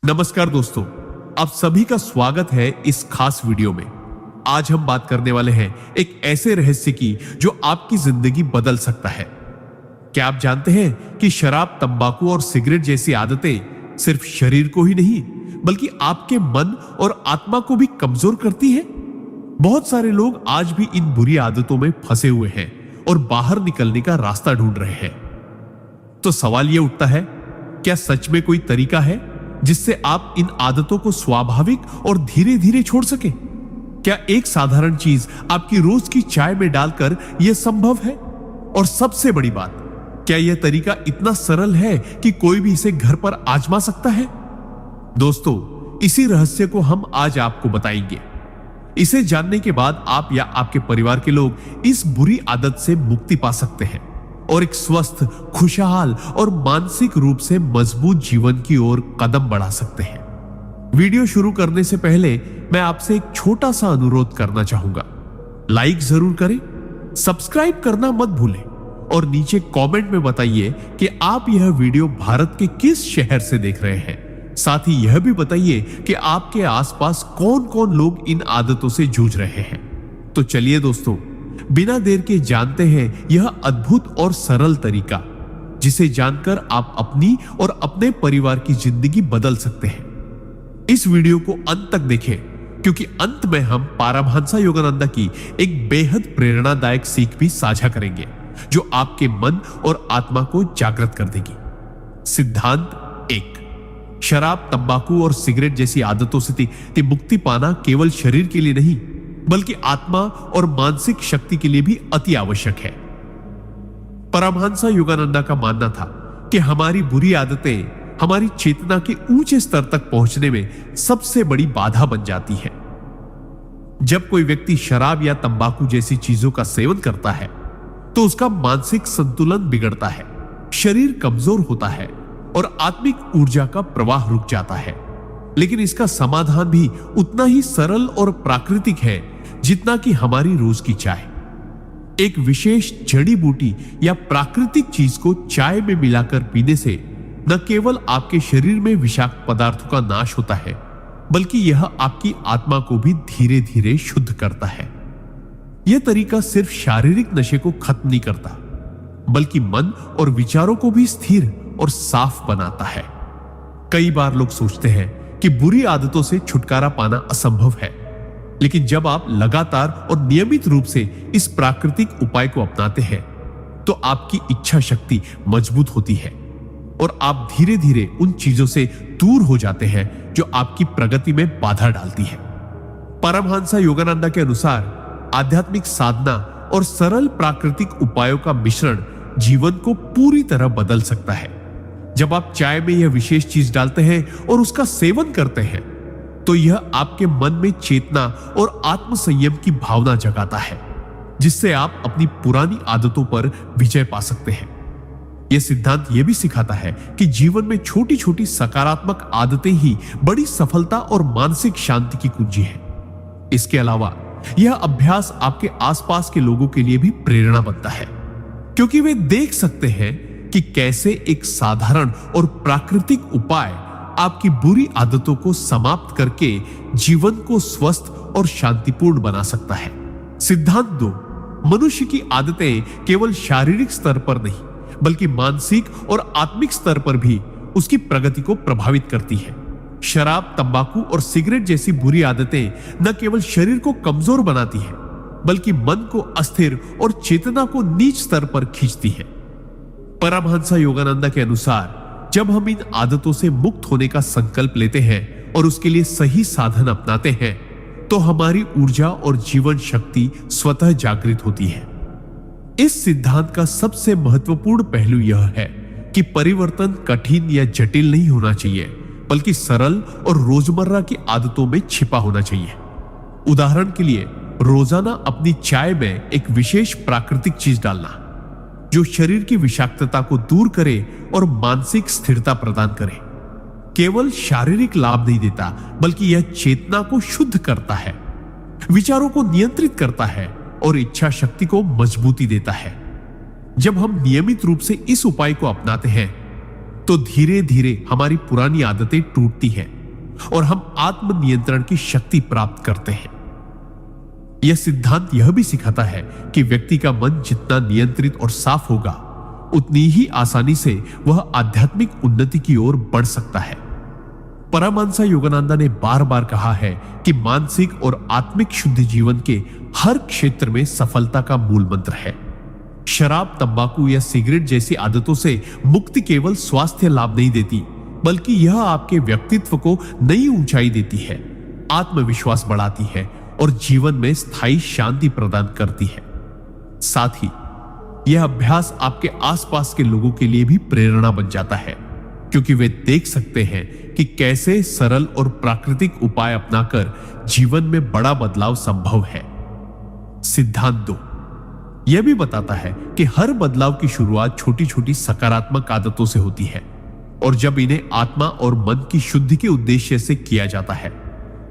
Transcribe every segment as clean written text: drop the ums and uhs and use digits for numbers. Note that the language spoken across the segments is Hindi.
नमस्कार दोस्तों, आप सभी का स्वागत है इस खास वीडियो में। आज हम बात करने वाले हैं एक ऐसे रहस्य की जो आपकी जिंदगी बदल सकता है। क्या आप जानते हैं कि शराब, तंबाकू और सिगरेट जैसी आदतें सिर्फ शरीर को ही नहीं बल्कि आपके मन और आत्मा को भी कमजोर करती हैं? बहुत सारे लोग आज भी इन बुरी आदतों में फंसे हुए हैं और बाहर निकलने का रास्ता ढूंढ रहे हैं। तो सवाल यह उठता है, क्या सच में कोई तरीका है जिससे आप इन आदतों को स्वाभाविक और धीरे धीरे छोड़ सके? क्या एक साधारण चीज आपकी रोज की चाय में डालकर यह संभव है? और सबसे बड़ी बात, क्या यह तरीका इतना सरल है कि कोई भी इसे घर पर आजमा सकता है? दोस्तों, इसी रहस्य को हम आज आपको बताएंगे। इसे जानने के बाद आप या आपके परिवार के लोग इस बुरी आदत से मुक्ति पा सकते हैं और एक स्वस्थ, खुशहाल और मानसिक रूप से मजबूत जीवन की ओर कदम बढ़ा सकते हैं। वीडियो शुरू करने से पहले मैं आपसे एक छोटा सा अनुरोध करना चाहूंगा। लाइक जरूर करें, सब्सक्राइब करना मत भूलें और नीचे कमेंट में बताइए कि आप यह वीडियो भारत के किस शहर से देख रहे हैं। साथ ही यह भी बताइए कि आपके आसपास कौन कौन लोग इन आदतों से जूझ रहे हैं। तो चलिए दोस्तों, बिना देर के जानते हैं यह अद्भुत और सरल तरीका, जिसे जानकर आप अपनी और अपने परिवार की जिंदगी बदल सकते हैं। इस वीडियो को अंत तक देखें, क्योंकि अंत में हम पारमहंसा योगानंदा की एक बेहद प्रेरणादायक सीख भी साझा करेंगे, जो आपके मन और आत्मा को जागृत कर देगी। सिद्धांत 1, शराब, तंबाकू और सिगरेट जैसी आदतों से मुक्ति पाना केवल शरीर के लिए नहीं बल्कि आत्मा और मानसिक शक्ति के लिए भी अति आवश्यक है। परमहंसा योगानंदा का मानना था कि हमारी बुरी आदतें हमारी चेतना के ऊंचे स्तर तक पहुंचने में सबसे बड़ी बाधा बन जाती है। जब कोई व्यक्ति शराब या तंबाकू जैसी चीजों का सेवन करता है तो उसका मानसिक संतुलन बिगड़ता है, शरीर कमजोर होता है और आत्मिक ऊर्जा का प्रवाह रुक जाता है। लेकिन इसका समाधान भी उतना ही सरल और प्राकृतिक है जितना कि हमारी रोज की चाय। एक विशेष जड़ी बूटी या प्राकृतिक चीज को चाय में मिलाकर पीने से न केवल आपके शरीर में विषाक्त पदार्थों का नाश होता है, बल्कि यह आपकी आत्मा को भी धीरे धीरे शुद्ध करता है। यह तरीका सिर्फ शारीरिक नशे को खत्म नहीं करता, बल्कि मन और विचारों को भी स्थिर और साफ बनाता है। कई बार लोग सोचते हैं कि बुरी आदतों से छुटकारा पाना असंभव है, लेकिन जब आप लगातार और नियमित रूप से इस प्राकृतिक उपाय को अपनाते हैं तो आपकी इच्छा शक्ति मजबूत होती है और आप धीरे धीरे उन चीजों से दूर हो जाते हैं जो आपकी प्रगति में बाधा डालती है। परमहंसा योगानंदा के अनुसार आध्यात्मिक साधना और सरल प्राकृतिक उपायों का मिश्रण जीवन को पूरी तरह बदल सकता है। जब आप चाय में यह विशेष चीज डालते हैं और उसका सेवन करते हैं तो यह आपके मन में चेतना और आत्मसंयम की भावना जगाता है, जिससे आप अपनी पुरानी आदतों पर विजय पा सकते हैं। यह सिद्धांत यह भी सिखाता है कि जीवन में छोटी छोटी सकारात्मक आदतें ही बड़ी सफलता और मानसिक शांति की कुंजी है। इसके अलावा यह अभ्यास आपके आसपास के लोगों के लिए भी प्रेरणा बनता है, क्योंकि वे देख सकते हैं कि कैसे एक साधारण और प्राकृतिक उपाय आपकी बुरी आदतों को समाप्त करके जीवन को स्वस्थ और शांतिपूर्ण बना सकता है। सिद्धांत 2, मनुष्य की आदतें केवल शारीरिक स्तर पर नहीं बल्कि मानसिक और आत्मिक स्तर पर भी उसकी प्रगति को प्रभावित करती है। शराब, तंबाकू और सिगरेट जैसी बुरी आदतें न केवल शरीर को कमजोर बनाती है बल्कि मन को अस्थिर और चेतना को नीच स्तर पर खींचती है। परमहंसा योगानंदा के अनुसार जब हम इन आदतों से मुक्त होने का संकल्प लेते हैं और उसके लिए सही साधन अपनाते हैं तो हमारी ऊर्जा और जीवन शक्ति स्वतः जागृत होती है। इस सिद्धांत का सबसे महत्वपूर्ण पहलू यह है कि परिवर्तन कठिन या जटिल नहीं होना चाहिए, बल्कि सरल और रोजमर्रा की आदतों में छिपा होना चाहिए। उदाहरण के लिए, रोजाना अपनी चाय में एक विशेष प्राकृतिक चीज डालना जो शरीर की विषाक्तता को दूर करे और मानसिक स्थिरता प्रदान करे। केवल शारीरिक लाभ नहीं देता बल्कि यह चेतना को शुद्ध करता है, विचारों को नियंत्रित करता है और इच्छा शक्ति को मजबूती देता है। जब हम नियमित रूप से इस उपाय को अपनाते हैं तो धीरे धीरे हमारी पुरानी आदतें टूटती हैं और हम आत्मनियंत्रण की शक्ति प्राप्त करते हैं। यह सिद्धांत यह भी सिखाता है कि व्यक्ति का मन जितना नियंत्रित और साफ होगा, उतनी ही आसानी से वह आध्यात्मिक उन्नति की ओर बढ़ सकता है। परमहंस योगानंदा ने बार बार कहा है कि मानसिक और आत्मिक शुद्ध जीवन के हर क्षेत्र में सफलता का मूल मंत्र है। शराब, तंबाकू या सिगरेट जैसी आदतों से मुक्ति केवल स्वास्थ्य लाभ नहीं देती, बल्कि यह आपके व्यक्तित्व को नई ऊंचाई देती है, आत्मविश्वास बढ़ाती है और जीवन में स्थायी शांति प्रदान करती है। साथ ही यह अभ्यास आपके आसपास के लोगों के लिए भी प्रेरणा बन जाता है, क्योंकि वे देख सकते हैं कि कैसे सरल और प्राकृतिक उपाय अपनाकर जीवन में बड़ा बदलाव संभव है। सिद्धांत 2 यह भी बताता है कि हर बदलाव की शुरुआत छोटी छोटी सकारात्मक आदतों से होती है, और जब इन्हें आत्मा और मन की शुद्धि के उद्देश्य से किया जाता है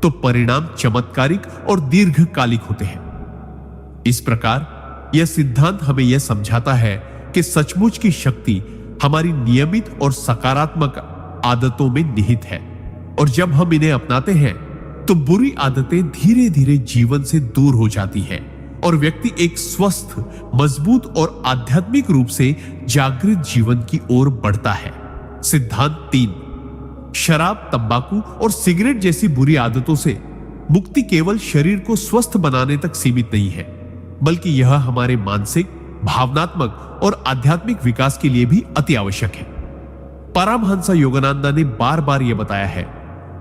तो परिणाम चमत्कारिक और दीर्घकालिक होते हैं। इस प्रकार यह सिद्धांत हमें यह समझाता है कि सचमुच की शक्ति हमारी नियमित और सकारात्मक आदतों में निहित है, और जब हम इन्हें अपनाते हैं तो बुरी आदतें धीरे धीरे जीवन से दूर हो जाती हैं और व्यक्ति एक स्वस्थ, मजबूत और आध्यात्मिक रूप से जागृत जीवन की ओर बढ़ता है। सिद्धांत 3 शराब, तंबाकू और सिगरेट जैसी बुरी आदतों से मुक्ति केवल शरीर को स्वस्थ बनाने तक सीमित नहीं है, बल्कि यह हमारे मानसिक, भावनात्मक और आध्यात्मिक विकास के लिए भी अति आवश्यक है। परमहंस योगानंदा ने बार बार यह बताया है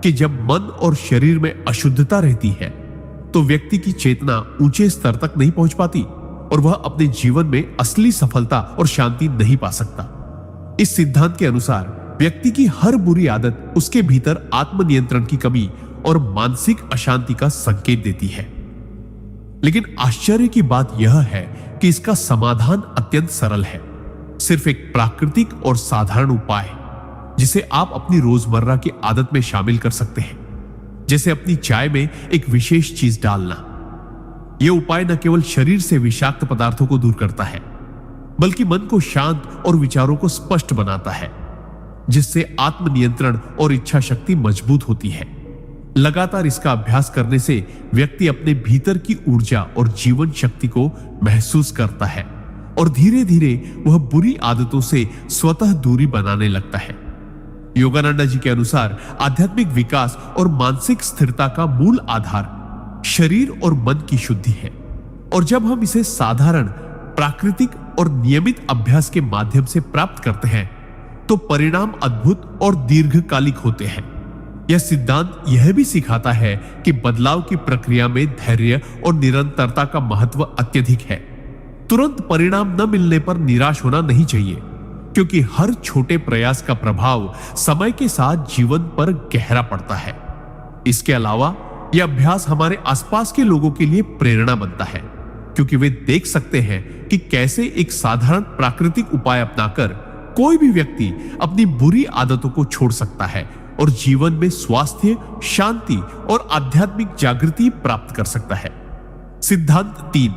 कि जब मन और शरीर में अशुद्धता रहती है तो व्यक्ति की चेतना ऊंचे स्तर तक नहीं पहुंच पाती और वह अपने जीवन में असली सफलता और शांति नहीं पा सकता। इस सिद्धांत के अनुसार व्यक्ति की हर बुरी आदत उसके भीतर आत्मनियंत्रण की कमी और मानसिक अशांति का संकेत देती है। लेकिन आश्चर्य की बात यह है कि इसका समाधान अत्यंत सरल है। सिर्फ एक प्राकृतिक और साधारण उपाय जिसे आप अपनी रोजमर्रा की आदत में शामिल कर सकते हैं, जैसे अपनी चाय में एक विशेष चीज डालना। यह उपाय न केवल शरीर से विषाक्त पदार्थों को दूर करता है, बल्कि मन को शांत और विचारों को स्पष्ट बनाता है, जिससे आत्मनियंत्रण और इच्छा शक्ति मजबूत होती है। लगातार इसका अभ्यास करने से व्यक्ति अपने भीतर की ऊर्जा और जीवन शक्ति को महसूस करता है और धीरे धीरे वह बुरी आदतों से स्वतः दूरी बनाने लगता है। योगानंदा जी के अनुसार आध्यात्मिक विकास और मानसिक स्थिरता का मूल आधार शरीर और मन की शुद्धि है, और जब हम इसे साधारण, प्राकृतिक और नियमित अभ्यास के माध्यम से प्राप्त करते हैं तो परिणाम अद्भुत और दीर्घकालिक होते हैं। यह सिद्धांत यह भी सिखाता है कि बदलाव की प्रक्रिया में धैर्य और निरंतरता का महत्व अत्यधिक है। तुरंत परिणाम न मिलने पर निराश होना नहीं चाहिए, क्योंकि हर छोटे प्रयास का प्रभाव समय के साथ जीवन पर गहरा पड़ता है। इसके अलावा यह अभ्यास हमारे आसपास के लोगों के लिए प्रेरणा बनता है, क्योंकि वे देख सकते हैं कि कैसे एक साधारण प्राकृतिक उपाय अपनाकर कोई भी व्यक्ति अपनी बुरी आदतों को छोड़ सकता है और जीवन में स्वास्थ्य, शांति और आध्यात्मिक जागृति प्राप्त कर सकता है। सिद्धांत 3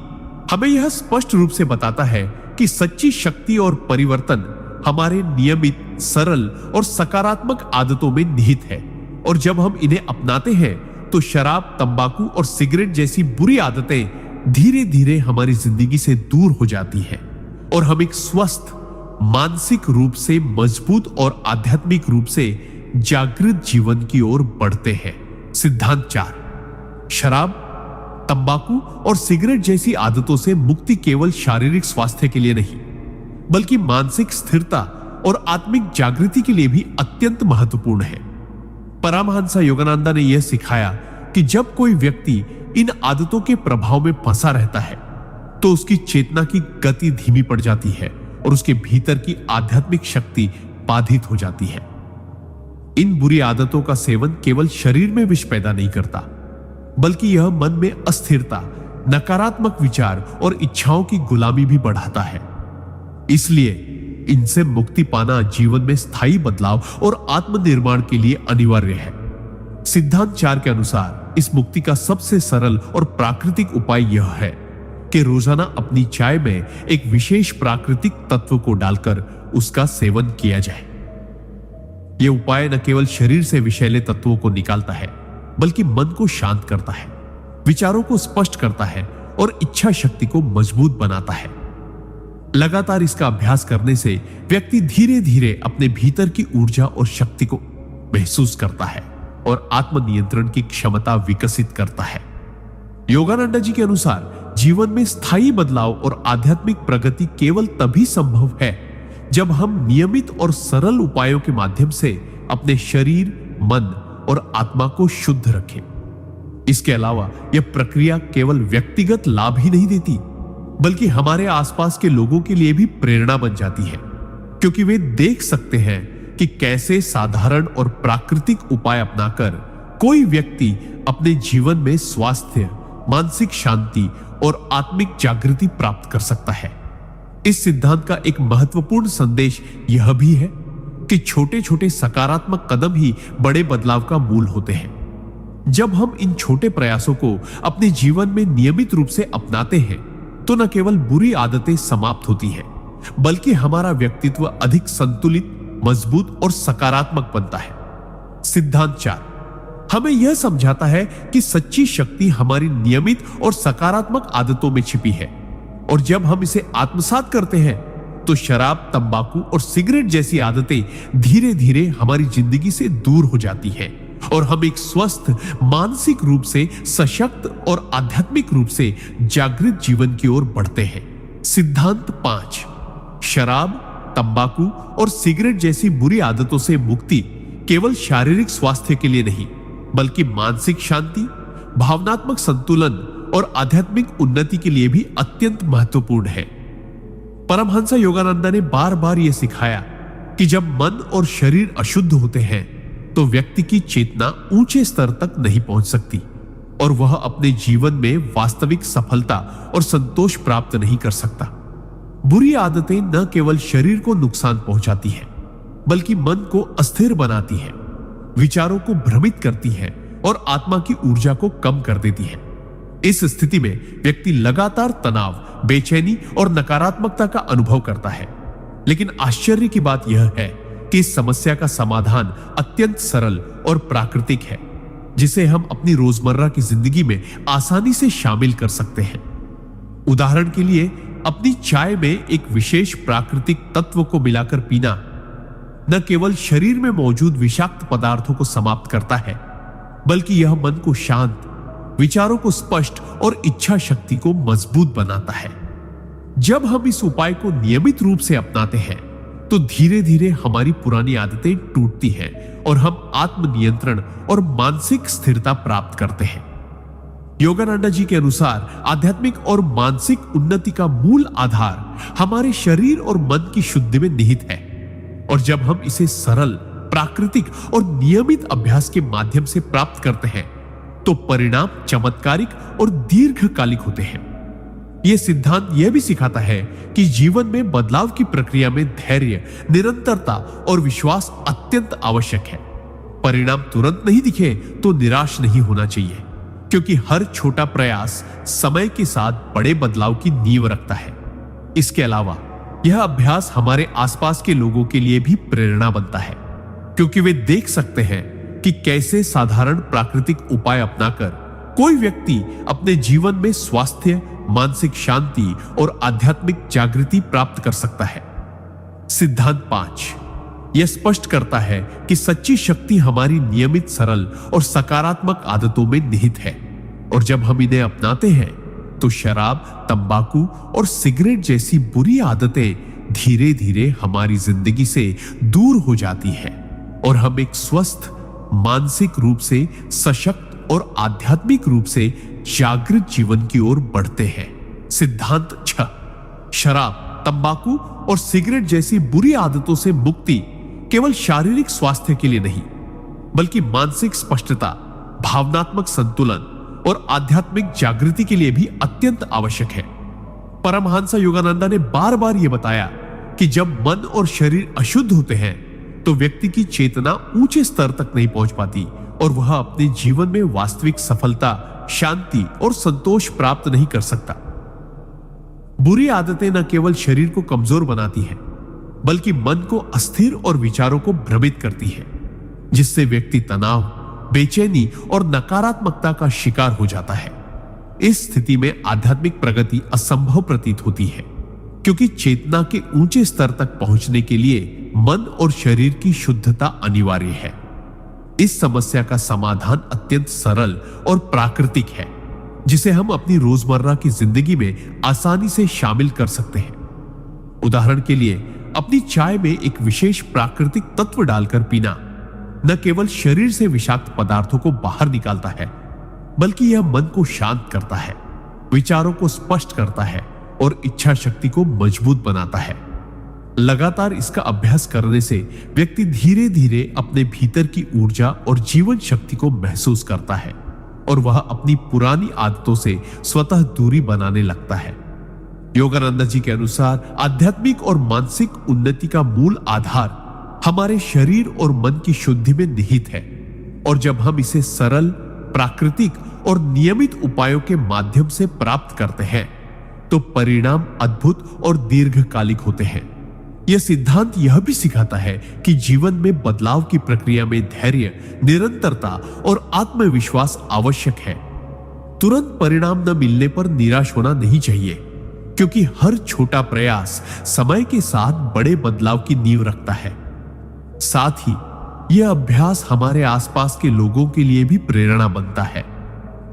हमें यह स्पष्ट रूप से बताता है कि सच्ची शक्ति और परिवर्तन हमारे नियमित, सरल और सकारात्मक आदतों में निहित है, और जब हम इन्हें अपनाते हैं तो शराब, तंबाकू और सिगरेट जैसी बुरी आदतें धीरे धीरे हमारी जिंदगी से दूर हो जाती हैं और हम एक स्वस्थ, मानसिक रूप से मजबूत और आध्यात्मिक रूप से जागृत जीवन की ओर बढ़ते हैं। सिद्धांत 4 शराब, तंबाकू और सिगरेट जैसी आदतों से मुक्ति केवल शारीरिक स्वास्थ्य के लिए नहीं, बल्कि मानसिक स्थिरता और आत्मिक जागृति के लिए भी अत्यंत महत्वपूर्ण है। परमहंस योगानंदा ने यह सिखाया कि जब कोई व्यक्ति इन आदतों के प्रभाव में फंसा रहता है तो उसकी चेतना की गति धीमी पड़ जाती है और उसके भीतर की आध्यात्मिक शक्ति बाधित हो जाती है। इन बुरी आदतों का सेवन केवल शरीर में विष पैदा नहीं करता, बल्कि यह मन में अस्थिरता, नकारात्मक विचार और इच्छाओं की गुलामी भी बढ़ाता है। इसलिए इनसे मुक्ति पाना जीवन में स्थायी बदलाव और आत्मनिर्माण के लिए अनिवार्य है। सिद्धांत 4 के अनुसार इस मुक्ति का सबसे सरल और प्राकृतिक उपाय यह है कि रोजाना अपनी चाय में एक विशेष प्राकृतिक तत्व को डालकर उसका सेवन किया जाए। यह उपाय न केवल शरीर से विषैले तत्वों को निकालता है, बल्कि मन को शांत करता है, विचारों को स्पष्ट करता है और इच्छा शक्ति को मजबूत बनाता है। लगातार इसका अभ्यास करने से व्यक्ति धीरे धीरे अपने भीतर की ऊर्जा और शक्ति को महसूस करता है और आत्मनियंत्रण की क्षमता विकसित करता है। योगानंदा जी के अनुसार जीवन में स्थायी बदलाव और आध्यात्मिक प्रगति केवल तभी संभव है जब हम नियमित और सरल उपायों के माध्यम से अपने शरीर, मन और आत्मा को शुद्ध रखें। इसके अलावा यह प्रक्रिया केवल व्यक्तिगत लाभ ही नहीं देती, बल्कि हमारे आसपास के लोगों के लिए भी प्रेरणा बन जाती है, क्योंकि वे देख सकते हैं कि कैसे साधारण और प्राकृतिक उपाय अपनाकर कोई व्यक्ति अपने जीवन में स्वास्थ्य, मानसिक शांति और आत्मिक जागृति प्राप्त कर सकता है। इस सिद्धांत का एक महत्वपूर्ण संदेश यह भी है कि छोटे छोटे सकारात्मक कदम ही बड़े बदलाव का मूल होते हैं। जब हम इन छोटे प्रयासों को अपने जीवन में नियमित रूप से अपनाते हैं, तो न केवल बुरी आदतें समाप्त होती हैं, बल्कि हमारा व्यक्तित्व अधिक संतुलित, मजबूत और सकारात्मक बनता है। सिद्धांत 4 हमें यह समझाता है कि सच्ची शक्ति हमारी नियमित और सकारात्मक आदतों में छिपी है, और जब हम इसे आत्मसात करते हैं तो शराब, तंबाकू और सिगरेट जैसी आदतें धीरे धीरे हमारी जिंदगी से दूर हो जाती हैं और हम एक स्वस्थ, मानसिक रूप से सशक्त और आध्यात्मिक रूप से जागृत जीवन की ओर बढ़ते हैं। सिद्धांत 5 शराब, तंबाकू और सिगरेट जैसी बुरी आदतों से मुक्ति केवल शारीरिक स्वास्थ्य के लिए नहीं, बल्कि मानसिक शांति, भावनात्मक संतुलन और आध्यात्मिक उन्नति के लिए भी अत्यंत महत्वपूर्ण है। परमहंस योगानंदा ने बार बार यह सिखाया कि जब मन और शरीर अशुद्ध होते हैं तो व्यक्ति की चेतना ऊंचे स्तर तक नहीं पहुंच सकती और वह अपने जीवन में वास्तविक सफलता और संतोष प्राप्त नहीं कर सकता। बुरी आदतें न केवल शरीर को नुकसान पहुंचाती हैं, बल्कि मन को अस्थिर बनाती हैं, विचारों को भ्रमित करती हैं और आत्मा की ऊर्जा को कम कर देती हैं। इस स्थिति में व्यक्ति लगातार तनाव, बेचैनी और नकारात्मकता का अनुभव करता है। लेकिन आश्चर्य की बात यह है कि इस समस्या का समाधान अत्यंत सरल और प्राकृतिक है, जिसे हम अपनी रोजमर्रा की जिंदगी में आसानी से शामिल कर सकते हैं। उदाहरण के लिए, अपनी चाय में एक विशेष प्राकृतिक तत्व को मिलाकर पीना न केवल शरीर में मौजूद विषाक्त पदार्थों को समाप्त करता है, बल्कि यह मन को शांत, विचारों को स्पष्ट और इच्छा शक्ति को मजबूत बनाता है। जब हम इस उपाय को नियमित रूप से अपनाते हैं तो धीरे धीरे हमारी पुरानी आदतें टूटती हैं और हम आत्मनियंत्रण और मानसिक स्थिरता प्राप्त करते हैं। योगानंदा जी के अनुसार आध्यात्मिक और मानसिक उन्नति का मूल आधार हमारे शरीर और मन की शुद्धि में निहित है, और जब हम इसे सरल, प्राकृतिक और नियमित अभ्यास के माध्यम से प्राप्त करते हैं तो परिणाम चमत्कारिक और दीर्घकालिक होते हैं। यह सिद्धांत यह भी सिखाता है कि जीवन में बदलाव की प्रक्रिया में धैर्य, निरंतरता और विश्वास अत्यंत आवश्यक है। परिणाम तुरंत नहीं दिखे तो निराश नहीं होना चाहिए, क्योंकि हर छोटा प्रयास समय के साथ बड़े बदलाव की नींव रखता है। इसके अलावा यह अभ्यास हमारे आसपास के लोगों के लिए भी प्रेरणा बनता है, क्योंकि वे देख सकते हैं कि कैसे साधारण प्राकृतिक उपाय अपनाकर कोई व्यक्ति अपने जीवन में स्वास्थ्य, मानसिक शांति और आध्यात्मिक जागृति प्राप्त कर सकता है। सिद्धांत 5 यह स्पष्ट करता है कि सच्ची शक्ति हमारी नियमित, सरल और सकारात्मक आदतों में निहित है, और जब हम इन्हें अपनाते हैं तो शराब, तंबाकू और सिगरेट जैसी बुरी आदतें धीरे धीरे हमारी जिंदगी से दूर हो जाती हैं और हम एक स्वस्थ, मानसिक रूप से सशक्त और आध्यात्मिक रूप से जागृत जीवन की ओर बढ़ते हैं। सिद्धांत 6 शराब, तंबाकू और सिगरेट जैसी बुरी आदतों से मुक्ति केवल शारीरिक स्वास्थ्य के लिए नहीं, बल्कि मानसिक स्पष्टता, भावनात्मक संतुलन और आध्यात्मिक जागृति के लिए भी अत्यंत आवश्यक है। परमहंस योगानंदा ने बार बार यह बताया कि जब मन और शरीर अशुद्ध होते हैं तो व्यक्ति की चेतना ऊंचे स्तर तक नहीं पहुंच पाती और वह अपने जीवन में वास्तविक सफलता, शांति और संतोष प्राप्त नहीं कर सकता। बुरी आदतें न केवल शरीर को कमजोर बनाती हैं, बल्कि मन को अस्थिर और विचारों को भ्रमित करती है, जिससे व्यक्ति तनाव, बेचैनी और नकारात्मकता का शिकार हो जाता है। इस स्थिति में आध्यात्मिक प्रगति असंभव प्रतीत होती है, क्योंकि चेतना के ऊंचे स्तर तक पहुंचने के लिए मन और शरीर की शुद्धता अनिवार्य है। इस समस्या का समाधान अत्यंत सरल और प्राकृतिक है, जिसे हम अपनी रोजमर्रा की जिंदगी में आसानी से शामिल कर सकते हैं। उदाहरण के लिए, अपनी चाय में एक विशेष प्राकृतिक तत्व डालकर पीना न केवल शरीर से विषाक्त पदार्थों को बाहर निकालता है, बल्कि यह मन को शांत करता है, विचारों को स्पष्ट करता है और इच्छा शक्ति को मजबूत बनाता है। लगातार इसका अभ्यास करने से व्यक्ति धीरे धीरे अपने भीतर की ऊर्जा और जीवन शक्ति को महसूस करता है और वह अपनी पुरानी आदतों से स्वतः दूरी बनाने लगता है। योगानंद जी के अनुसार आध्यात्मिक और मानसिक उन्नति का मूल आधार हमारे शरीर और मन की शुद्धि में निहित है, और जब हम इसे सरल, प्राकृतिक और नियमित उपायों के माध्यम से प्राप्त करते हैं तो परिणाम अद्भुत और दीर्घकालिक होते हैं। यह सिद्धांत यह भी सिखाता है कि जीवन में बदलाव की प्रक्रिया में धैर्य, निरंतरता और आत्मविश्वास आवश्यक है। तुरंत परिणाम न मिलने पर निराश होना नहीं चाहिए, क्योंकि हर छोटा प्रयास समय के साथ बड़े बदलाव की नींव रखता है। साथ ही यह अभ्यास हमारे आसपास के लोगों के लिए भी प्रेरणा बनता है,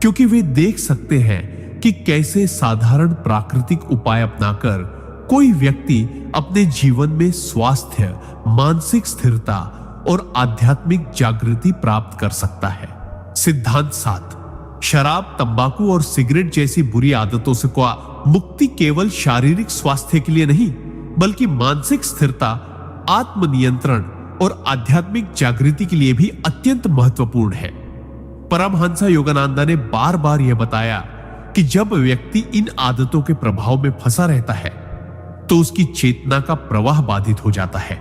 क्योंकि वे देख सकते हैं कि कैसे साधारण प्राकृतिक उपाय अपनाकर कोई व्यक्ति अपने जीवन में स्वास्थ्य, मानसिक स्थिरता और आध्यात्मिक जागृति प्राप्त कर सकता है। सिद्धांत 7, शराब, तंबाकू और सिगरेट जैसी बुरी आदतों से मुक्ति केवल शारीरिक स्वास्थ्य के लिए नहीं, बल्कि मानसिक स्थिरता, आत्मनियंत्रण और आध्यात्मिक जागृति के लिए भी अत्यंत महत्वपूर्ण है। परमहंस योगानंद ने बार बार यह बताया कि जब व्यक्ति इन आदतों के प्रभाव में फंसा रहता है तो उसकी चेतना का प्रवाह बाधित हो जाता है,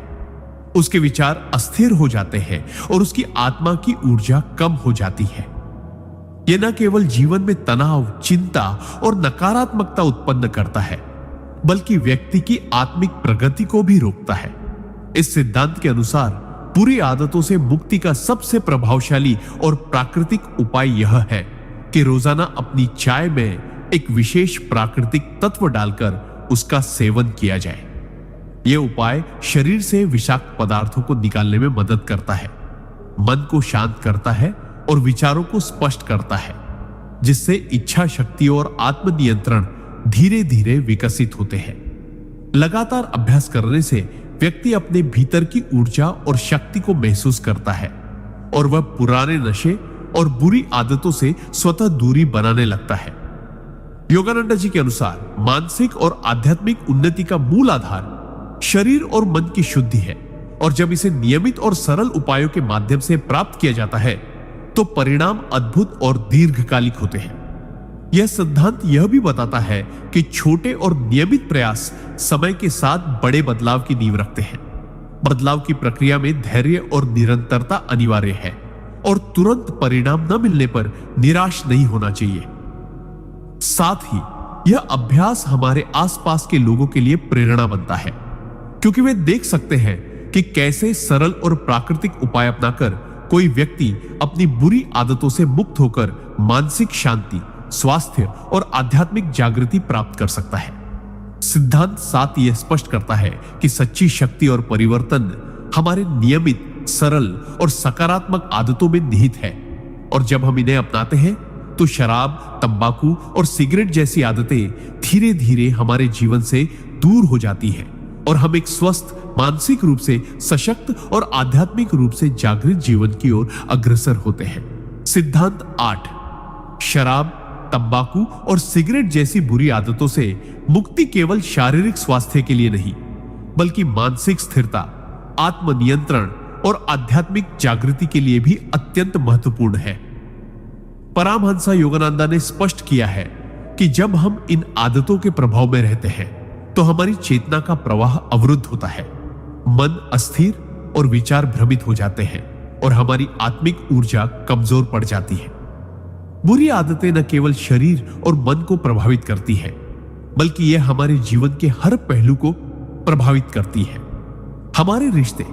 उसके विचार अस्थिर हो जाते हैं और उसकी आत्मा की ऊर्जा कम हो जाती है। यह न केवल जीवन में तनाव, चिंता और नकारात्मकता उत्पन्न करता है, बल्कि व्यक्ति की आत्मिक प्रगति को भी रोकता है। इस सिद्धांत के अनुसार बुरी आदतों से मुक्ति का सबसे प्रभावशाली और प्राकृतिक उपाय यह है कि रोजाना अपनी चाय में एक विशेष प्राकृतिक तत्व डालकर उसका सेवन किया जाए। यह उपाय शरीर से विषाक्त पदार्थों को निकालने में मदद करता है, मन को शांत करता है और विचारों को स्पष्ट करता है, जिससे इच्छा शक्ति और आत्मनियंत्रण धीरे धीरे विकसित होते हैं। लगातार अभ्यास करने से व्यक्ति अपने भीतर की ऊर्जा और शक्ति को महसूस करता है और वह पुराने नशे और बुरी आदतों से स्वतः दूरी बनाने लगता है। योगानंद जी के अनुसार मानसिक और आध्यात्मिक उन्नति का मूल आधार शरीर और मन की शुद्धि है, और जब इसे नियमित और सरल उपायों के माध्यम से प्राप्त किया जाता है तो परिणाम अद्भुत और दीर्घकालिक होते हैं। यह सिद्धांत यह भी बताता है कि छोटे और नियमित प्रयास समय के साथ बड़े बदलाव की नींव रखते हैं। बदलाव की प्रक्रिया में धैर्य और निरंतरता अनिवार्य है, और तुरंत परिणाम न मिलने पर निराश नहीं होना चाहिए। साथ ही यह अभ्यास हमारे आसपास के लोगों के लिए प्रेरणा बनता है, क्योंकि वे देख सकते हैं कि कैसे सरल और प्राकृतिक उपाय अपनाकर कोई व्यक्ति अपनी बुरी आदतों से मुक्त होकर मानसिक शांति, स्वास्थ्य और आध्यात्मिक जागृति प्राप्त कर सकता है। सिद्धांत 7 यह स्पष्ट करता है कि सच्ची शक्ति और परिवर्तन हमारे नियमित, सरल और सकारात्मक आदतों में निहित है, और जब हम इन्हें अपनाते हैं तो शराब, तंबाकू और सिगरेट जैसी आदतें धीरे धीरे हमारे जीवन से दूर हो जाती हैं और हम एक स्वस्थ, मानसिक रूप से सशक्त और आध्यात्मिक रूप से जागृत जीवन की ओर अग्रसर होते हैं। सिद्धांत 8, शराब, तंबाकू और सिगरेट जैसी बुरी आदतों से मुक्ति केवल शारीरिक स्वास्थ्य के लिए नहीं, बल्कि मानसिक स्थिरता, आत्मनियंत्रण और आध्यात्मिक जागृति के लिए भी अत्यंत महत्वपूर्ण है। परमहंस योगानंद ने स्पष्ट किया है कि जब हम इन आदतों के प्रभाव में रहते हैं तो हमारी चेतना का प्रवाह अवरुद्ध होता है, मन अस्थिर और विचार भ्रमित हो जाते हैं और हमारी आत्मिक ऊर्जा कमजोर पड़ जाती है। बुरी आदतें न केवल शरीर और मन को प्रभावित करती हैं, बल्कि यह हमारे जीवन के हर पहलू को प्रभावित करती है। हमारे रिश्ते,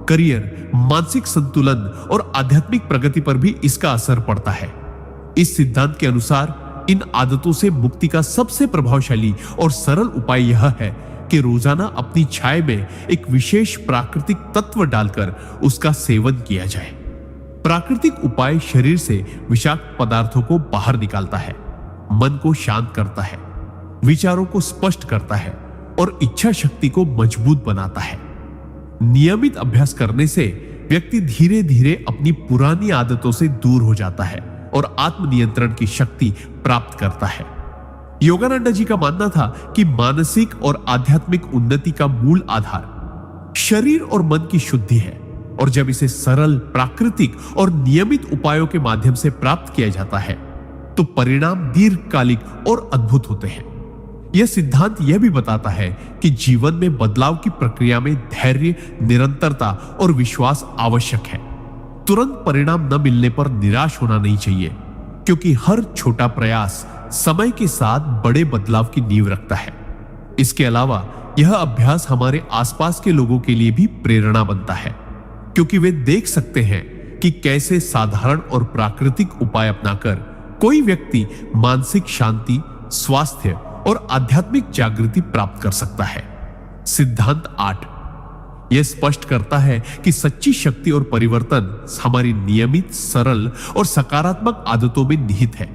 करियर, मानसिक संतुलन और आध्यात्मिक प्रगति पर भी इसका असर पड़ता है। इस सिद्धांत के अनुसार इन आदतों से मुक्ति का सबसे प्रभावशाली और सरल उपाय यह है कि रोजाना अपनी चाय में एक विशेष प्राकृतिक तत्व डालकर उसका सेवन किया जाए। प्राकृतिक उपाय शरीर से विषाक्त पदार्थों को बाहर निकालता है, मन को शांत करता है, विचारों को स्पष्ट करता है और इच्छा शक्ति को मजबूत बनाता है। नियमित अभ्यास करने से व्यक्ति धीरे धीरे अपनी पुरानी आदतों से दूर हो जाता है और आत्मनियंत्रण की शक्ति प्राप्त करता है। योगानंद जी का मानना था कि मानसिक और आध्यात्मिक उन्नति का मूल आधार शरीर और मन की शुद्धि है, और जब इसे सरल, प्राकृतिक और नियमित उपायों के माध्यम से प्राप्त किया जाता है तो परिणाम दीर्घकालिक और अद्भुत होते हैं। यह सिद्धांत यह भी बताता है कि जीवन में बदलाव की प्रक्रिया में धैर्य, निरंतरता और विश्वास आवश्यक है। तुरंत परिणाम न मिलने पर निराश होना नहीं चाहिए, क्योंकि हर छोटा प्रयास समय के साथ बड़े बदलाव की नींव रखता है। इसके अलावा यह अभ्यास हमारे आसपास के लोगों के लिए भी प्रेरणा बनता है, क्योंकि वे देख सकते हैं कि कैसे साधारण और प्राकृतिक उपाय अपनाकर कोई व्यक्ति मानसिक शांति, स्वास्थ्य और आध्यात्मिक जागृति प्राप्त कर सकता है। सिद्धांत 8 यह स्पष्ट करता है कि सच्ची शक्ति और परिवर्तन हमारी नियमित, सरल और सकारात्मक आदतों में निहित है,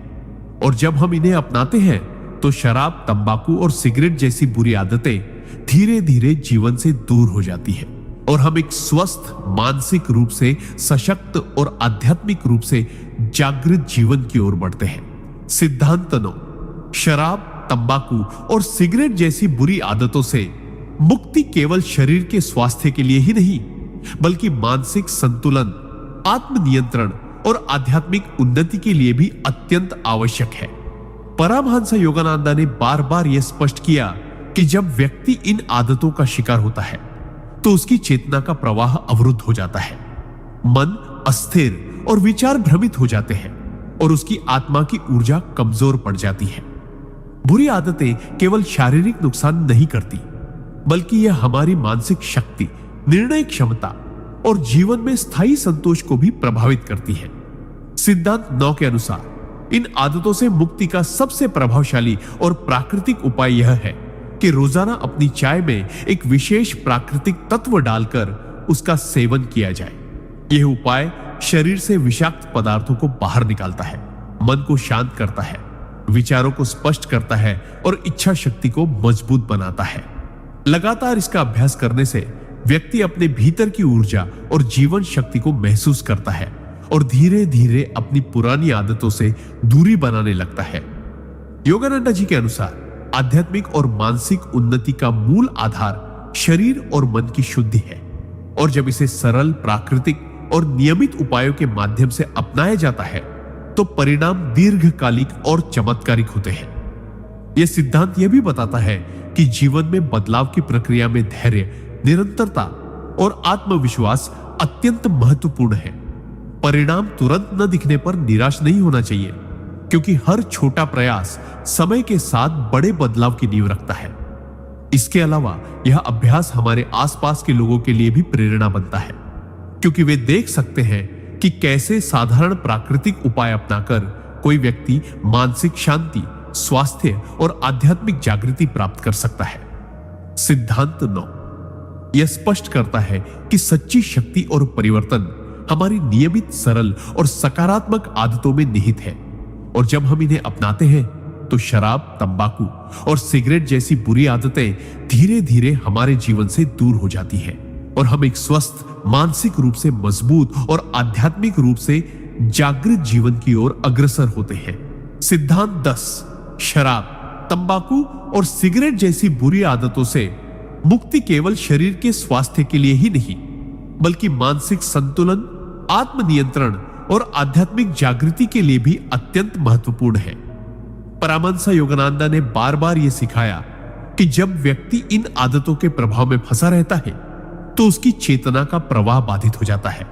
और जब हम इन्हें अपनाते हैं तो शराब, तंबाकू और सिगरेट जैसी बुरी आदतें धीरे धीरे जीवन से दूर हो जाती है और हम एक स्वस्थ, मानसिक रूप से सशक्त और आध्यात्मिक रूप से जागृत जीवन की ओर बढ़ते हैं। सिद्धांत 9 शराब, तंबाकू और सिगरेट जैसी बुरी आदतों से मुक्ति केवल शरीर के स्वास्थ्य के लिए ही नहीं, बल्कि मानसिक संतुलन, आत्मनियंत्रण और आध्यात्मिक उन्नति के लिए भी अत्यंत आवश्यक है। परमहंस योगानंद ने बार बार यह स्पष्ट किया कि जब व्यक्ति इन आदतों का शिकार होता है तो उसकी चेतना का प्रवाह अवरुद्ध हो जाता है, मन अस्थिर और विचार भ्रमित हो जाते हैं और उसकी आत्मा की ऊर्जा कमजोर पड़ जाती है। बुरी आदतें केवल शारीरिक नुकसान नहीं करती, बल्कि यह हमारी मानसिक शक्ति, निर्णय क्षमता और जीवन में स्थायी संतोष को भी प्रभावित करती है। सिद्धांत 9 के अनुसार इन आदतों से मुक्ति का सबसे प्रभावशाली और प्राकृतिक उपाय यह है कि रोजाना अपनी चाय में एक विशेष प्राकृतिक तत्व डालकर उसका सेवन किया जाए। यह उपाय शरीर से विषाक्त पदार्थों को बाहर निकालता है, मन को शांत करता है, विचारों को स्पष्ट करता है और इच्छा शक्ति को मजबूत बनाता है। लगातार इसका अभ्यास करने से व्यक्ति अपने भीतर की ऊर्जा और जीवन शक्ति को महसूस करता है और धीरे धीरे अपनी पुरानी आदतों से दूरी बनाने लगता है। योगानंद जी के अनुसार आध्यात्मिक और मानसिक उन्नति का मूल आधार शरीर और मन की शुद्धि है, और जब इसे सरल, प्राकृतिक और नियमित उपायों के माध्यम से अपनाया जाता है तो परिणाम दीर्घकालिक और चमत्कारिक होते हैं। यह सिद्धांत यह भी बताता है कि जीवन में बदलाव की प्रक्रिया में धैर्य, निरंतरता और आत्मविश्वास अत्यंत महत्वपूर्ण है। परिणाम तुरंत न दिखने पर निराश नहीं होना चाहिए, क्योंकि हर छोटा प्रयास समय के साथ बड़े बदलाव की नींव रखता है। इसके अलावा यह अभ्यास हमारे आसपास के लोगों के लिए भी प्रेरणा बनता है, क्योंकि वे देख सकते हैं कि कैसे साधारण प्राकृतिक उपाय अपनाकर कोई व्यक्ति मानसिक शांति, स्वास्थ्य और आध्यात्मिक जागृति प्राप्त कर सकता है। सिद्धांत 9 यह स्पष्ट करता है कि सच्ची शक्ति और परिवर्तन हमारी नियमित, सरल और सकारात्मक आदतों में निहित है, और जब हम इन्हें अपनाते हैं तो शराब, तंबाकू और सिगरेट जैसी बुरी आदतें धीरे धीरे हमारे जीवन से दूर हो जाती हैं और हम एक स्वस्थ, मानसिक रूप से मजबूत और आध्यात्मिक रूप से जागृत जीवन की ओर अग्रसर होते हैं। सिद्धांत 10 शराब, तंबाकू और सिगरेट जैसी बुरी आदतों से मुक्ति केवल शरीर के स्वास्थ्य के लिए ही नहीं, बल्कि मानसिक संतुलन, आत्मनियंत्रण और आध्यात्मिक जागृति के लिए भी अत्यंत महत्वपूर्ण है। परमहंस योगानंद ने बार बार यह सिखाया कि जब व्यक्ति इन आदतों के प्रभाव में फंसा रहता है तो उसकी चेतना का प्रवाह बाधित हो जाता है,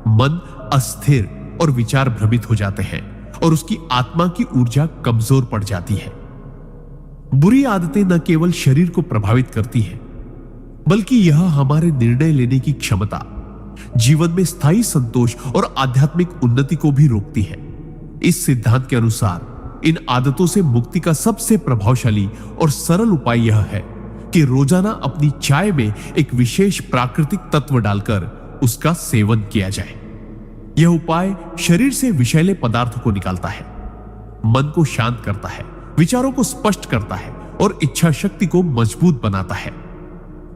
मन अस्थिर और विचार भ्रमित हो जाते हैं और उसकी आत्मा की ऊर्जा कमजोर पड़ जाती है। बुरी आदतें न केवल शरीर को प्रभावित करती हैं, बल्कि यह हमारे निर्णय लेने की क्षमता, जीवन में स्थायी संतोष और आध्यात्मिक उन्नति को भी रोकती है। इस सिद्धांत के अनुसार इन आदतों से मुक्ति का सबसे प्रभावशाली और सरल उपाय यह है कि रोजाना अपनी चाय में एक विशेष प्राकृतिक तत्व डालकर उसका सेवन किया जाए। यह उपाय शरीर से विषैले पदार्थों को निकालता है, मन को शांत करता है, विचारों को स्पष्ट करता है और इच्छा शक्ति को मजबूत बनाता है।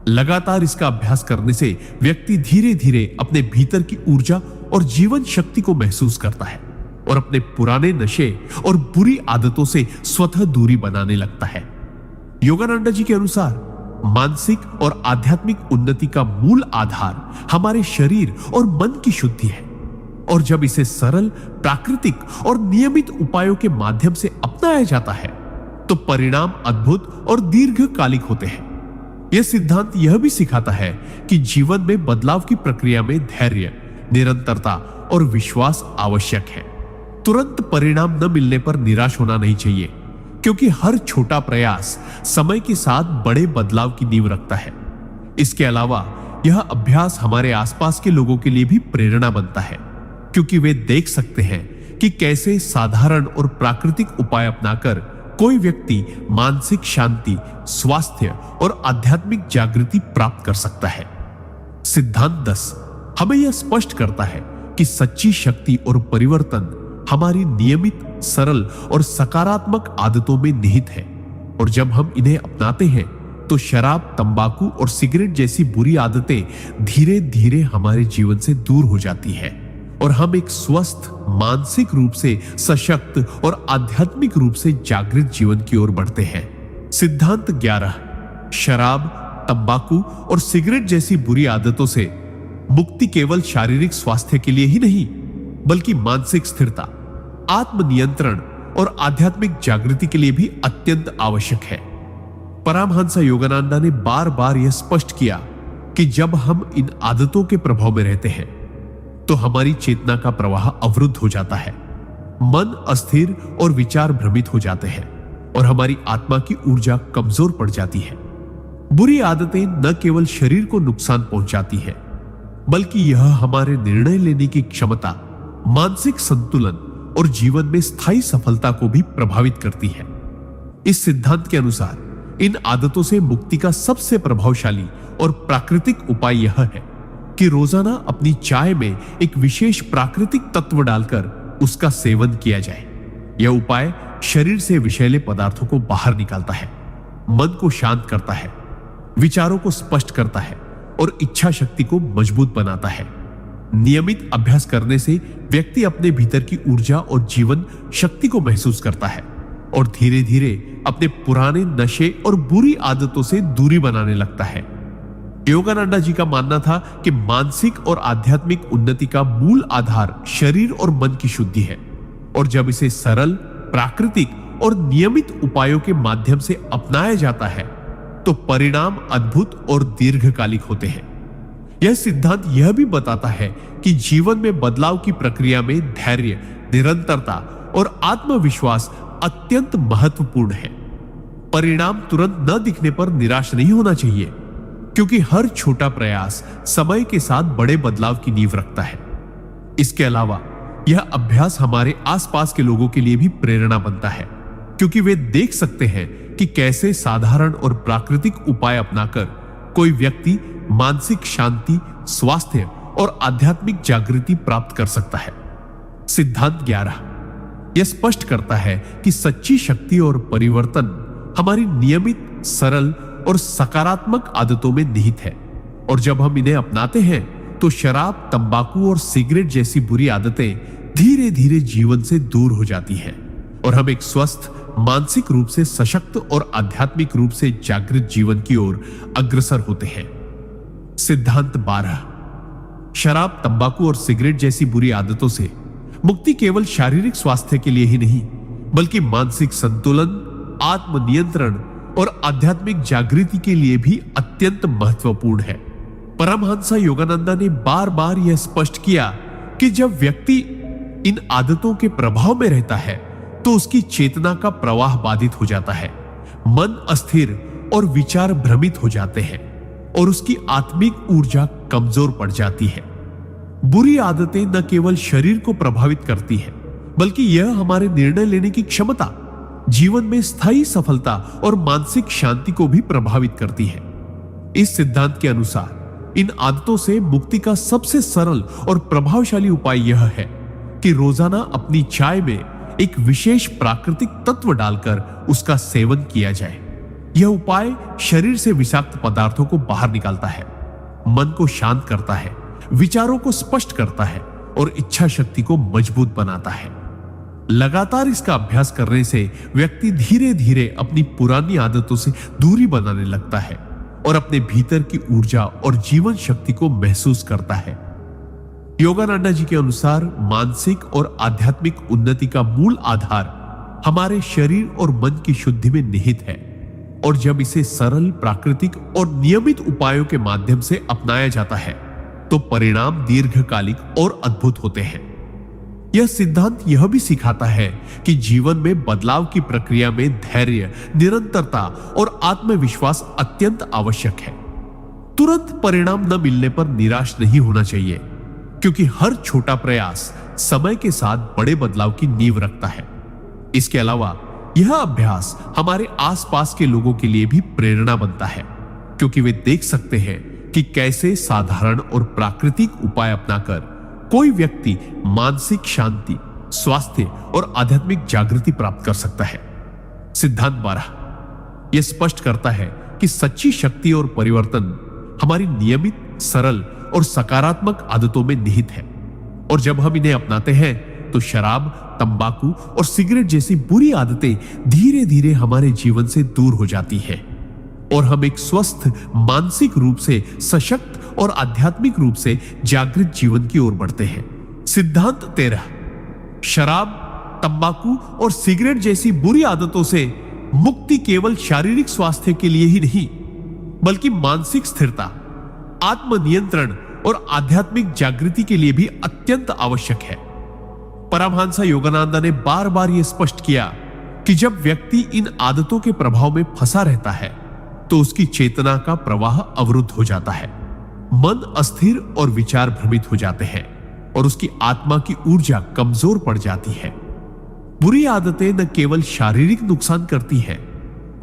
लगातार इसका अभ्यास करने से व्यक्ति धीरे धीरे अपने भीतर की ऊर्जा और जीवन शक्ति को महसूस करता है और अपने पुराने नशे और बुरी आदतों से स्वतः दूरी बनाने लगता है। योगानंदा जी के अनुसार मानसिक और आध्यात्मिक उन्नति का मूल आधार हमारे शरीर और मन की शुद्धि है, और जब इसे सरल, प्राकृतिक और नियमित उपायों के माध्यम से अपनाया जाता है तो परिणाम अद्भुत और दीर्घकालिक होते हैं। यह सिद्धांत यह भी सिखाता है कि जीवन में बदलाव की प्रक्रिया में धैर्य, निरंतरता और विश्वास आवश्यक है। तुरंत परिणाम न मिलने पर निराश होना नहीं चाहिए, क्योंकि हर छोटा प्रयास समय के साथ बड़े बदलाव की नींव रखता है। इसके अलावा यह अभ्यास हमारे आसपास के लोगों के लिए भी प्रेरणा बनता है, क्योंकि वे देख सकते हैं कि कैसे साधारण और प्राकृतिक उपाय अपनाकर कोई व्यक्ति मानसिक शांति, स्वास्थ्य और आध्यात्मिक जागृति प्राप्त कर सकता है। सिद्धांत 10 हमें यह स्पष्ट करता है कि सच्ची शक्ति और परिवर्तन हमारी नियमित, सरल और सकारात्मक आदतों में निहित है, और जब हम इन्हें अपनाते हैं तो शराब, तंबाकू और सिगरेट जैसी बुरी आदतें धीरे धीरे हमारे जीवन से दूर हो जाती है और हम एक स्वस्थ, मानसिक रूप से सशक्त और आध्यात्मिक रूप से जागृत जीवन की ओर बढ़ते हैं। सिद्धांत 11 शराब, तंबाकू और सिगरेट जैसी बुरी आदतों से मुक्ति केवल शारीरिक स्वास्थ्य के लिए ही नहीं, बल्कि मानसिक स्थिरता, आत्मनियंत्रण और आध्यात्मिक जागृति के लिए भी अत्यंत आवश्यक है। परमहंस योगानंदा ने बार बार यह स्पष्ट किया कि जब हम इन आदतों के प्रभाव में रहते हैं तो हमारी चेतना का प्रवाह अवरुद्ध हो जाता है, मन अस्थिर और विचार भ्रमित हो जाते हैं और हमारी आत्मा की ऊर्जा कमजोर पड़ जाती है। बुरी आदतें न केवल शरीर को नुकसान पहुंचाती है, बल्कि यह हमारे निर्णय लेने की क्षमता, मानसिक संतुलन और जीवन में स्थायी सफलता को भी प्रभावित करती है। इस सिद्धांत के अनुसार इन आदतों से मुक्ति का सबसे प्रभावशाली और प्राकृतिक उपाय यह है कि रोजाना अपनी चाय में एक विशेष प्राकृतिक तत्व डालकर उसका सेवन किया जाए। यह उपाय शरीर से विषैले पदार्थों को बाहर निकालता है, मन को शांत करता है, विचारों को स्पष्ट करता है और इच्छा शक्ति को मजबूत बनाता है। नियमित अभ्यास करने से व्यक्ति अपने भीतर की ऊर्जा और जीवन शक्ति को महसूस करता है और धीरे धीरे अपने पुराने नशे और बुरी आदतों से दूरी बनाने लगता है। योगानंदा जी का मानना था कि मानसिक और आध्यात्मिक उन्नति का मूल आधार शरीर और मन की शुद्धि है, और जब इसे सरल, प्राकृतिक और नियमित उपायों के माध्यम से अपनाया जाता है तो परिणाम अद्भुत और दीर्घकालिक होते हैं। यह सिद्धांत यह भी बताता है कि जीवन में बदलाव की प्रक्रिया में धैर्य, निरंतरता और आत्मविश्वास अत्यंत महत्वपूर्ण है। परिणाम तुरंत न दिखने पर निराश नहीं होना चाहिए, क्योंकि हर छोटा प्रयास समय के साथ बड़े बदलाव की नींव रखता है। इसके अलावा यह अभ्यास हमारे आसपास के लोगों के लिए भी प्रेरणा बनता है, क्योंकि वे देख सकते हैं कि कैसे साधारण और प्राकृतिक उपाय अपनाकर कोई व्यक्ति मानसिक शांति, स्वास्थ्य और आध्यात्मिक जागृति प्राप्त कर सकता है। सिद्धांत 11 यह स्पष्ट करता है कि सच्ची शक्ति और परिवर्तन हमारी नियमित, सरल और सकारात्मक आदतों में निहित है, और जब हम इन्हें अपनाते हैं तो शराब, तंबाकू और सिगरेट जैसी बुरी आदतें धीरे धीरे जीवन से दूर हो जाती हैं और हम एक स्वस्थ, मानसिक रूप से सशक्त और आध्यात्मिक रूप से जागृत जीवन की ओर अग्रसर होते हैं। सिद्धांत 12 शराब, तंबाकू और सिगरेट जैसी बुरी आदतों से मुक्ति केवल शारीरिक स्वास्थ्य के लिए ही नहीं, बल्कि मानसिक संतुलन, आत्मनियंत्रण और आध्यात्मिक जागृति के लिए भी अत्यंत महत्वपूर्ण है। परमहंस योगानंदा ने बार बार यह स्पष्ट किया कि जब व्यक्ति इन आदतों के प्रभाव में रहता है तो उसकी चेतना का प्रवाह बाधित हो जाता है, मन अस्थिर और विचार भ्रमित हो जाते हैं और उसकी आत्मिक ऊर्जा कमजोर पड़ जाती है। बुरी आदतें न केवल शरीर को प्रभावित करती है, बल्कि यह हमारे निर्णय लेने की क्षमता, जीवन में स्थायी सफलता और मानसिक शांति को भी प्रभावित करती है। इस सिद्धांत के अनुसार इन आदतों से मुक्ति का सबसे सरल और प्रभावशाली उपाय यह है कि रोजाना अपनी चाय में एक विशेष प्राकृतिक तत्व डालकर उसका सेवन किया जाए। यह उपाय शरीर से विषाक्त पदार्थों को बाहर निकालता है, मन को शांत करता है, विचारों को स्पष्ट करता है और इच्छा शक्ति को मजबूत बनाता है। लगातार इसका अभ्यास करने से व्यक्ति धीरे धीरे अपनी पुरानी आदतों से दूरी बनाने लगता है और अपने भीतर की ऊर्जा और जीवन शक्ति को महसूस करता है। योगानंदा जी के अनुसार मानसिक और आध्यात्मिक उन्नति का मूल आधार हमारे शरीर और मन की शुद्धि में निहित है, और जब इसे सरल, प्राकृतिक और नियमित उपायों के माध्यम से अपनाया जाता है तो परिणाम दीर्घकालिक और अद्भुत होते हैं। यह सिद्धांत यह भी सिखाता है कि जीवन में बदलाव की प्रक्रिया में धैर्य, निरंतरता और आत्मविश्वास अत्यंत आवश्यक है। तुरंत परिणाम न मिलने पर निराश नहीं होना चाहिए, क्योंकि हर छोटा प्रयास समय के साथ बड़े बदलाव की नींव रखता है। इसके अलावा यह अभ्यास हमारे आसपास के लोगों के लिए भी प्रेरणा बनता है, क्योंकि वे देख सकते हैं कि कैसे साधारण और प्राकृतिक उपाय अपनाकर कोई व्यक्ति मानसिक शांति, स्वास्थ्य और आध्यात्मिक जागृति प्राप्त कर सकता है। सिद्धांत 12 यह स्पष्ट करता है कि सच्ची शक्ति और परिवर्तन हमारी नियमित, सरल और सकारात्मक आदतों में निहित है, और जब हम इन्हें अपनाते हैं तो शराब, तंबाकू और सिगरेट जैसी बुरी आदतें धीरे धीरे हमारे जीवन से दूर हो जाती है और हम एक स्वस्थ, मानसिक रूप से सशक्त और आध्यात्मिक रूप से जागृत जीवन की ओर बढ़ते हैं। सिद्धांत 13 शराब, तंबाकू और सिगरेट जैसी बुरी आदतों से मुक्ति केवल शारीरिक स्वास्थ्य के लिए ही नहीं, बल्कि मानसिक स्थिरता, आत्मनियंत्रण और आध्यात्मिक जागृति के लिए भी अत्यंत आवश्यक है। परमहंस योगानंद ने बार बार यह स्पष्ट किया कि जब व्यक्ति इन आदतों के प्रभाव में फंसा रहता है तो उसकी चेतना का प्रवाह अवरुद्ध हो जाता है, मन अस्थिर और विचार भ्रमित हो जाते हैं और उसकी आत्मा की ऊर्जा कमजोर पड़ जाती है। बुरी आदतें न केवल शारीरिक नुकसान करती हैं,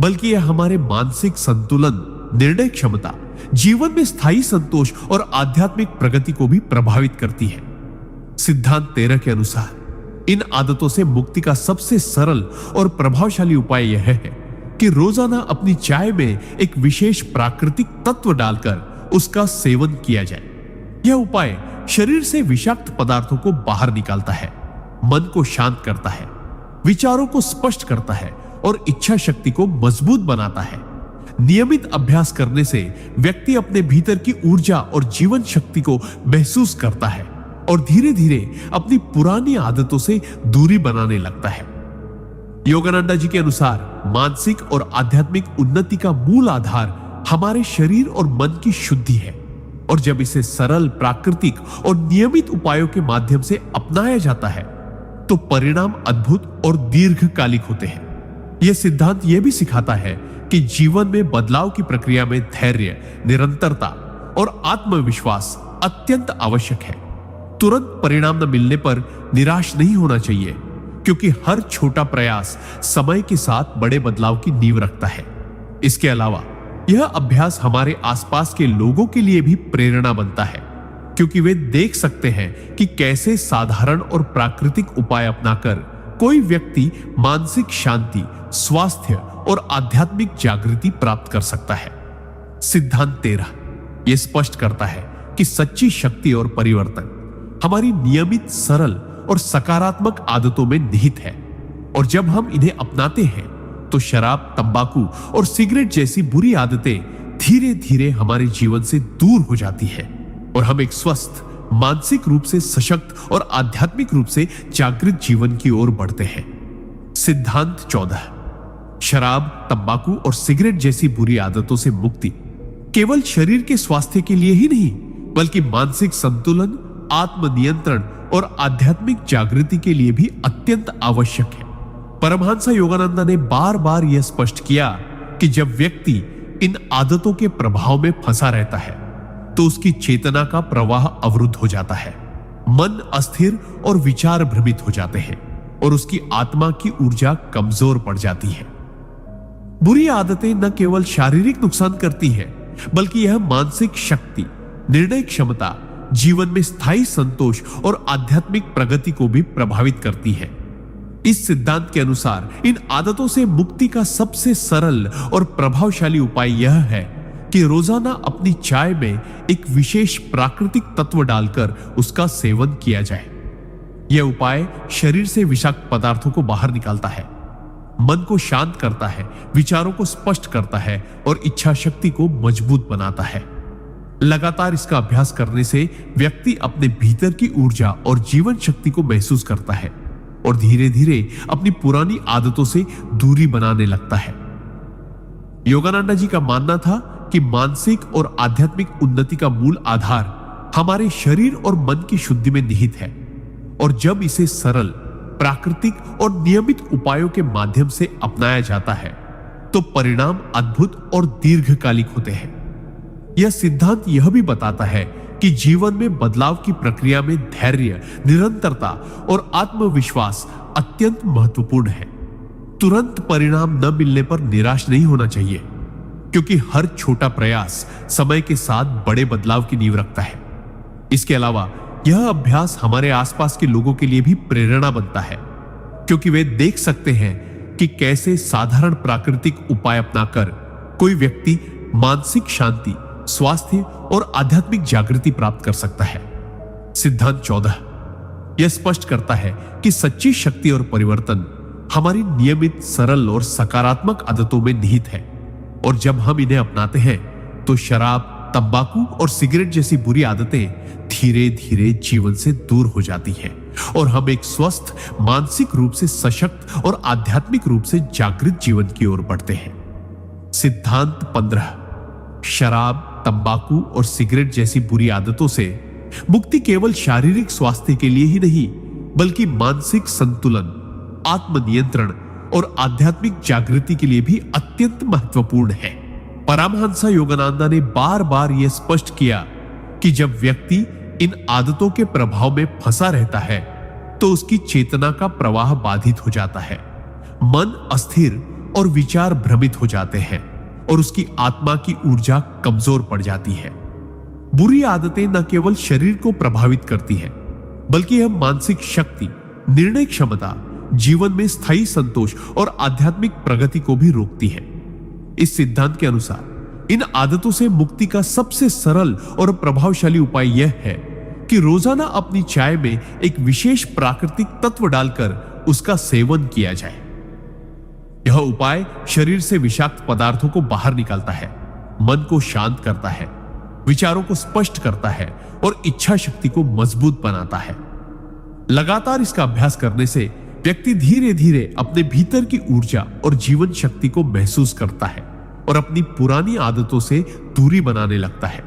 बल्कि यह हमारे मानसिक संतुलन, निर्णय क्षमता, जीवन में स्थायी संतोष और आध्यात्मिक प्रगति को भी प्रभावित करती है। सिद्धांत 13 के अनुसार इन आदतों से मुक्ति का सबसे सरल और प्रभावशाली उपाय यह है कि रोजाना अपनी चाय में एक विशेष प्राकृतिक तत्व डालकर उसका सेवन किया जाए। यह उपाय शरीर से विषाक्त पदार्थों को बाहर निकालता है, मन को शांत करता है, विचारों को स्पष्ट करता है और इच्छा शक्ति को मजबूत बनाता है। नियमित अभ्यास करने से व्यक्ति अपने भीतर की ऊर्जा और जीवन शक्ति को महसूस करता है और धीरे धीरे अपनी पुरानी आदतों से दूरी बनाने लगता है। योगानंदा जी के अनुसार मानसिक और आध्यात्मिक उन्नति का मूल आधार हमारे शरीर और मन की शुद्धि है, और जब इसे सरल, प्राकृतिक और नियमित उपायों के माध्यम से अपनाया जाता है तो परिणाम अद्भुत और दीर्घकालिक होते हैं। यह सिद्धांत यह भी सिखाता है कि जीवन में बदलाव की प्रक्रिया में धैर्य, निरंतरता और आत्मविश्वास अत्यंत आवश्यक है। तुरंत परिणाम न मिलने पर निराश नहीं होना चाहिए, क्योंकि हर छोटा प्रयास समय के साथ बड़े बदलाव की नींव रखता है। इसके अलावा यह अभ्यास हमारे आसपास के लोगों के लिए भी प्रेरणा बनता है, क्योंकि वे देख सकते हैं कि कैसे साधारण और प्राकृतिक उपाय अपनाकर कोई व्यक्ति मानसिक शांति, स्वास्थ्य और आध्यात्मिक जागृति प्राप्त कर सकता है। सिद्धांत 13 यह स्पष्ट करता है कि सच्ची शक्ति और परिवर्तन हमारी नियमित, सरल और सकारात्मक आदतों में निहित है, और जब हम इन्हें अपनाते हैं तो शराब, तंबाकू और सिगरेट जैसी बुरी आदतें धीरे धीरे हमारे जीवन से दूर हो जाती है और हम एक स्वस्थ, मानसिक रूप से सशक्त और आध्यात्मिक रूप से जागृत जीवन की ओर बढ़ते हैं। सिद्धांत 14 शराब, तंबाकू और सिगरेट जैसी बुरी आदतों से मुक्ति केवल शरीर के स्वास्थ्य के लिए ही नहीं, बल्कि मानसिक संतुलन, आत्मनियंत्रण और आध्यात्मिक जागृति के लिए भी अत्यंत आवश्यक है। परमहंस योगानंद ने बार बार यह स्पष्ट किया कि जब व्यक्ति इन आदतों के प्रभाव में फंसा रहता है तो उसकी चेतना का प्रवाह अवरुद्ध हो जाता है, मन अस्थिर और विचार भ्रमित हो जाते हैं और उसकी आत्मा की ऊर्जा कमजोर पड़ जाती है। बुरी आदतें न केवल शारीरिक नुकसान करती है बल्कि यह मानसिक शक्ति, निर्णय क्षमता, जीवन में स्थायी संतोष और आध्यात्मिक प्रगति को भी प्रभावित करती है। इस सिद्धांत के अनुसार इन आदतों से मुक्ति का सबसे सरल और प्रभावशाली उपाय यह है कि रोजाना अपनी चाय में एक विशेष प्राकृतिक तत्व डालकर उसका सेवन किया जाए। यह उपाय शरीर से विषाक्त पदार्थों को बाहर निकालता है, मन को शांत करता है, विचारों को स्पष्ट करता है और इच्छा शक्ति को मजबूत बनाता है। लगातार इसका अभ्यास करने से व्यक्ति अपने भीतर की ऊर्जा और जीवन शक्ति को महसूस करता है और धीरे धीरे अपनी पुरानी आदतों से दूरी बनाने लगता है। योगानंदा जी का मानना था कि मानसिक और आध्यात्मिक उन्नति का मूल आधार हमारे शरीर और मन की शुद्धि में निहित है और जब इसे सरल, प्राकृतिक और नियमित उपायों के माध्यम से अपनाया जाता है तो परिणाम अद्भुत और दीर्घकालिक होते हैं। यह सिद्धांत यह भी बताता है कि जीवन में बदलाव की प्रक्रिया में धैर्य, निरंतरता और आत्मविश्वास अत्यंत महत्वपूर्ण है। तुरंत परिणाम न मिलने पर निराश नहीं होना चाहिए, क्योंकि हर छोटा प्रयास समय के साथ बड़े बदलाव की नींव रखता है। इसके अलावा यह अभ्यास हमारे आसपास के लोगों के लिए भी प्रेरणा बनता है, क्योंकि वे देख सकते हैं कि कैसे साधारण प्राकृतिक उपाय अपनाकर कोई व्यक्ति मानसिक शांति, स्वास्थ्य और आध्यात्मिक जागृति प्राप्त कर सकता है। सिद्धांत 14 यह स्पष्ट करता है कि सच्ची शक्ति और परिवर्तन हमारी नियमित, सरल और सकारात्मक आदतों में निहित है और जब हम इन्हें अपनाते हैं तो शराब, तंबाकू और सिगरेट जैसी बुरी आदतें धीरे धीरे जीवन से दूर हो जाती हैं और हम एक स्वस्थ, मानसिक रूप से सशक्त और आध्यात्मिक रूप से जागृत जीवन की ओर बढ़ते हैं। सिद्धांत 15 शराब, तंबाकू और सिगरेट जैसी बुरी आदतों से मुक्ति केवल शारीरिक स्वास्थ्य के लिए ही नहीं बल्कि मानसिक संतुलन, आत्मनियंत्रण और आध्यात्मिक जागृति के लिए भी अत्यंत महत्वपूर्ण है। परमहंस योगानंदा ने बार बार यह स्पष्ट किया कि जब व्यक्ति इन आदतों के प्रभाव में फंसा रहता है तो उसकी चेतना का प्रवाह बाधित हो जाता है, मन अस्थिर और विचार भ्रमित हो जाते हैं और उसकी आत्मा की ऊर्जा कमजोर पड़ जाती है। बुरी आदतें न केवल शरीर को प्रभावित करती हैं बल्कि यह मानसिक शक्ति, निर्णय क्षमता, जीवन में स्थायी संतोष और आध्यात्मिक प्रगति को भी रोकती है। इस सिद्धांत के अनुसार इन आदतों से मुक्ति का सबसे सरल और प्रभावशाली उपाय यह है कि रोजाना अपनी चाय में एक विशेष प्राकृतिक तत्व डालकर उसका सेवन किया जाए। यह उपाय शरीर से विषाक्त पदार्थों को बाहर निकालता है, मन को शांत करता है, विचारों को स्पष्ट करता है और इच्छा शक्ति को मजबूत बनाता है। लगातार इसका अभ्यास करने से व्यक्ति धीरे धीरे अपने भीतर की ऊर्जा और जीवन शक्ति को महसूस करता है और अपनी पुरानी आदतों से दूरी बनाने लगता है।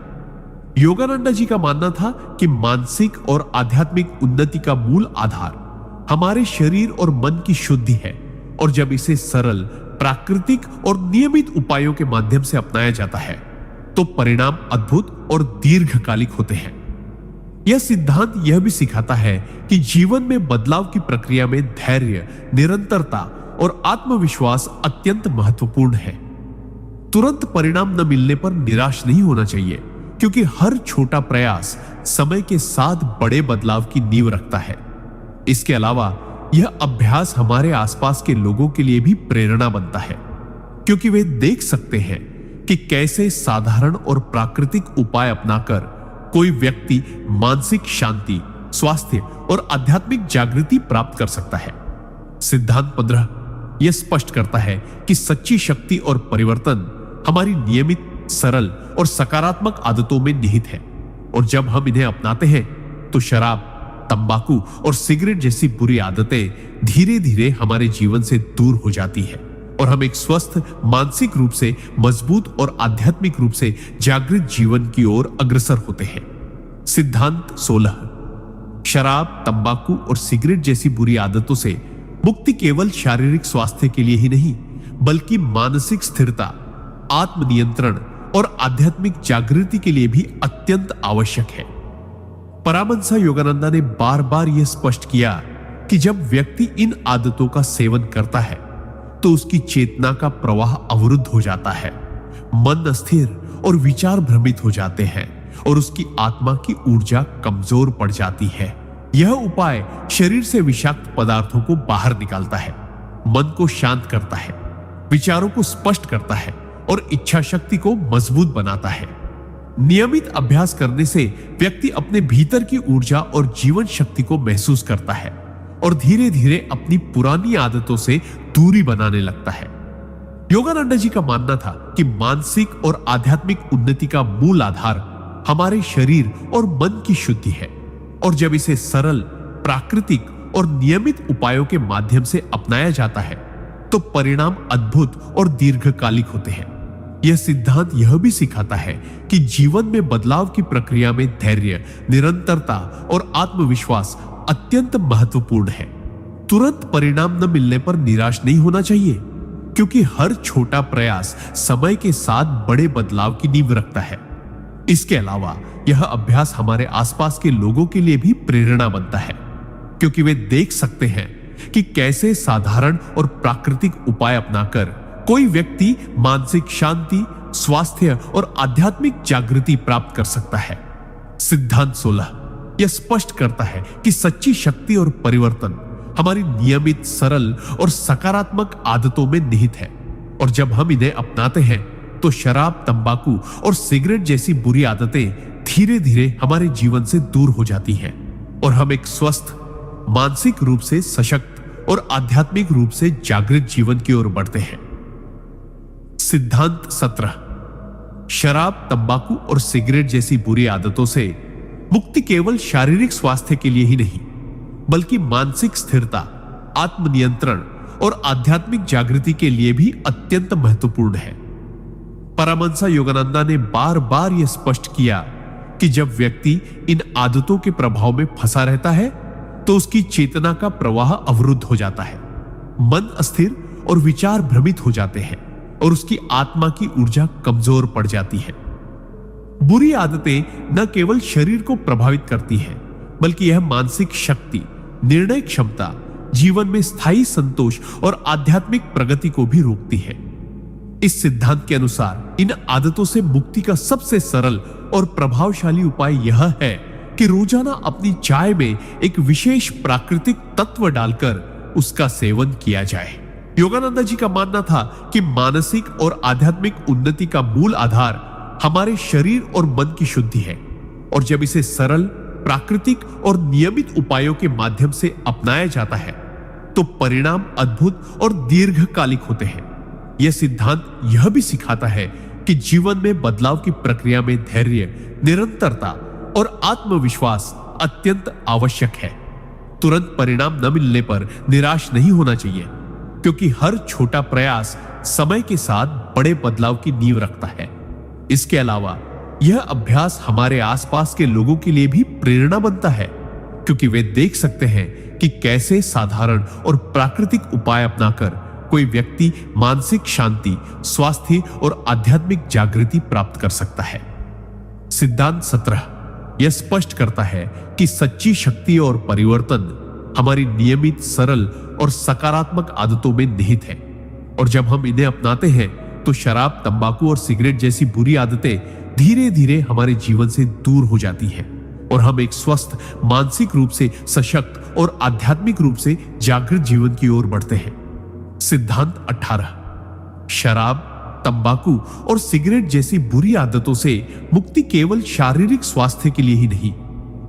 योगानंदा जी का मानना था कि मानसिक और आध्यात्मिक उन्नति का मूल आधार हमारे शरीर और मन की शुद्धि है और जब इसे सरल, प्राकृतिक और नियमित उपायों के माध्यम से अपनाया जाता है तो परिणाम अद्भुत और दीर्घकालिक होते हैं। यह सिद्धांत यह भी सिखाता है कि जीवन में बदलाव की प्रक्रिया में धैर्य, निरंतरता और आत्मविश्वास अत्यंत महत्वपूर्ण है। तुरंत परिणाम न मिलने पर निराश नहीं होना चाहिए, क्योंकि हर छोटा प्रयास समय के साथ बड़े बदलाव की नींव रखता है। इसके अलावा यह अभ्यास हमारे आसपास के लोगों के लिए भी प्रेरणा बनता है, क्योंकि वे देख सकते हैं कि कैसे साधारण और प्राकृतिक उपाय अपनाकर कोई व्यक्ति मानसिक शांति, स्वास्थ्य और आध्यात्मिक जागृति प्राप्त कर सकता है। सिद्धांत 15 यह स्पष्ट करता है कि सच्ची शक्ति और परिवर्तन हमारी नियमित, सरल और सकारात्मक आदतों में निहित है और जब हम इन्हें अपनाते हैं तो शराब, तंबाकू और सिगरेट जैसी बुरी आदतें धीरे धीरे हमारे जीवन से दूर हो जाती है और हम एक स्वस्थ, मानसिक रूप से मजबूत और आध्यात्मिक रूप से जागृत जीवन की ओर अग्रसर होते हैं। सिद्धांत 16 शराब, तंबाकू और सिगरेट जैसी बुरी आदतों से मुक्ति केवल शारीरिक स्वास्थ्य के लिए ही नहीं बल्कि मानसिक स्थिरता, आत्मनियंत्रण और आध्यात्मिक जागृति के लिए भी अत्यंत आवश्यक है। परमहंस योगानंदा ने बार बार यह स्पष्ट किया कि जब व्यक्ति इन आदतों का सेवन करता है तो उसकी चेतना का प्रवाह अवरुद्ध हो जाता है, मन अस्थिर और विचार भ्रमित हो जाते हैं और उसकी आत्मा की ऊर्जा कमजोर पड़ जाती है। यह उपाय शरीर से विषाक्त पदार्थों को बाहर निकालता है, मन को शांत करता है, विचारों को स्पष्ट करता है और इच्छा शक्ति को मजबूत बनाता है। नियमित अभ्यास करने से व्यक्ति अपने भीतर की ऊर्जा और जीवन शक्ति को महसूस करता है और धीरे धीरे अपनी पुरानी आदतों से दूरी बनाने लगता है। योगानंदा जी का मानना था कि मानसिक और आध्यात्मिक उन्नति का मूल आधार हमारे शरीर और मन की शुद्धि है और जब इसे सरल, प्राकृतिक और नियमित उपायों के माध्यम से अपनाया जाता है तो परिणाम अद्भुत और दीर्घकालिक होते हैं। यह सिद्धांत यह भी सिखाता है कि जीवन में बदलाव की प्रक्रिया में धैर्य, निरंतरता और आत्मविश्वास अत्यंत महत्वपूर्ण है। तुरंत परिणाम न मिलने पर निराश नहीं होना चाहिए, क्योंकि हर छोटा प्रयास समय के साथ बड़े बदलाव की नींव रखता है। इसके अलावा यह अभ्यास हमारे आसपास के लोगों के लिए भी प्रेरणा बनता है, क्योंकि वे देख सकते हैं कि कैसे साधारण और प्राकृतिक उपाय अपनाकर कोई व्यक्ति मानसिक शांति, स्वास्थ्य और आध्यात्मिक जागृति प्राप्त कर सकता है। सिद्धांत 16 यह स्पष्ट करता है कि सच्ची शक्ति और परिवर्तन हमारी नियमित, सरल और सकारात्मक आदतों में निहित है और जब हम इन्हें अपनाते हैं तो शराब, तंबाकू और सिगरेट जैसी बुरी आदतें धीरे धीरे हमारे जीवन से दूर हो जाती हैं और हम एक स्वस्थ, मानसिक रूप से सशक्त और आध्यात्मिक रूप से जागृत जीवन की ओर बढ़ते हैं। सिद्धांत 17 शराब, तंबाकू और सिगरेट जैसी बुरी आदतों से मुक्ति केवल शारीरिक स्वास्थ्य के लिए ही नहीं, बल्कि मानसिक स्थिरता, आत्मनियंत्रण और आध्यात्मिक जागृति के लिए भी अत्यंत महत्वपूर्ण है। परमहंस योगानंदा ने बार बार यह स्पष्ट किया कि जब व्यक्ति इन आदतों के प्रभाव में फंसा रहता है तो उसकी चेतना का प्रवाह अवरुद्ध हो जाता है, मन अस्थिर और विचार भ्रमित हो जाते हैं और उसकी आत्मा की ऊर्जा कमजोर पड़ जाती है। बुरी आदतें न केवल शरीर को प्रभावित करती हैं, बल्कि यह मानसिक शक्ति, निर्णय क्षमता, जीवन में स्थायी संतोष और आध्यात्मिक प्रगति को भी रोकती है। इस सिद्धांत के अनुसार इन आदतों से मुक्ति का सबसे सरल और प्रभावशाली उपाय यह है कि रोजाना अपनी चाय में एक विशेष प्राकृतिक तत्व डालकर उसका सेवन किया जाए। योगानंदा जी का मानना था कि मानसिक और आध्यात्मिक उन्नति का मूल आधार हमारे शरीर और मन की शुद्धि है और जब इसे सरल, प्राकृतिक और नियमित उपायों के माध्यम से अपनाया जाता है तो परिणाम अद्भुत और दीर्घकालिक होते हैं। यह सिद्धांत यह भी सिखाता है कि जीवन में बदलाव की प्रक्रिया में धैर्य, निरंतरता और आत्मविश्वास अत्यंत आवश्यक है। तुरंत परिणाम न मिलने पर निराश नहीं होना चाहिए, क्योंकि हर छोटा प्रयास समय के साथ बड़े बदलाव की नींव रखता है। इसके अलावा यह अभ्यास हमारे आसपास के लोगों के लिए भी प्रेरणा बनता है, क्योंकि वे देख सकते हैं कि कैसे साधारण और प्राकृतिक उपाय अपनाकर कोई व्यक्ति मानसिक शांति, स्वास्थ्य और आध्यात्मिक जागृति प्राप्त कर सकता है। सिद्धांत 17 यह स्पष्ट करता है कि सच्ची शक्ति और परिवर्तन हमारी नियमित, सरल और सकारात्मक आदतों में निहित है और जब हम इन्हें अपनाते हैं तो शराब, तंबाकू और सिगरेट जैसी बुरी आदतें धीरे धीरे हमारे जीवन से दूर हो जाती हैं और हम एक स्वस्थ, मानसिक रूप से सशक्त और आध्यात्मिक रूप से जागृत जीवन की ओर बढ़ते हैं। सिद्धांत 18 शराब, तंबाकू और सिगरेट जैसी बुरी आदतों से मुक्ति केवल शारीरिक स्वास्थ्य के लिए ही नहीं,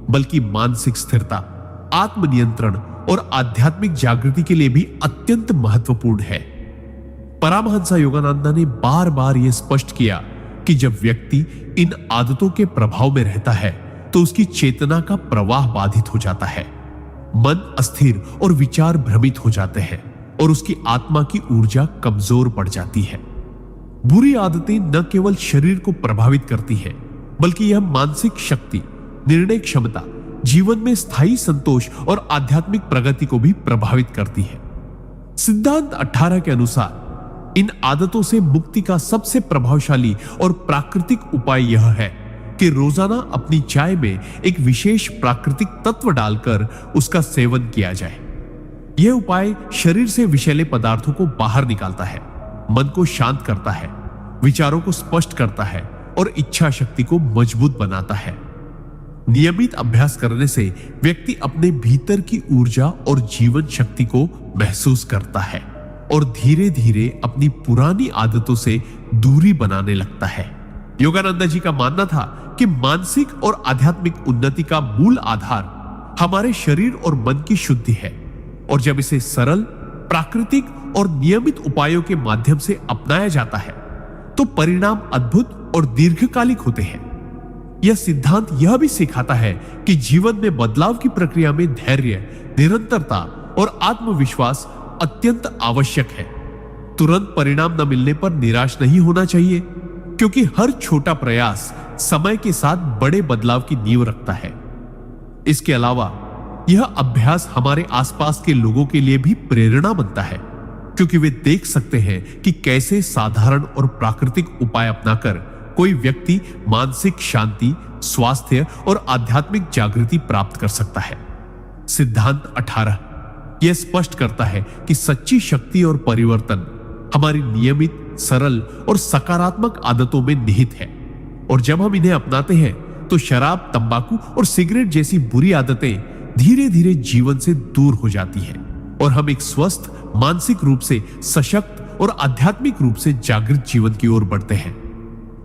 बल्कि मानसिक स्थिरता, आत्मनियंत्रण और आध्यात्मिक जागृति के लिए भी अत्यंत महत्वपूर्ण है। परमहंस योगानंदा ने बार बार यह स्पष्ट किया कि जब व्यक्ति इन आदतों के प्रभाव में रहता है तो उसकी चेतना का प्रवाह बाधित हो जाता है, मन अस्थिर और विचार भ्रमित हो जाते हैं और उसकी आत्मा की ऊर्जा कमजोर पड़ जाती है। बुरी आदतें न केवल शरीर को प्रभावित करती हैं, बल्कि यह मानसिक शक्ति, निर्णय क्षमता, जीवन में स्थायी संतोष और आध्यात्मिक प्रगति को भी प्रभावित करती है। सिद्धांत 18 के अनुसार इन आदतों से मुक्ति का सबसे प्रभावशाली और प्राकृतिक उपाय यह है कि रोजाना अपनी चाय में एक विशेष प्राकृतिक तत्व डालकर उसका सेवन किया जाए। यह उपाय शरीर से विषैले पदार्थों को बाहर निकालता है, मन को शांत करता है, विचारों को स्पष्ट करता है और इच्छा शक्ति को मजबूत बनाता है। नियमित अभ्यास करने से व्यक्ति अपने भीतर की ऊर्जा और जीवन शक्ति को महसूस करता है और धीरे धीरे अपनी पुरानी आदतों से दूरी बनाने लगता है। योगानंद जी का मानना था कि मानसिक और आध्यात्मिक उन्नति का मूल आधार हमारे शरीर और मन की शुद्धि है, और जब इसे सरल, प्राकृतिक और नियमित उपायों के माध्यम से अपनाया जाता है तो परिणाम अद्भुत और दीर्घकालिक होते हैं। यह सिद्धांत यह भी सिखाता है कि जीवन में बदलाव की प्रक्रिया में धैर्य, निरंतरता और आत्मविश्वास अत्यंत आवश्यक है। तुरंत परिणाम न मिलने पर निराश नहीं होना चाहिए, क्योंकि हर छोटा प्रयास समय के साथ बड़े बदलाव की नींव रखता है। इसके अलावा यह अभ्यास हमारे आसपास के लोगों के लिए भी प्रेरणा बनता है, क्योंकि वे देख सकते हैं कि कैसे साधारण और प्राकृतिक उपाय अपनाकर कोई व्यक्ति मानसिक शांति, स्वास्थ्य और आध्यात्मिक जागृति प्राप्त कर सकता है। सिद्धांत 18 यह स्पष्ट करता है कि सच्ची शक्ति और परिवर्तन हमारी नियमित, सरल और सकारात्मक आदतों में निहित है, और जब हम इन्हें अपनाते हैं तो शराब, तंबाकू और सिगरेट जैसी बुरी आदतें धीरे धीरे जीवन से दूर हो जाती हैं और हम एक स्वस्थ, मानसिक रूप से सशक्त और आध्यात्मिक रूप से जागृत जीवन की ओर बढ़ते हैं।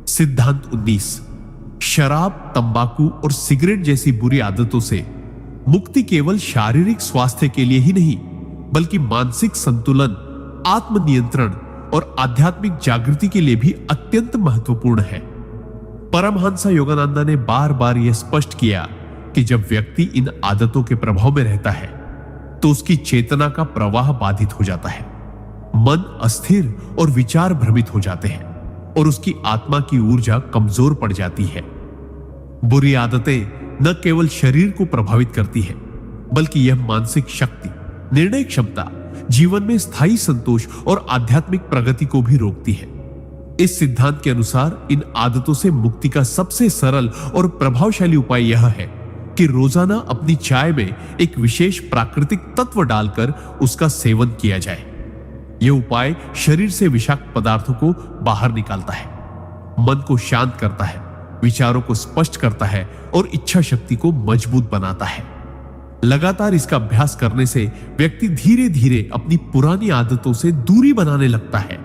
सिद्धांत 19 शराब, तंबाकू और सिगरेट जैसी बुरी आदतों से मुक्ति केवल शारीरिक स्वास्थ्य के लिए ही नहीं, बल्कि मानसिक संतुलन, आत्मनियंत्रण और आध्यात्मिक जागृति के लिए भी अत्यंत महत्वपूर्ण है। परमहंस योगानंद ने बार बार यह स्पष्ट किया कि जब व्यक्ति इन आदतों के प्रभाव में रहता है तो उसकी चेतना का प्रवाह बाधित हो जाता है, मन अस्थिर और विचार भ्रमित हो जाते हैं और उसकी आत्मा की ऊर्जा कमजोर पड़ जाती है। बुरी आदतें न केवल शरीर को प्रभावित करती है, बल्कि यह मानसिक शक्ति, निर्णय क्षमता, जीवन में स्थायी संतोष और आध्यात्मिक प्रगति को भी रोकती है। इस सिद्धांत के अनुसार इन आदतों से मुक्ति का सबसे सरल और प्रभावशाली उपाय यह है कि रोजाना अपनी चाय में एक विशेष प्राकृतिक तत्व डालकर उसका सेवन किया जाए। यह उपाय शरीर से विषाक्त पदार्थों को बाहर निकालता है, मन को शांत करता है, विचारों को स्पष्ट करता है और इच्छा शक्ति को मजबूत बनाता है। लगातार इसका अभ्यास करने से व्यक्ति धीरे धीरे अपनी पुरानी आदतों से दूरी बनाने लगता है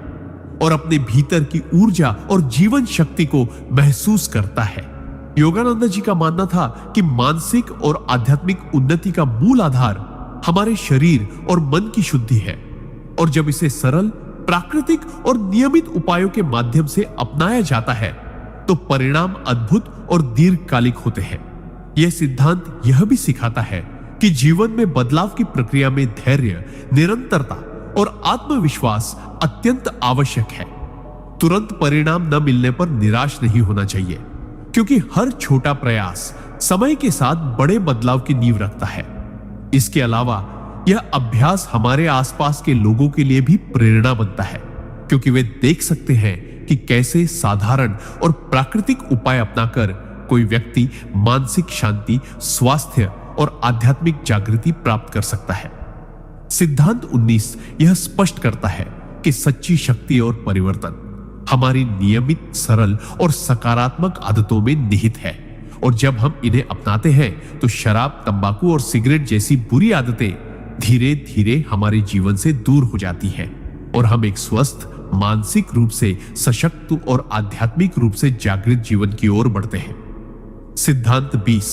और अपने भीतर की ऊर्जा और जीवन शक्ति को महसूस करता है। योगानंद जी का मानना था कि मानसिक और आध्यात्मिक उन्नति का मूल आधार हमारे शरीर और मन की शुद्धि है, और जब इसे सरल, प्राकृतिक और नियमित उपायों के माध्यम से अपनाया जाता है तो परिणाम अद्भुत और दीर्घकालिक होते हैं। यह सिद्धांत यह भी सिखाता है कि जीवन में बदलाव की प्रक्रिया में धैर्य, निरंतरता और आत्मविश्वास अत्यंत आवश्यक है। तुरंत परिणाम न मिलने पर निराश नहीं होना चाहिए, क्योंकि हर छोटा प्रयास समय के साथ बड़े बदलाव की नींव रखता है। इसके अलावा यह अभ्यास हमारे आसपास के लोगों के लिए भी प्रेरणा बनता है, क्योंकि वे देख सकते हैं कि कैसे साधारण और प्राकृतिक उपाय अपनाकर कोई व्यक्ति मानसिक शांति, स्वास्थ्य और आध्यात्मिक जागृति प्राप्त कर सकता है। सिद्धांत 19 यह स्पष्ट करता है कि सच्ची शक्ति और परिवर्तन हमारी नियमित, सरल और सकारात्मक आदतों में निहित है, और जब हम इन्हें अपनाते हैं तो शराब, तंबाकू और सिगरेट जैसी बुरी आदतें धीरे धीरे हमारे जीवन से दूर हो जाती हैं और हम एक स्वस्थ, मानसिक रूप से सशक्त और आध्यात्मिक रूप से जागृत जीवन की ओर बढ़ते हैं। सिद्धांत 20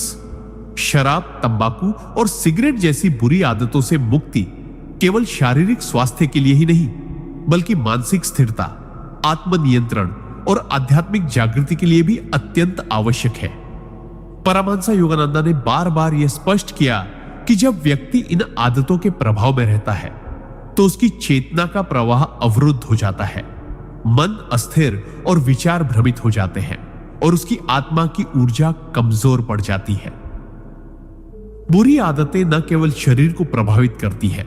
शराब, तंबाकू और सिगरेट जैसी बुरी आदतों से मुक्ति केवल शारीरिक स्वास्थ्य के लिए ही नहीं, बल्कि मानसिक स्थिरता, आत्मनियंत्रण और आध्यात्मिक जागृति के लिए भी अत्यंत आवश्यक है। परमहंस योगानंद ने बार बार यह स्पष्ट किया कि जब व्यक्ति इन आदतों के प्रभाव में रहता है तो उसकी चेतना का प्रवाह अवरुद्ध हो जाता है, मन अस्थिर और विचार भ्रमित हो जाते हैं और उसकी आत्मा की ऊर्जा कमजोर पड़ जाती है। बुरी आदतें न केवल शरीर को प्रभावित करती है,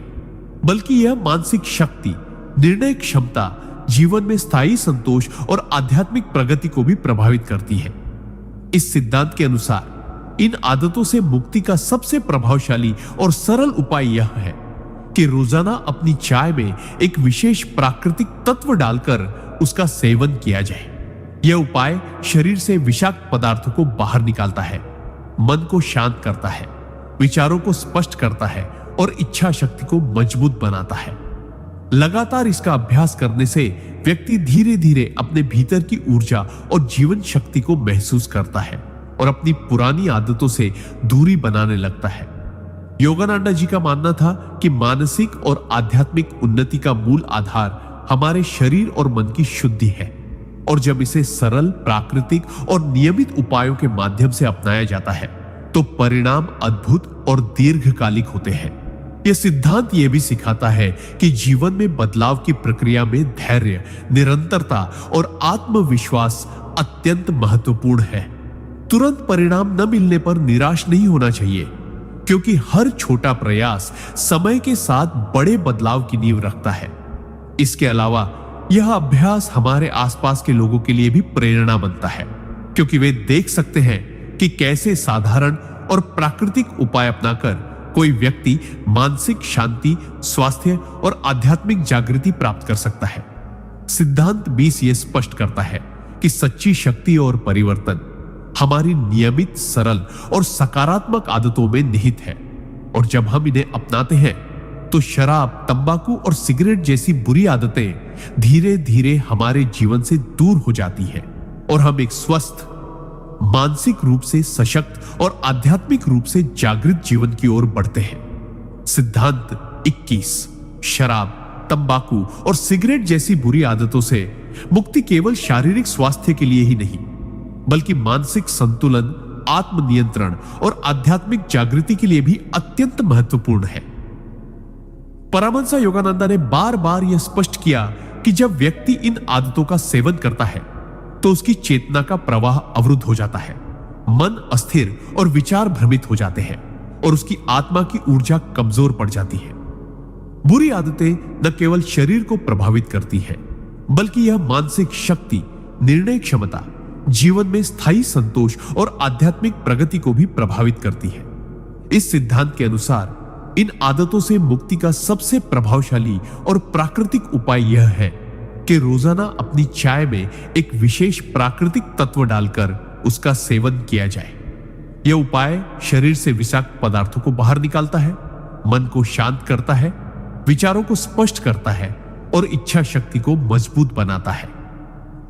बल्कि यह मानसिक शक्ति, निर्णय क्षमता, जीवन में स्थायी संतोष और आध्यात्मिक प्रगति को भी प्रभावित करती है। इस सिद्धांत के अनुसार इन आदतों से मुक्ति का सबसे प्रभावशाली और सरल उपाय यह है कि रोजाना अपनी चाय में एक विशेष प्राकृतिक तत्व डालकर उसका सेवन किया जाए। यह उपाय शरीर से विषाक्त पदार्थों को बाहर निकालता है, मन को शांत करता है, विचारों को स्पष्ट करता है और इच्छा शक्ति को मजबूत बनाता है। लगातार इसका अभ्यास करने से व्यक्ति धीरे धीरे अपने भीतर की ऊर्जा और जीवन शक्ति को महसूस करता है और अपनी पुरानी आदतों से दूरी बनाने लगता है। योगानंदा जी का मानना था कि मानसिक और आध्यात्मिक उन्नति का मूल आधार हमारे शरीर और मन की शुद्धि है, और जब इसे सरल, प्राकृतिक और नियमित उपायों के माध्यम से अपनाया जाता है तो परिणाम अद्भुत और दीर्घकालिक होते हैं। यह सिद्धांत यह भी सिखाता है कि जीवन में बदलाव की प्रक्रिया में धैर्य, निरंतरता और आत्मविश्वास अत्यंत महत्वपूर्ण है। तुरंत परिणाम न मिलने पर निराश नहीं होना चाहिए, क्योंकि हर छोटा प्रयास समय के साथ बड़े बदलाव की नींव रखता है। इसके अलावा यह अभ्यास हमारे आसपास के लोगों के लिए भी प्रेरणा बनता है, क्योंकि वे देख सकते हैं कि कैसे साधारण और प्राकृतिक उपाय अपनाकर कोई व्यक्ति मानसिक शांति, स्वास्थ्य और आध्यात्मिक जागृति प्राप्त कर सकता है। सिद्धांत 20 यह स्पष्ट करता है कि सच्ची शक्ति और परिवर्तन हमारी नियमित, सरल और सकारात्मक आदतों में निहित है, और जब हम इन्हें अपनाते हैं तो शराब, तंबाकू और सिगरेट जैसी बुरी आदतें धीरे धीरे हमारे जीवन से दूर हो जाती है और हम एक स्वस्थ, मानसिक रूप से सशक्त और आध्यात्मिक रूप से जागृत जीवन की ओर बढ़ते हैं। सिद्धांत 21 शराब, तंबाकू और सिगरेट जैसी बुरी आदतों से मुक्ति केवल शारीरिक स्वास्थ्य के लिए ही नहीं, बल्कि मानसिक संतुलन, आत्मनियंत्रण और आध्यात्मिक जागृति के लिए भी अत्यंत महत्वपूर्ण है। परमहंस योगानंदा ने बार बार यह स्पष्ट किया कि जब व्यक्ति इन आदतों का सेवन करता है तो उसकी चेतना का प्रवाह अवरुद्ध हो जाता है, मन अस्थिर और विचार भ्रमित हो जाते हैं और उसकी आत्मा की ऊर्जा कमजोर पड़ जाती है। बुरी आदतें न केवल शरीर को प्रभावित करती है, बल्कि यह मानसिक शक्ति, निर्णय क्षमता, जीवन में स्थायी संतोष और आध्यात्मिक प्रगति को भी प्रभावित करती है। इस सिद्धांत के अनुसार इन आदतों से मुक्ति का सबसे प्रभावशाली और प्राकृतिक उपाय यह है कि रोजाना अपनी चाय में एक विशेष प्राकृतिक तत्व डालकर उसका सेवन किया जाए। यह उपाय शरीर से विषाक्त पदार्थों को बाहर निकालता है, मन को शांत करता है, विचारों को स्पष्ट करता है और इच्छा शक्ति को मजबूत बनाता है।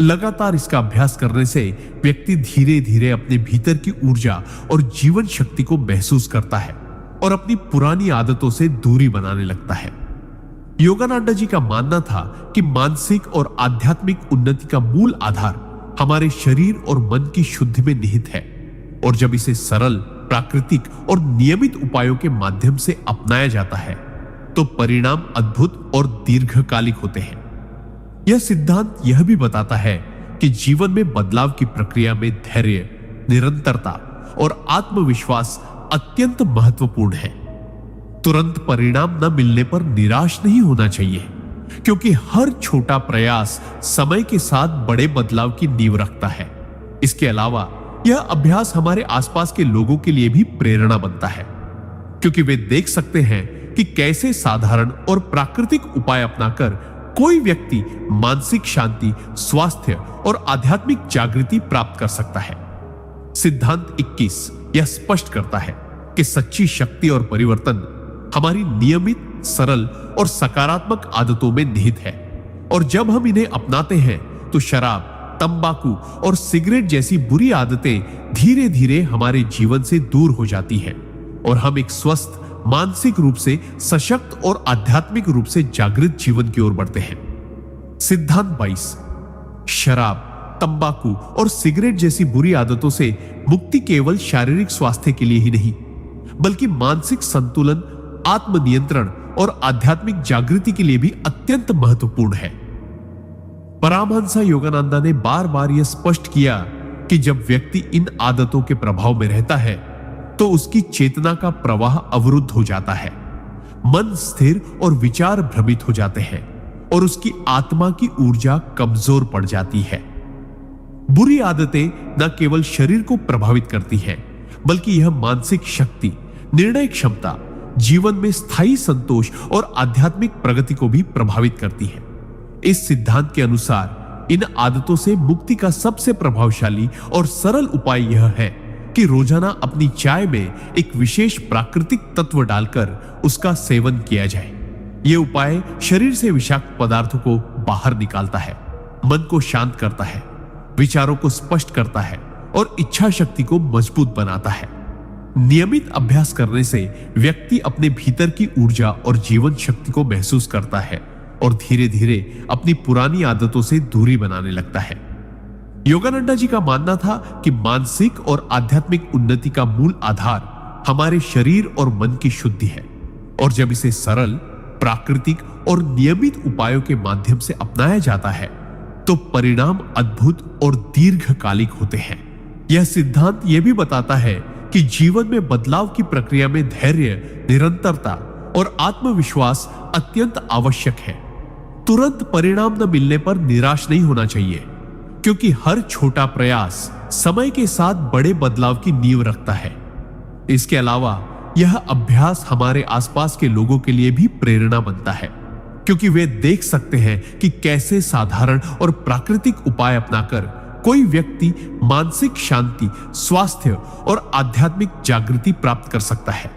लगातार इसका अभ्यास करने से व्यक्ति धीरे धीरे अपने भीतर की ऊर्जा और जीवन शक्ति को महसूस करता है और अपनी पुरानी आदतों से दूरी बनाने लगता है। योगानंदा जी का मानना था कि मानसिक और आध्यात्मिक उन्नति का मूल आधार हमारे शरीर और मन की शुद्धि में निहित है, और जब इसे सरल, प्राकृतिक और नियमित उपायों के माध्यम से अपनाया जाता है तो परिणाम अद्भुत और दीर्घकालिक होते हैं। यह सिद्धांत यह भी बताता है कि जीवन में बदलाव की प्रक्रिया में धैर्य, निरंतरता और आत्मविश्वास अत्यंत महत्वपूर्ण है। तुरंत परिणाम न मिलने पर निराश नहीं होना चाहिए, क्योंकि हर छोटा प्रयास समय के साथ बड़े बदलाव की नींव रखता है। इसके अलावा यह अभ्यास हमारे आसपास के लोगों के लिए भी प्रेरणा बनता है, क्योंकि वे देख सकते हैं कि कैसे साधारण और प्राकृतिक उपाय अपनाकर कोई व्यक्ति मानसिक शांति, स्वास्थ्य और आध्यात्मिक जागृति प्राप्त कर सकता है। सिद्धांत 21 यह स्पष्ट करता है कि सच्ची शक्ति और परिवर्तन हमारी नियमित, सरल और सकारात्मक आदतों में निहित है, और जब हम इन्हें अपनाते हैं तो शराब, तंबाकू और सिगरेट जैसी बुरी आदतें धीरे धीरे हमारे जीवन से दूर हो जाती हैं और हम एक स्वस्थ, मानसिक रूप से सशक्त और आध्यात्मिक रूप से जागृत जीवन की ओर बढ़ते हैं। सिद्धांत 22 शराब, तंबाकू और सिगरेट जैसी बुरी आदतों से मुक्ति केवल शारीरिक स्वास्थ्य के लिए ही नहीं, बल्कि मानसिक संतुलन, आत्मनियंत्रण और आध्यात्मिक जागृति के लिए भी अत्यंत महत्वपूर्ण है। परमहंस योगानंदा ने बार बार यह स्पष्ट किया कि जब व्यक्ति इन आदतों के प्रभाव में रहता है तो उसकी चेतना का प्रवाह अवरुद्ध हो जाता है, मन स्थिर और विचार भ्रमित हो जाते हैं और उसकी आत्मा की ऊर्जा कमजोर पड़ जाती है। बुरी आदतें न केवल शरीर को प्रभावित करती हैं, बल्कि यह मानसिक शक्ति, निर्णय क्षमता, जीवन में स्थायी संतोष और आध्यात्मिक प्रगति को भी प्रभावित करती है। इस सिद्धांत के अनुसार इन आदतों से मुक्ति का सबसे प्रभावशाली और सरल उपाय यह है कि रोजाना अपनी चाय में एक विशेष प्राकृतिक तत्व डालकर उसका सेवन किया जाए। यह उपाय शरीर से विषाक्त पदार्थों को बाहर निकालता है, मन को शांत करता है, विचारों को स्पष्ट करता है और इच्छा शक्ति को मजबूत बनाता है। नियमित अभ्यास करने से व्यक्ति अपने भीतर की ऊर्जा और जीवन शक्ति को महसूस करता है और धीरे धीरे अपनी पुरानी आदतों से दूरी बनाने लगता है। योगानंदा जी का मानना था कि मानसिक और आध्यात्मिक उन्नति का मूल आधार हमारे शरीर और मन की शुद्धि है, और जब इसे सरल, प्राकृतिक और नियमित उपायों के माध्यम से अपनाया जाता है तो परिणाम अद्भुत और दीर्घकालिक होते हैं। यह सिद्धांत यह भी बताता है कि जीवन में बदलाव की प्रक्रिया में धैर्य, निरंतरता और आत्मविश्वास अत्यंत आवश्यक है। तुरंत परिणाम न मिलने पर निराश नहीं होना चाहिए, क्योंकि हर छोटा प्रयास समय के साथ बड़े बदलाव की नींव रखता है। इसके अलावा यह अभ्यास हमारे आसपास के लोगों के लिए भी प्रेरणा बनता है, क्योंकि वे देख सकते हैं कि कैसे साधारण और प्राकृतिक उपाय अपनाकर कोई व्यक्ति मानसिक शांति, स्वास्थ्य और आध्यात्मिक जागृति प्राप्त कर सकता है।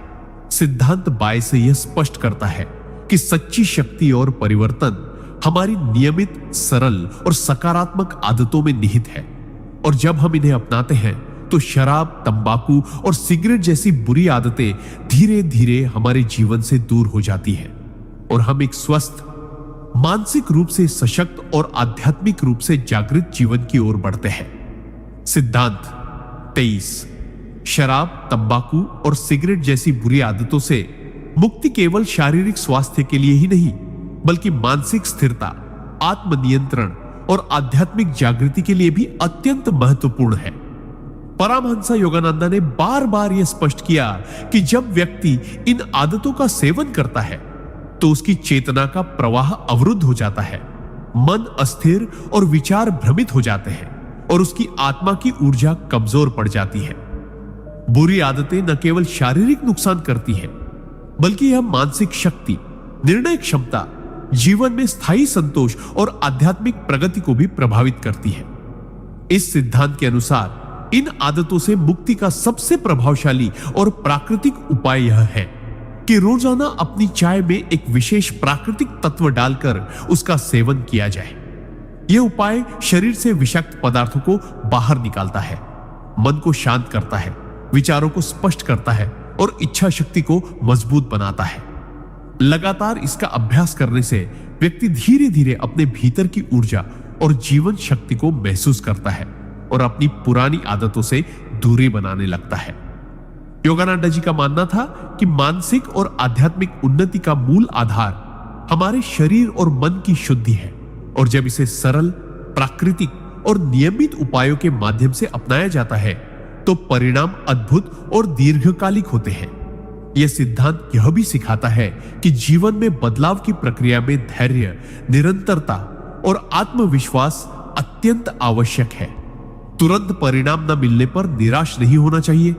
सिद्धांत बाय से यह स्पष्ट करता है कि सच्ची शक्ति और परिवर्तन हमारी नियमित, सरल और सकारात्मक आदतों में निहित है, और जब हम इन्हें अपनाते हैं तो शराब, तंबाकू और सिगरेट जैसी बुरी आदतें धीरे धीरे हमारे जीवन से दूर हो जाती हैं और हम एक स्वस्थ, मानसिक रूप से सशक्त और आध्यात्मिक रूप से जागृत जीवन की ओर बढ़ते हैं। सिद्धांत 23। शराब, तंबाकू और सिगरेट जैसी बुरी आदतों से मुक्ति केवल शारीरिक स्वास्थ्य के लिए ही नहीं, बल्कि मानसिक स्थिरता, आत्मनियंत्रण और आध्यात्मिक जागृति के लिए भी अत्यंत महत्वपूर्ण है। परमहंस योगानंदा ने बार बार यह स्पष्ट किया कि जब व्यक्ति इन आदतों का सेवन करता है तो उसकी चेतना का प्रवाह अवरुद्ध हो जाता है, मन अस्थिर और विचार भ्रमित हो जाते हैं और उसकी आत्मा की ऊर्जा कमजोर पड़ जाती है। बुरी आदतें न केवल शारीरिक नुकसान करती हैं, बल्कि यह मानसिक शक्ति, निर्णय क्षमता, जीवन में स्थायी संतोष और आध्यात्मिक प्रगति को भी प्रभावित करती है। इस सिद्धांत के अनुसार इन आदतों से मुक्ति का सबसे प्रभावशाली और प्राकृतिक उपाय यह है कि रोजाना अपनी चाय में एक विशेष प्राकृतिक तत्व डालकर उसका सेवन किया जाए। यह उपाय शरीर से विषाक्त पदार्थों को बाहर निकालता है, मन को शांत करता है, विचारों को स्पष्ट करता है और इच्छा शक्ति को मजबूत बनाता है। लगातार इसका अभ्यास करने से व्यक्ति धीरे धीरे अपने भीतर की ऊर्जा और जीवन शक्ति को महसूस करता है और अपनी पुरानी आदतों से दूरी बनाने लगता है। योगानंदा जी का मानना था कि मानसिक और आध्यात्मिक उन्नति का मूल आधार हमारे शरीर और मन की शुद्धि है, और जब इसे सरल, प्राकृतिक और नियमित उपायों के माध्यम से अपनाया जाता है तो परिणाम अद्भुत और दीर्घकालिक होते हैं। यह सिद्धांत यह भी सिखाता है कि जीवन में बदलाव की प्रक्रिया में धैर्य, निरंतरता और आत्मविश्वास अत्यंत आवश्यक है। तुरंत परिणाम न मिलने पर निराश नहीं होना चाहिए,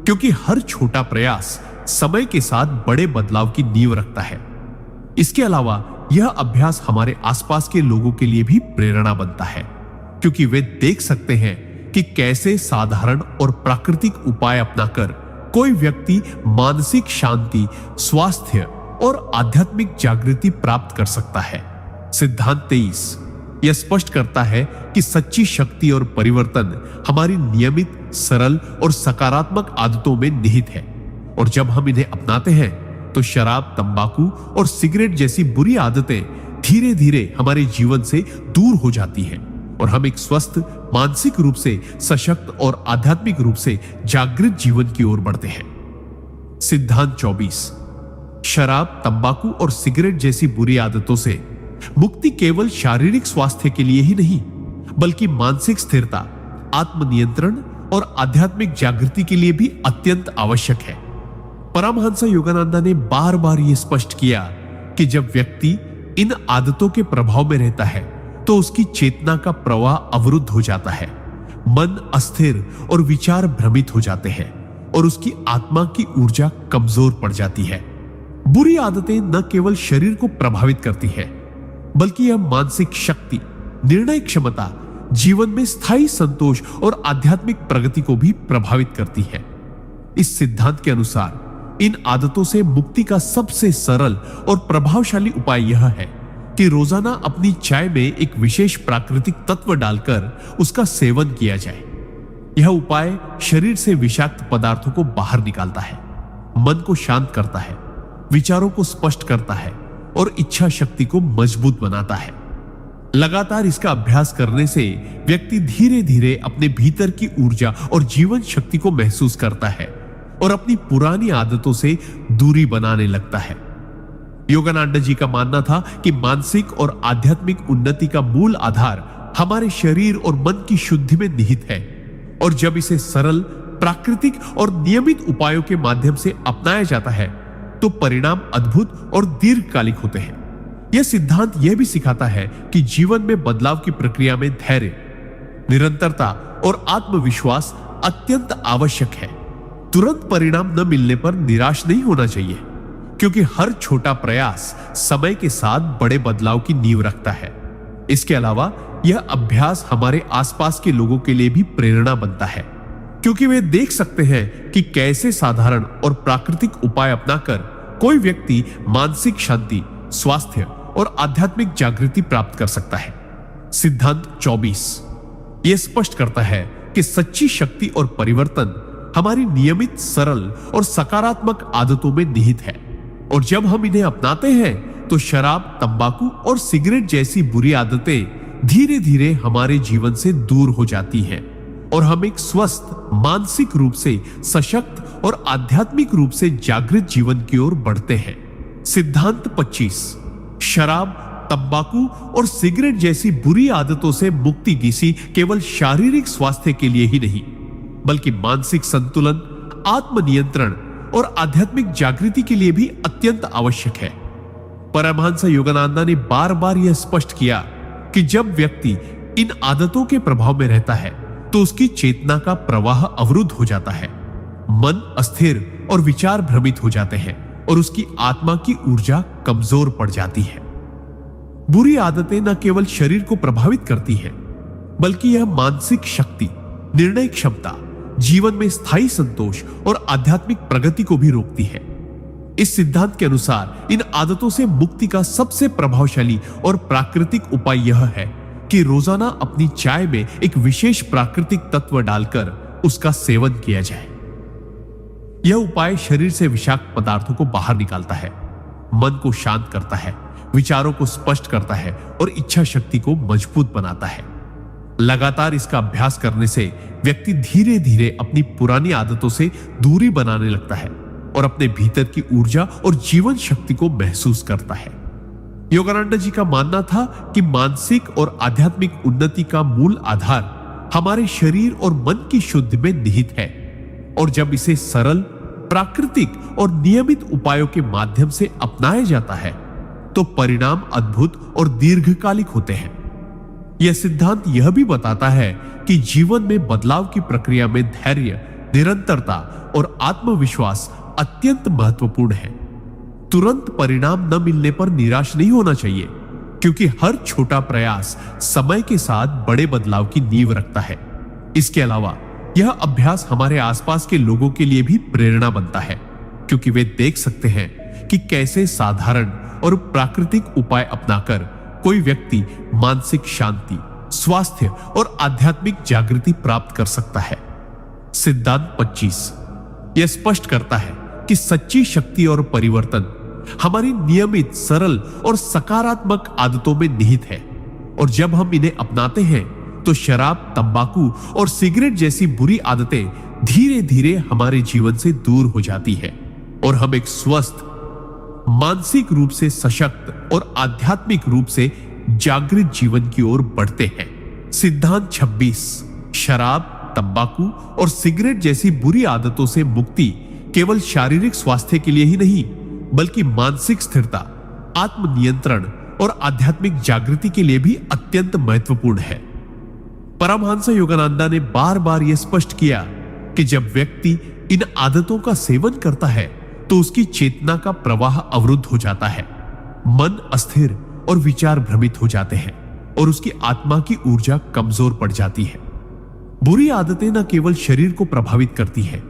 क्योंकि हर छोटा प्रयास समय के साथ बड़े बदलाव की नींव रखता है। इसके अलावा यह अभ्यास हमारे आसपास के लोगों के लिए भी प्रेरणा बनता है, क्योंकि वे देख सकते हैं कि कैसे साधारण और प्राकृतिक उपाय अपनाकर कोई व्यक्ति मानसिक शांति, स्वास्थ्य और आध्यात्मिक जागृति प्राप्त कर सकता है। सिद्धांत 23 यह स्पष्ट करता है कि सच्ची शक्ति और परिवर्तन हमारी नियमित, सरल और सकारात्मक आदतों में निहित है, और जब हम इन्हें अपनाते हैं तो शराब, तंबाकू और सिगरेट जैसी बुरी आदतें धीरे धीरे हमारे जीवन से दूर हो जाती हैं और हम एक स्वस्थ, मानसिक रूप से सशक्त और आध्यात्मिक रूप से जागृत जीवन की ओर बढ़ते हैं। सिद्धांत 24 शराब, तंबाकू और सिगरेट जैसी बुरी आदतों से मुक्ति केवल शारीरिक स्वास्थ्य के लिए ही नहीं, बल्कि मानसिक स्थिरता, आत्मनियंत्रण और आध्यात्मिक जागृति के लिए भी अत्यंत आवश्यक है। परमहंस योगानंदा ने बार बार यह स्पष्ट किया कि जब व्यक्ति इन आदतों के प्रभाव में रहता है तो उसकी चेतना का प्रवाह अवरुद्ध हो जाता है, मन अस्थिर और विचार भ्रमित हो जाते हैं और उसकी आत्मा की ऊर्जा कमजोर पड़ जाती है। बुरी आदतें न केवल शरीर को प्रभावित करती है बल्कि यह मानसिक शक्ति, निर्णय क्षमता, जीवन में स्थायी संतोष और आध्यात्मिक प्रगति को भी प्रभावित करती है। इस सिद्धांत के अनुसार इन आदतों से मुक्ति का सबसे सरल और प्रभावशाली उपाय यह है कि रोजाना अपनी चाय में एक विशेष प्राकृतिक तत्व डालकर उसका सेवन किया जाए। यह उपाय शरीर से विषाक्त पदार्थों को बाहर निकालता है, मन को शांत करता है, विचारों को स्पष्ट करता है और इच्छा शक्ति को मजबूत बनाता है। लगातार इसका अभ्यास करने से व्यक्ति धीरे धीरे अपने भीतर की ऊर्जा और जीवन शक्ति को महसूस करता है और अपनी पुरानी आदतों से दूरी बनाने लगता है। योगानंद जी का मानना था कि मानसिक और आध्यात्मिक उन्नति का मूल आधार हमारे शरीर और मन की शुद्धि में निहित है और जब इसे सरल, प्राकृतिक और नियमित उपायों के माध्यम से अपनाया जाता है तो परिणाम अद्भुत और दीर्घकालिक होते हैं। यह सिद्धांत यह भी सिखाता है कि जीवन में बदलाव की प्रक्रिया में धैर्य, निरंतरता और आत्मविश्वास अत्यंत आवश्यक है। तुरंत परिणाम न मिलने पर निराश नहीं होना चाहिए, क्योंकि हर छोटा प्रयास समय के साथ बड़े बदलाव की नींव रखता है। इसके अलावा यह अभ्यास हमारे आसपास के लोगों के लिए भी प्रेरणा बनता है, क्योंकि वे देख सकते हैं कि कैसे साधारण और प्राकृतिक उपाय अपनाकर कोई व्यक्ति मानसिक शांति, स्वास्थ्य और आध्यात्मिक जागृति प्राप्त कर सकता है। सिद्धांत 24 यह स्पष्ट करता है कि सच्ची शक्ति और परिवर्तन हमारी नियमित, सरल और सकारात्मक आदतों में निहित है और जब हम इन्हें अपनाते हैं तो शराब, तंबाकू और सिगरेट जैसी बुरी आदतें धीरे धीरे हमारे जीवन से दूर हो जाती हैं और हम एक स्वस्थ, मानसिक रूप से सशक्त और आध्यात्मिक रूप से जागृत जीवन की ओर बढ़ते हैं। सिद्धांत 25 शराब, तंबाकू और सिगरेट जैसी बुरी आदतों से मुक्ति किसी केवल शारीरिक स्वास्थ्य के लिए ही नहीं बल्कि मानसिक संतुलन, आत्मनियंत्रण और आध्यात्मिक जागृति के लिए भी अत्यंत आवश्यक है। परमहंस योगानंद ने बार बार यह स्पष्ट किया कि जब व्यक्ति इन आदतों के प्रभाव में रहता है तो उसकी चेतना का प्रवाह अवरुद्ध हो जाता है, मन अस्थिर और विचार भ्रमित हो जाते हैं और उसकी आत्मा की ऊर्जा कमजोर पड़ जाती है। बुरी आदतें न केवल शरीर को प्रभावित करती हैं बल्कि यह मानसिक शक्ति, निर्णय क्षमता, जीवन में स्थायी संतोष और आध्यात्मिक प्रगति को भी रोकती है। इस सिद्धांत के अनुसार इन आदतों से मुक्ति का सबसे प्रभावशाली और प्राकृतिक उपाय यह है कि रोजाना अपनी चाय में एक विशेष प्राकृतिक तत्व डालकर उसका सेवन किया जाए। यह उपाय शरीर से विषाक्त पदार्थों को बाहर निकालता है, मन को शांत करता है, विचारों को स्पष्ट करता है और इच्छा शक्ति को मजबूत बनाता है। लगातार इसका अभ्यास करने से व्यक्ति धीरे धीरे अपनी पुरानी आदतों से दूरी बनाने लगता है और अपने भीतर की ऊर्जा और जीवन शक्ति को महसूस करता है। योगानंद जी का मानना था कि मानसिक और आध्यात्मिक उन्नति का मूल आधार हमारे शरीर और मन की शुद्धि में निहित है और जब इसे सरल, प्राकृतिक और नियमित उपायों के माध्यम से अपनाया जाता है तो परिणाम अद्भुत और दीर्घकालिक होते हैं। यह सिद्धांत यह भी बताता है कि जीवन में बदलाव की प्रक्रिया में धैर्य, निरंतरता और आत्मविश्वास अत्यंत महत्वपूर्ण है। तुरंत परिणाम न मिलने पर निराश नहीं होना चाहिए, क्योंकि हर छोटा प्रयास समय के साथ बड़े बदलाव की नींव रखता है। इसके अलावा यह अभ्यास हमारे आसपास के लोगों के लिए भी प्रेरणा बनता है, क्योंकि वे देख सकते हैं कि कैसे साधारण और प्राकृतिक उपाय अपनाकर कोई व्यक्ति मानसिक शांति, स्वास्थ्य और आध्यात्मिक जागृति प्राप्त कर सकता है। सिद्धांत 25 यह स्पष्ट करता है कि सच्ची शक्ति और परिवर्तन हमारी नियमित, सरल और सकारात्मक आदतों में निहित है और जब हम इन्हें अपनाते हैं तो शराब, तंबाकू और सिगरेट जैसी बुरी आदतें धीरे धीरे हमारे जीवन से दूर हो जाती है और हम एक स्वस्थ, मानसिक रूप से सशक्त और आध्यात्मिक रूप से जागृत जीवन की ओर बढ़ते हैं। सिद्धांत 26 शराब, तंबाकू और सिगरेट जैसी बुरी आदतों से मुक्ति केवल शारीरिक स्वास्थ्य के लिए ही नहीं बल्कि मानसिक स्थिरता, आत्मनियंत्रण और आध्यात्मिक जागृति के लिए भी अत्यंत महत्वपूर्ण है। परमहंस योगानंदा ने बार बार यह स्पष्ट किया कि जब व्यक्ति इन आदतों का सेवन करता है तो उसकी चेतना का प्रवाह अवरुद्ध हो जाता है, मन अस्थिर और विचार भ्रमित हो जाते हैं और उसकी आत्मा की ऊर्जा कमजोर पड़ जाती है। बुरी आदतें न केवल शरीर को प्रभावित करती हैं,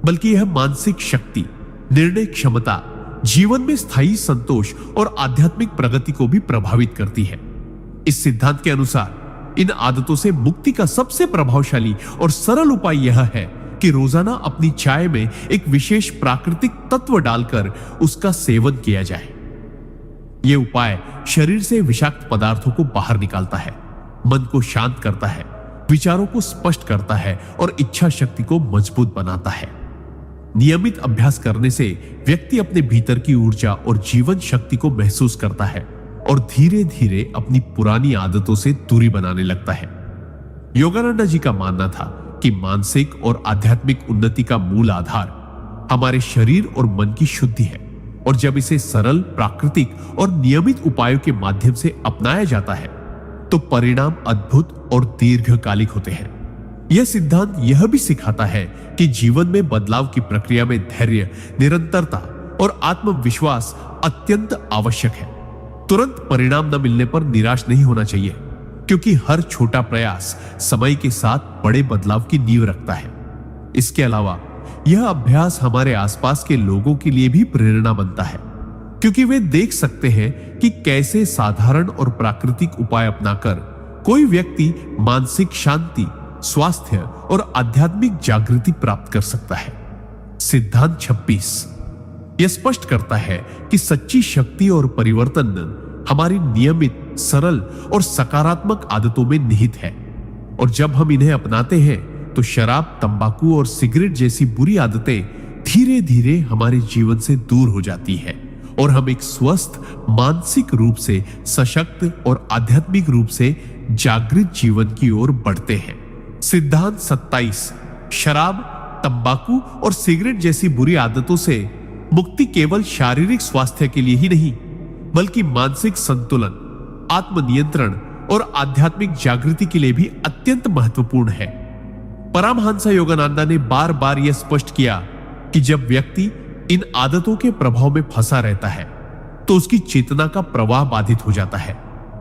बल्कि यह मानसिक शक्ति, निर्णय क्षमता, जीवन में स्थायी संतोष और आध्यात्मिक प्रगति को भी प्रभावित करती है। इस सिद्धांत के अनुसार इन आदतों से मुक्ति का सबसे प्रभावशाली और सरल उपाय यह है कि रोजाना अपनी चाय में एक विशेष प्राकृतिक तत्व डालकर उसका सेवन किया जाए। यह उपाय शरीर से विषाक्त पदार्थों को बाहर निकालता है, मन को शांत करता है, विचारों को स्पष्ट करता है और इच्छा शक्ति को मजबूत बनाता है। नियमित अभ्यास करने से व्यक्ति अपने भीतर की ऊर्जा और जीवन शक्ति को महसूस करता है और धीरे धीरे अपनी पुरानी आदतों से दूरी बनाने लगता है। योगानंदा जी का मानना था कि मानसिक और आध्यात्मिक उन्नति का मूल आधार हमारे शरीर और मन की शुद्धि है, और जब इसे सरल, प्राकृतिक और नियमित उपायों के माध्यम से अपनाया जाता है तो परिणाम अद्भुत और दीर्घकालिक होते हैं। यह सिद्धांत यह भी सिखाता है कि जीवन में बदलाव की प्रक्रिया में धैर्य, निरंतरता और आत्मविश्वास अत्यंत आवश्यक है। तुरंत परिणाम न मिलने पर निराश नहीं होना चाहिए, क्योंकि हर छोटा प्रयास समय के साथ बड़े बदलाव की नींव रखता है। इसके अलावा यह अभ्यास हमारे आसपास के लोगों के लिए भी प्रेरणा बनता है, क्योंकि वे देख सकते हैं कि कैसे साधारण और प्राकृतिक उपाय अपनाकर कोई व्यक्ति मानसिक शांति, स्वास्थ्य और आध्यात्मिक जागृति प्राप्त कर सकता है। सिद्धांत 26 यह स्पष्ट करता है कि सच्ची शक्ति और परिवर्तन हमारी नियमित, सरल और सकारात्मक आदतों में निहित है, और जब हम इन्हें अपनाते हैं तो शराब, तंबाकू और सिगरेट जैसी बुरी आदतें धीरे धीरे हमारे जीवन से दूर हो जाती है और हम एक स्वस्थ, मानसिक रूप से सशक्त और आध्यात्मिक रूप से जागृत जीवन की ओर बढ़ते हैं। सिद्धांत 27 शराब, तंबाकू और सिगरेट जैसी बुरी आदतों से मुक्ति केवल शारीरिक स्वास्थ्य के लिए ही नहीं, बल्कि मानसिक संतुलन, आत्मनियंत्रण और आध्यात्मिक जागृति के लिए भी अत्यंत महत्वपूर्ण है। परमहंस योगानंदा ने बार बार यह स्पष्ट किया कि जब व्यक्ति इन आदतों के प्रभाव में फंसा रहता है तो उसकी चेतना का प्रवाह बाधित हो जाता है,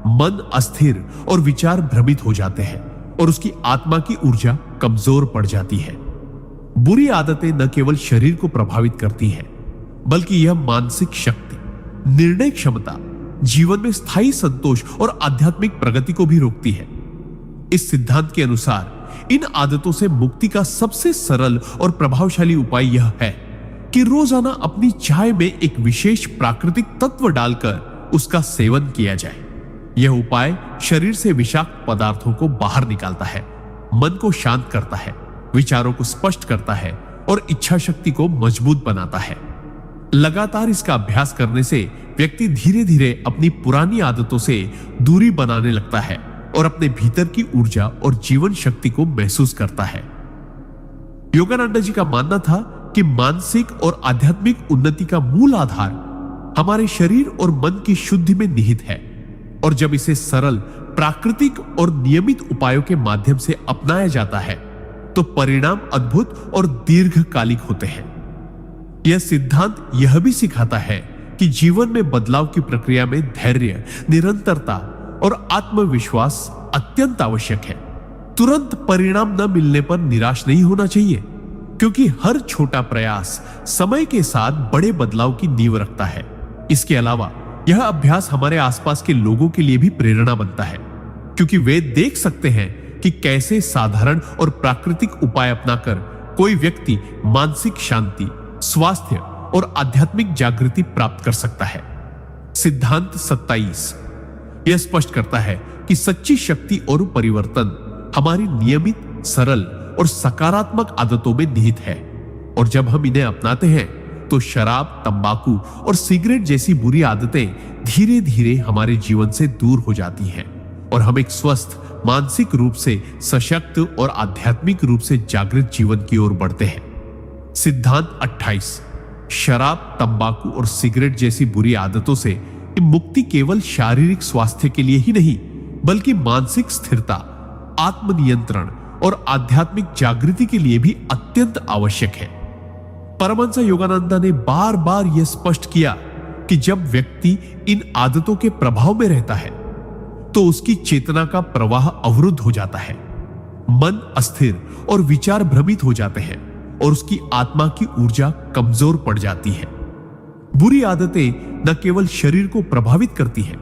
मन अस्थिर और विचार भ्रमित हो जाते हैं और उसकी आत्मा की ऊर्जा कमजोर पड़ जाती है। बुरी आदतें न केवल शरीर को प्रभावित करती हैं, बल्कि यह मानसिक शक्ति, निर्णय क्षमता, जीवन में स्थायी संतोष और आध्यात्मिक प्रगति को भी रोकती है। इस सिद्धांत के अनुसार इन आदतों से मुक्ति का सबसे सरल और प्रभावशाली उपाय यह है कि रोजाना अपनी चाय में एक विशेष प्राकृतिक तत्व डालकर उसका सेवन किया जाए। यह उपाय शरीर से विषाक्त पदार्थों को बाहर निकालता है, मन को शांत करता है, विचारों को स्पष्ट करता है और इच्छा शक्ति को मजबूत बनाता है। लगातार इसका अभ्यास करने से व्यक्ति धीरे धीरे अपनी पुरानी आदतों से दूरी बनाने लगता है और अपने भीतर की ऊर्जा और जीवन शक्ति को महसूस करता है। योगानंदा जी का मानना था कि मानसिक और आध्यात्मिक उन्नति का मूल आधार हमारे शरीर और मन की शुद्धि में निहित है, और जब इसे सरल, प्राकृतिक और नियमित उपायों के माध्यम से अपनाया जाता है तो परिणाम अद्भुत और दीर्घकालिक होते हैं। यह सिद्धांत यह भी सिखाता है कि जीवन में बदलाव की प्रक्रिया में धैर्य, निरंतरता और आत्मविश्वास अत्यंत आवश्यक है। तुरंत परिणाम न मिलने पर निराश नहीं होना चाहिए, क्योंकि हर छोटा प्रयास समय के साथ बड़े बदलाव की नींव रखता है। इसके अलावा यह अभ्यास हमारे आसपास के लोगों के लिए भी प्रेरणा बनता है, क्योंकि वे देख सकते हैं कि कैसे साधारण और प्राकृतिक उपाय अपनाकर कोई व्यक्ति मानसिक शांति, स्वास्थ्य और आध्यात्मिक जागृति प्राप्त कर सकता है। सिद्धांत 27 यह स्पष्ट करता है कि सच्ची शक्ति और परिवर्तन हमारी नियमित, सरल और सकारात्मक आदतों में निहित है, और जब हम इन्हें अपनाते हैं तो शराब, तंबाकू और सिगरेट जैसी बुरी आदतें धीरे धीरे हमारे जीवन से दूर हो जाती हैं और हम एक स्वस्थ, मानसिक रूप से सशक्त और आध्यात्मिक रूप से जागृत जीवन की ओर बढ़ते हैं। सिद्धांत 28 शराब, तंबाकू और सिगरेट जैसी बुरी आदतों से कि मुक्ति केवल शारीरिक स्वास्थ्य के लिए ही नहीं, बल्कि मानसिक स्थिरता, आत्मनियंत्रण और आध्यात्मिक जागृति के लिए भी अत्यंत आवश्यक है। परमहंस योगानंद ने बार बार यह स्पष्ट किया कि जब व्यक्ति इन आदतों के प्रभाव में रहता है तो उसकी चेतना का प्रवाह अवरुद्ध हो जाता है, मन अस्थिर और विचार भ्रमित हो जाते हैं और उसकी आत्मा की ऊर्जा कमजोर पड़ जाती है। बुरी आदतें न केवल शरीर को प्रभावित करती हैं,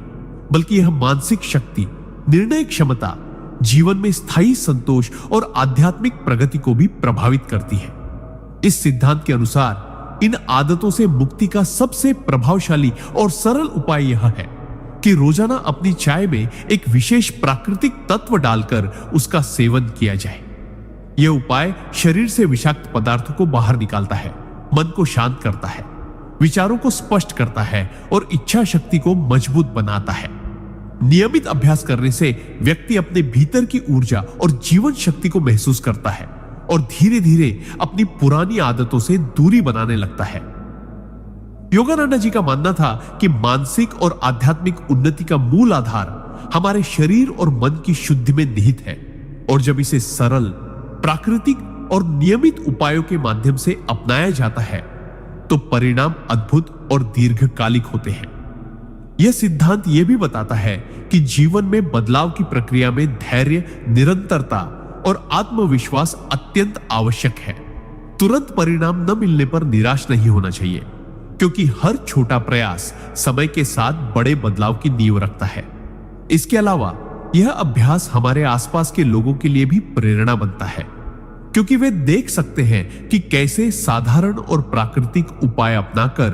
बल्कि यह मानसिक शक्ति, निर्णय क्षमता, जीवन में स्थायी संतोष और आध्यात्मिक प्रगति को भी प्रभावित करती है। इस सिद्धांत के अनुसार इन आदतों से मुक्ति का सबसे प्रभावशाली और सरल उपाय यह है कि रोजाना अपनी चाय में एक विशेष प्राकृतिक तत्व डालकर उसका सेवन किया जाए। यह उपाय शरीर से विषाक्त पदार्थों को बाहर निकालता है, मन को शांत करता है, विचारों को स्पष्ट करता है और इच्छा शक्ति को मजबूत बनाता है। नियमित अभ्यास करने से व्यक्ति अपने भीतर की ऊर्जा और जीवन शक्ति को महसूस करता है और धीरे धीरे अपनी पुरानी आदतों से दूरी बनाने लगता है। योगानंद जी का मानना था कि मानसिक और आध्यात्मिक उन्नति का मूल आधार हमारे शरीर और मन की शुद्धि में निहित है, और जब इसे सरल, प्राकृतिक और नियमित उपायों के माध्यम से अपनाया जाता है तो परिणाम अद्भुत और दीर्घकालिक होते हैं। यह सिद्धांत यह भी बताता है कि जीवन में बदलाव की प्रक्रिया में धैर्य, निरंतरता और आत्मविश्वास अत्यंत आवश्यक है। तुरंत परिणाम न मिलने पर निराश नहीं होना चाहिए, क्योंकि हर छोटा प्रयास समय के साथ बड़े बदलाव की नींव रखता है। इसके अलावा यह अभ्यास हमारे आसपास के लोगों के लिए भी प्रेरणा बनता है, क्योंकि वे देख सकते हैं कि कैसे साधारण और प्राकृतिक उपाय अपनाकर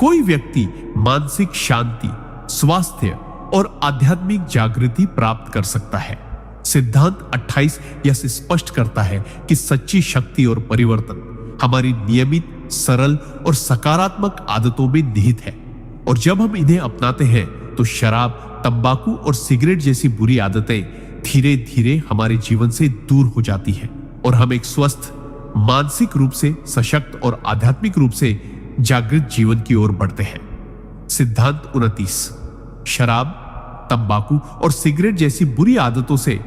कोई व्यक्ति मानसिक शांति, स्वास्थ्य और आध्यात्मिक जागृति प्राप्त कर सकता है। सिद्धांत 28 यह स्पष्ट करता है कि सच्ची शक्ति और परिवर्तन हमारी नियमित, सरल और सकारात्मक आदतों में निहित है, और जब हम इन्हें अपनाते हैं तो शराब, तंबाकू और सिगरेट जैसी बुरी आदतें धीरे धीरे हमारे जीवन से दूर हो जाती हैं और हम एक स्वस्थ, मानसिक रूप से सशक्त और आध्यात्मिक रूप से जागृत जीवन की ओर बढ़ते हैं। सिद्धांत 29, शराब, तंबाकू और सिगरेट जैसी बुरी आदतों से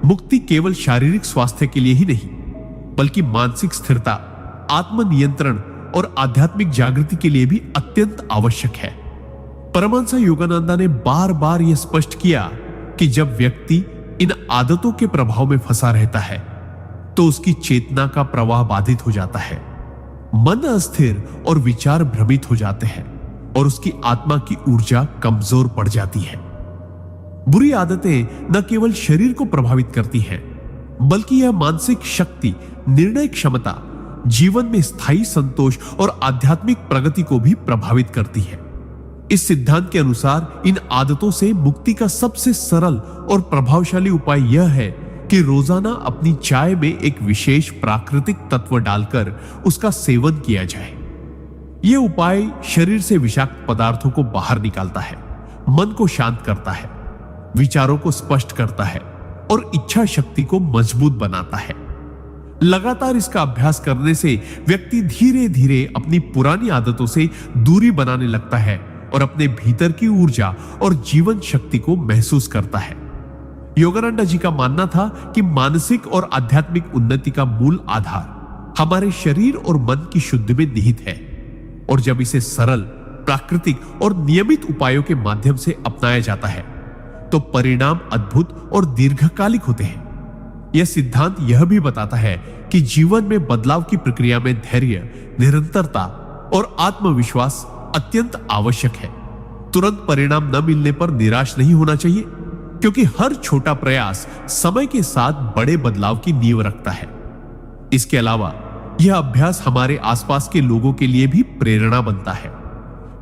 मुक्ति केवल शारीरिक स्वास्थ्य के लिए ही नहीं, बल्कि मानसिक स्थिरता, आत्मनियंत्रण और आध्यात्मिक जागृति के लिए भी अत्यंत आवश्यक है। परमहंस योगानंद ने बार बार यह स्पष्ट किया कि जब व्यक्ति इन आदतों के प्रभाव में फंसा रहता है तो उसकी चेतना का प्रवाह बाधित हो जाता है, मन अस्थिर और विचार भ्रमित हो जाते हैं और उसकी आत्मा की ऊर्जा कमजोर पड़ जाती है। बुरी आदतें न केवल शरीर को प्रभावित करती हैं, बल्कि यह मानसिक शक्ति, निर्णय क्षमता, जीवन में स्थायी संतोष और आध्यात्मिक प्रगति को भी प्रभावित करती है। इस सिद्धांत के अनुसार इन आदतों से मुक्ति का सबसे सरल और प्रभावशाली उपाय यह है कि रोजाना अपनी चाय में एक विशेष प्राकृतिक तत्व डालकर उसका सेवन किया जाए। यह उपाय शरीर से विषाक्त पदार्थों को बाहर निकालता है, मन को शांत करता है, विचारों को स्पष्ट करता है और इच्छा शक्ति को मजबूत बनाता है। लगातार इसका अभ्यास करने से व्यक्ति धीरे धीरे अपनी पुरानी आदतों से दूरी बनाने लगता है और अपने भीतर की ऊर्जा और जीवन शक्ति को महसूस करता है। योगानंद जी का मानना था कि मानसिक और आध्यात्मिक उन्नति का मूल आधार हमारे शरीर और मन की शुद्धि में निहित है, और जब इसे सरल, प्राकृतिक और नियमित उपायों के माध्यम से अपनाया जाता है तो परिणाम अद्भुत और दीर्घकालिक होते हैं। यह सिद्धांत यह भी बताता है कि जीवन में बदलाव की प्रक्रिया में धैर्य, निरंतरता और आत्मविश्वास अत्यंत आवश्यक है। तुरंत परिणाम न मिलने पर निराश नहीं होना चाहिए, क्योंकि हर छोटा प्रयास समय के साथ बड़े बदलाव की नींव रखता है। इसके अलावा यह अभ्यास हमारे आसपास के लोगों के लिए भी प्रेरणा बनता है,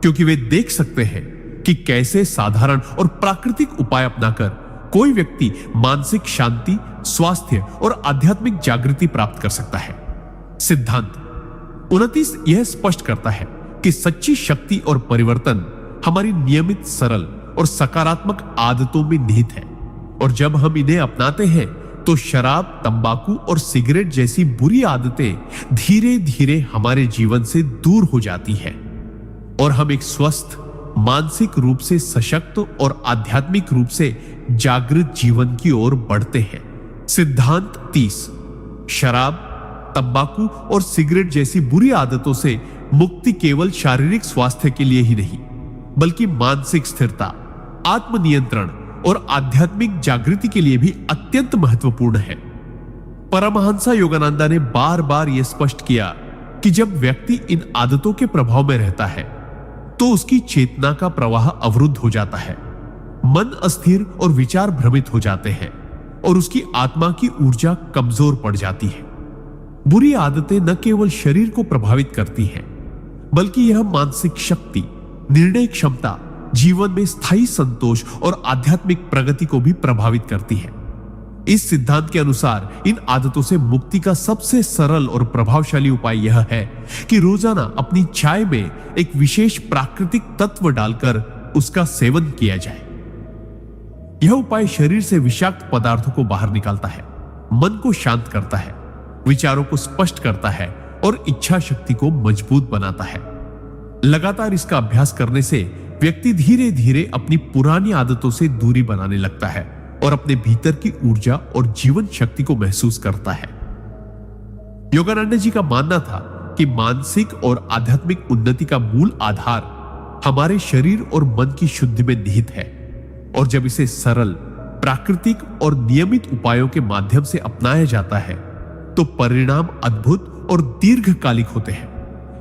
क्योंकि वे देख सकते हैं कि कैसे साधारण और प्राकृतिक उपाय अपनाकर कोई व्यक्ति मानसिक शांति, स्वास्थ्य और आध्यात्मिक जागृति प्राप्त कर सकता है। सिद्धांत 29 यह स्पष्ट करता है कि सच्ची शक्ति और परिवर्तन हमारी नियमित, सरल और सकारात्मक आदतों में निहित है, और जब हम इन्हें अपनाते हैं तो शराब, तंबाकू और सिगरेट जैसी बुरी आदतें धीरे धीरे हमारे जीवन से दूर हो जाती हैं और हम एक स्वस्थ, मानसिक रूप से सशक्त और आध्यात्मिक रूप से जागृत जीवन की ओर बढ़ते हैं। सिद्धांत 30। शराब, तंबाकू और सिगरेट जैसी बुरी आदतों से मुक्ति केवल शारीरिक स्वास्थ्य के लिए ही नहीं, बल्कि मानसिक स्थिरता, आत्मनियंत्रण और आध्यात्मिक जागृति के लिए भी अत्यंत महत्वपूर्ण है। परमहंस योगानंदा ने बार बार यह स्पष्ट किया कि जब व्यक्ति इन आदतों के प्रभाव में रहता है तो उसकी चेतना का प्रवाह अवरुद्ध हो जाता है, मन अस्थिर और विचार भ्रमित हो जाते हैं और उसकी आत्मा की ऊर्जा कमजोर पड़ जाती है। बुरी आदतें न केवल शरीर को प्रभावित करती हैं, बल्कि यह मानसिक शक्ति, निर्णय क्षमता, जीवन में स्थायी संतोष और आध्यात्मिक प्रगति को भी प्रभावित करती है। इस सिद्धांत के अनुसार इन आदतों से मुक्ति का सबसे सरल और प्रभावशाली उपाय यह है कि रोजाना अपनी चाय में एक विशेष प्राकृतिक तत्व डालकर उसका सेवन किया जाए। यह उपाय शरीर से विषाक्त पदार्थों को बाहर निकालता है, मन को शांत करता है, विचारों को स्पष्ट करता है और इच्छा शक्ति को मजबूत बनाता है। लगातार इसका अभ्यास करने से व्यक्ति धीरे धीरे अपनी पुरानी आदतों से दूरी बनाने लगता है और अपने भीतर की ऊर्जा और जीवन शक्ति को महसूस करता है। योगानंद जी का मानना था कि मानसिक और आध्यात्मिक उन्नति का मूल आधार हमारे शरीर और मन की शुद्धि में निहित है, और जब इसे सरल, प्राकृतिक और नियमित उपायों के माध्यम से अपनाया जाता है तो परिणाम अद्भुत और दीर्घकालिक होते हैं।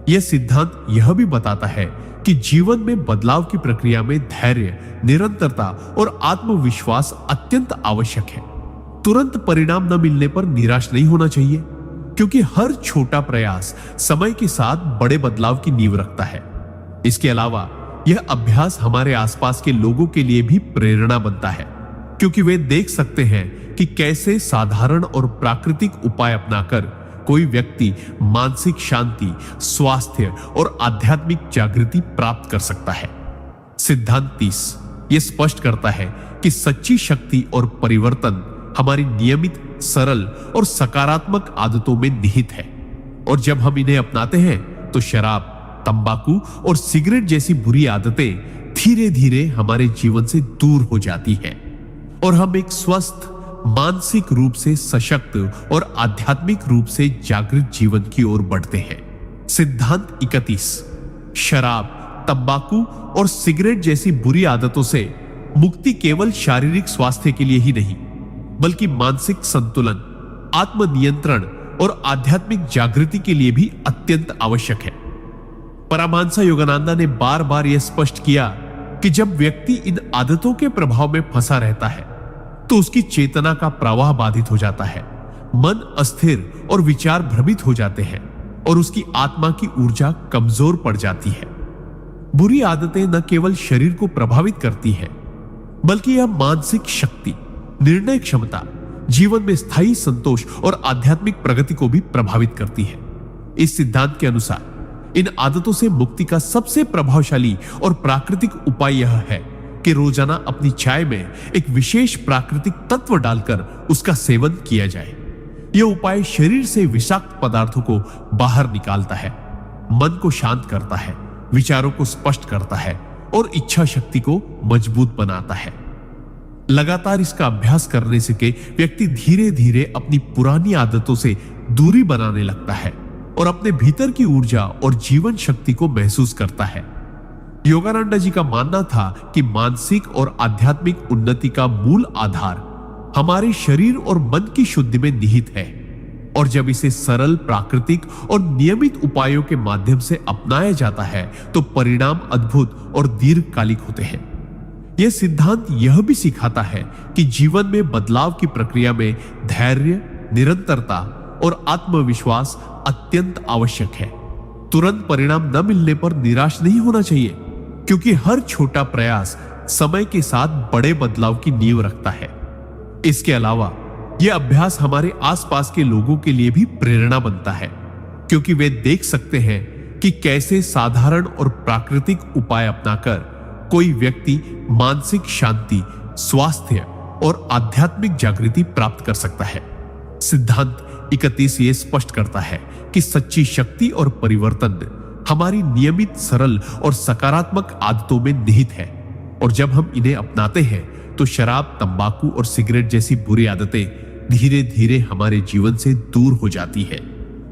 यह सिद्धांत यह भी बताता है कि जीवन में बदलाव की प्रक्रिया में धैर्य, निरंतरता और आत्मविश्वास अत्यंत आवश्यक है। तुरंत परिणाम न मिलने पर निराश नहीं होना चाहिए, क्योंकि हर छोटा प्रयास समय के साथ बड़े बदलाव की नींव रखता है। इसके अलावा यह अभ्यास हमारे आसपास के लोगों के लिए भी प्रेरणा बनता है, क्योंकि वे देख सकते हैं कि कैसे साधारण और प्राकृतिक उपाय अपनाकर कोई व्यक्ति मानसिक शांति, स्वास्थ्य और आध्यात्मिक जागृति प्राप्त कर सकता है। सिद्धांत 30 यह स्पष्ट करता है कि सच्ची शक्ति और परिवर्तन हमारी नियमित, सरल और सकारात्मक आदतों में निहित है, और जब हम इन्हें अपनाते हैं तो शराब, तंबाकू और सिगरेट जैसी बुरी आदतें धीरे धीरे हमारे जीवन से दूर हो जाती हैं और हम एक स्वस्थ, मानसिक रूप से सशक्त और आध्यात्मिक रूप से जागृत जीवन की ओर बढ़ते हैं। सिद्धांत 31 शराब, तंबाकू और सिगरेट जैसी बुरी आदतों से मुक्ति केवल शारीरिक स्वास्थ्य के लिए ही नहीं, बल्कि मानसिक संतुलन, आत्मनियंत्रण और आध्यात्मिक जागृति के लिए भी अत्यंत आवश्यक है। परमहंस योगानंदा ने बार बार यह स्पष्ट किया कि जब व्यक्ति इन आदतों के प्रभाव में फंसा रहता है तो उसकी चेतना का प्रवाह बाधित हो जाता है, मन अस्थिर और विचार भ्रमित हो जाते हैं और उसकी आत्मा की ऊर्जा कमजोर पड़ जाती है। बुरी आदतें न केवल शरीर को प्रभावित करती हैं, बल्कि यह मानसिक शक्ति, निर्णय क्षमता, जीवन में स्थायी संतोष और आध्यात्मिक प्रगति को भी प्रभावित करती है। इस सिद्धांत के अनुसार इन आदतों से मुक्ति का सबसे प्रभावशाली और प्राकृतिक उपाय यह है कि रोजाना अपनी चाय में एक विशेष प्राकृतिक तत्व डालकर उसका सेवन किया जाए। यह उपाय शरीर से विषाक्त पदार्थों को बाहर निकालता है, मन को शांत करता है, विचारों को स्पष्ट करता है और इच्छा शक्ति को मजबूत बनाता है। लगातार इसका अभ्यास करने से व्यक्ति धीरे धीरे अपनी पुरानी आदतों से दूरी बनाने लगता है और अपने भीतर की ऊर्जा और जीवन शक्ति को महसूस करता है। योगानंद जी का मानना था कि मानसिक और आध्यात्मिक उन्नति का मूल आधार हमारे शरीर और मन की शुद्धि में निहित है, और जब इसे सरल, प्राकृतिक और नियमित उपायों के माध्यम से अपनाया जाता है तो परिणाम अद्भुत और दीर्घकालिक होते हैं। यह सिद्धांत यह भी सिखाता है कि जीवन में बदलाव की प्रक्रिया में धैर्य, निरंतरता और आत्मविश्वास अत्यंत आवश्यक है। तुरंत परिणाम न मिलने पर निराश नहीं होना चाहिए, क्योंकि हर छोटा प्रयास समय के साथ बड़े बदलाव की नींव रखता है। इसके अलावा यह अभ्यास हमारे आसपास के लोगों के लिए भी प्रेरणा बनता है, क्योंकि वे देख सकते हैं कि कैसे साधारण और प्राकृतिक उपाय अपनाकर कोई व्यक्ति मानसिक शांति, स्वास्थ्य और आध्यात्मिक जागृति प्राप्त कर सकता है। सिद्धांत 31 ये स्पष्ट करता है कि सच्ची शक्ति और परिवर्तन हमारी नियमित, सरल और सकारात्मक आदतों में निहित है। और जब हम इन्हें अपनाते हैं तो शराब, तंबाकू और सिगरेट जैसी बुरी आदतें धीरे धीरे हमारे जीवन से दूर हो जाती है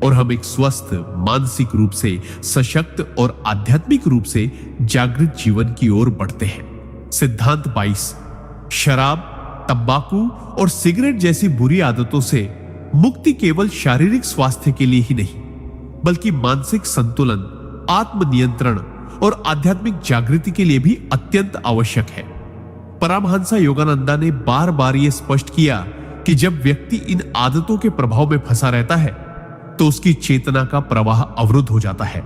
और हम एक स्वस्थ, मानसिक रूप से सशक्त और आध्यात्मिक रूप से जागृत जीवन की ओर बढ़ते हैं। सिद्धांत 22। शराब, तंबाकू और सिगरेट जैसी बुरी आदतों से मुक्ति केवल शारीरिक स्वास्थ्य के लिए ही नहीं, बल्कि मानसिक संतुलन, आत्मनियंत्रण और आध्यात्मिक जागृति के लिए भी अत्यंत आवश्यक है। परमहंसा योगानंदा ने बार बार यह स्पष्ट किया कि जब व्यक्ति इन आदतों के प्रभाव में फंसा रहता है तो उसकी चेतना का प्रवाह अवरुद्ध हो जाता है,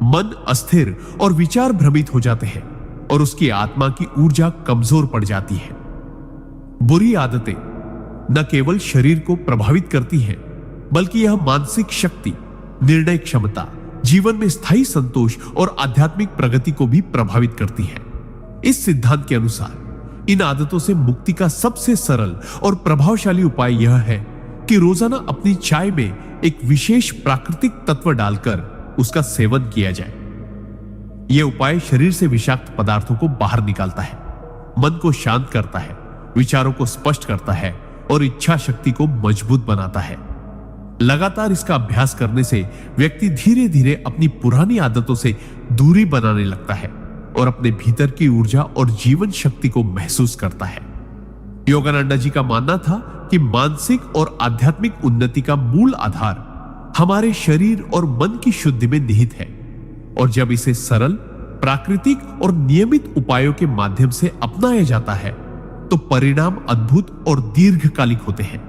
मन अस्थिर और विचार भ्रमित हो जाते हैं और उसकी आत्मा की ऊर्जा कमजोर पड़ जाती है। बुरी आदतें न केवल शरीर को प्रभावित करती हैं, बल्कि यह मानसिक शक्ति, निर्णय क्षमता, जीवन में स्थायी संतोष और आध्यात्मिक प्रगति को भी प्रभावित करती है। इस सिद्धांत के अनुसार इन आदतों से मुक्ति का सबसे सरल और प्रभावशाली उपाय यह है कि रोजाना अपनी चाय में एक विशेष प्राकृतिक तत्व डालकर उसका सेवन किया जाए। यह उपाय शरीर से विषाक्त पदार्थों को बाहर निकालता है, मन को शांत करता है, विचारों को स्पष्ट करता है और इच्छा शक्ति को मजबूत बनाता है। लगातार इसका अभ्यास करने से व्यक्ति धीरे धीरे अपनी पुरानी आदतों से दूरी बनाने लगता है और अपने भीतर की ऊर्जा और जीवन शक्ति को महसूस करता है। योगानंदा जी का मानना था कि मानसिक और आध्यात्मिक उन्नति का मूल आधार हमारे शरीर और मन की शुद्धि में निहित है और जब इसे सरल, प्राकृतिक और नियमित उपायों के माध्यम से अपनाया जाता है तो परिणाम अद्भुत और दीर्घकालिक होते हैं।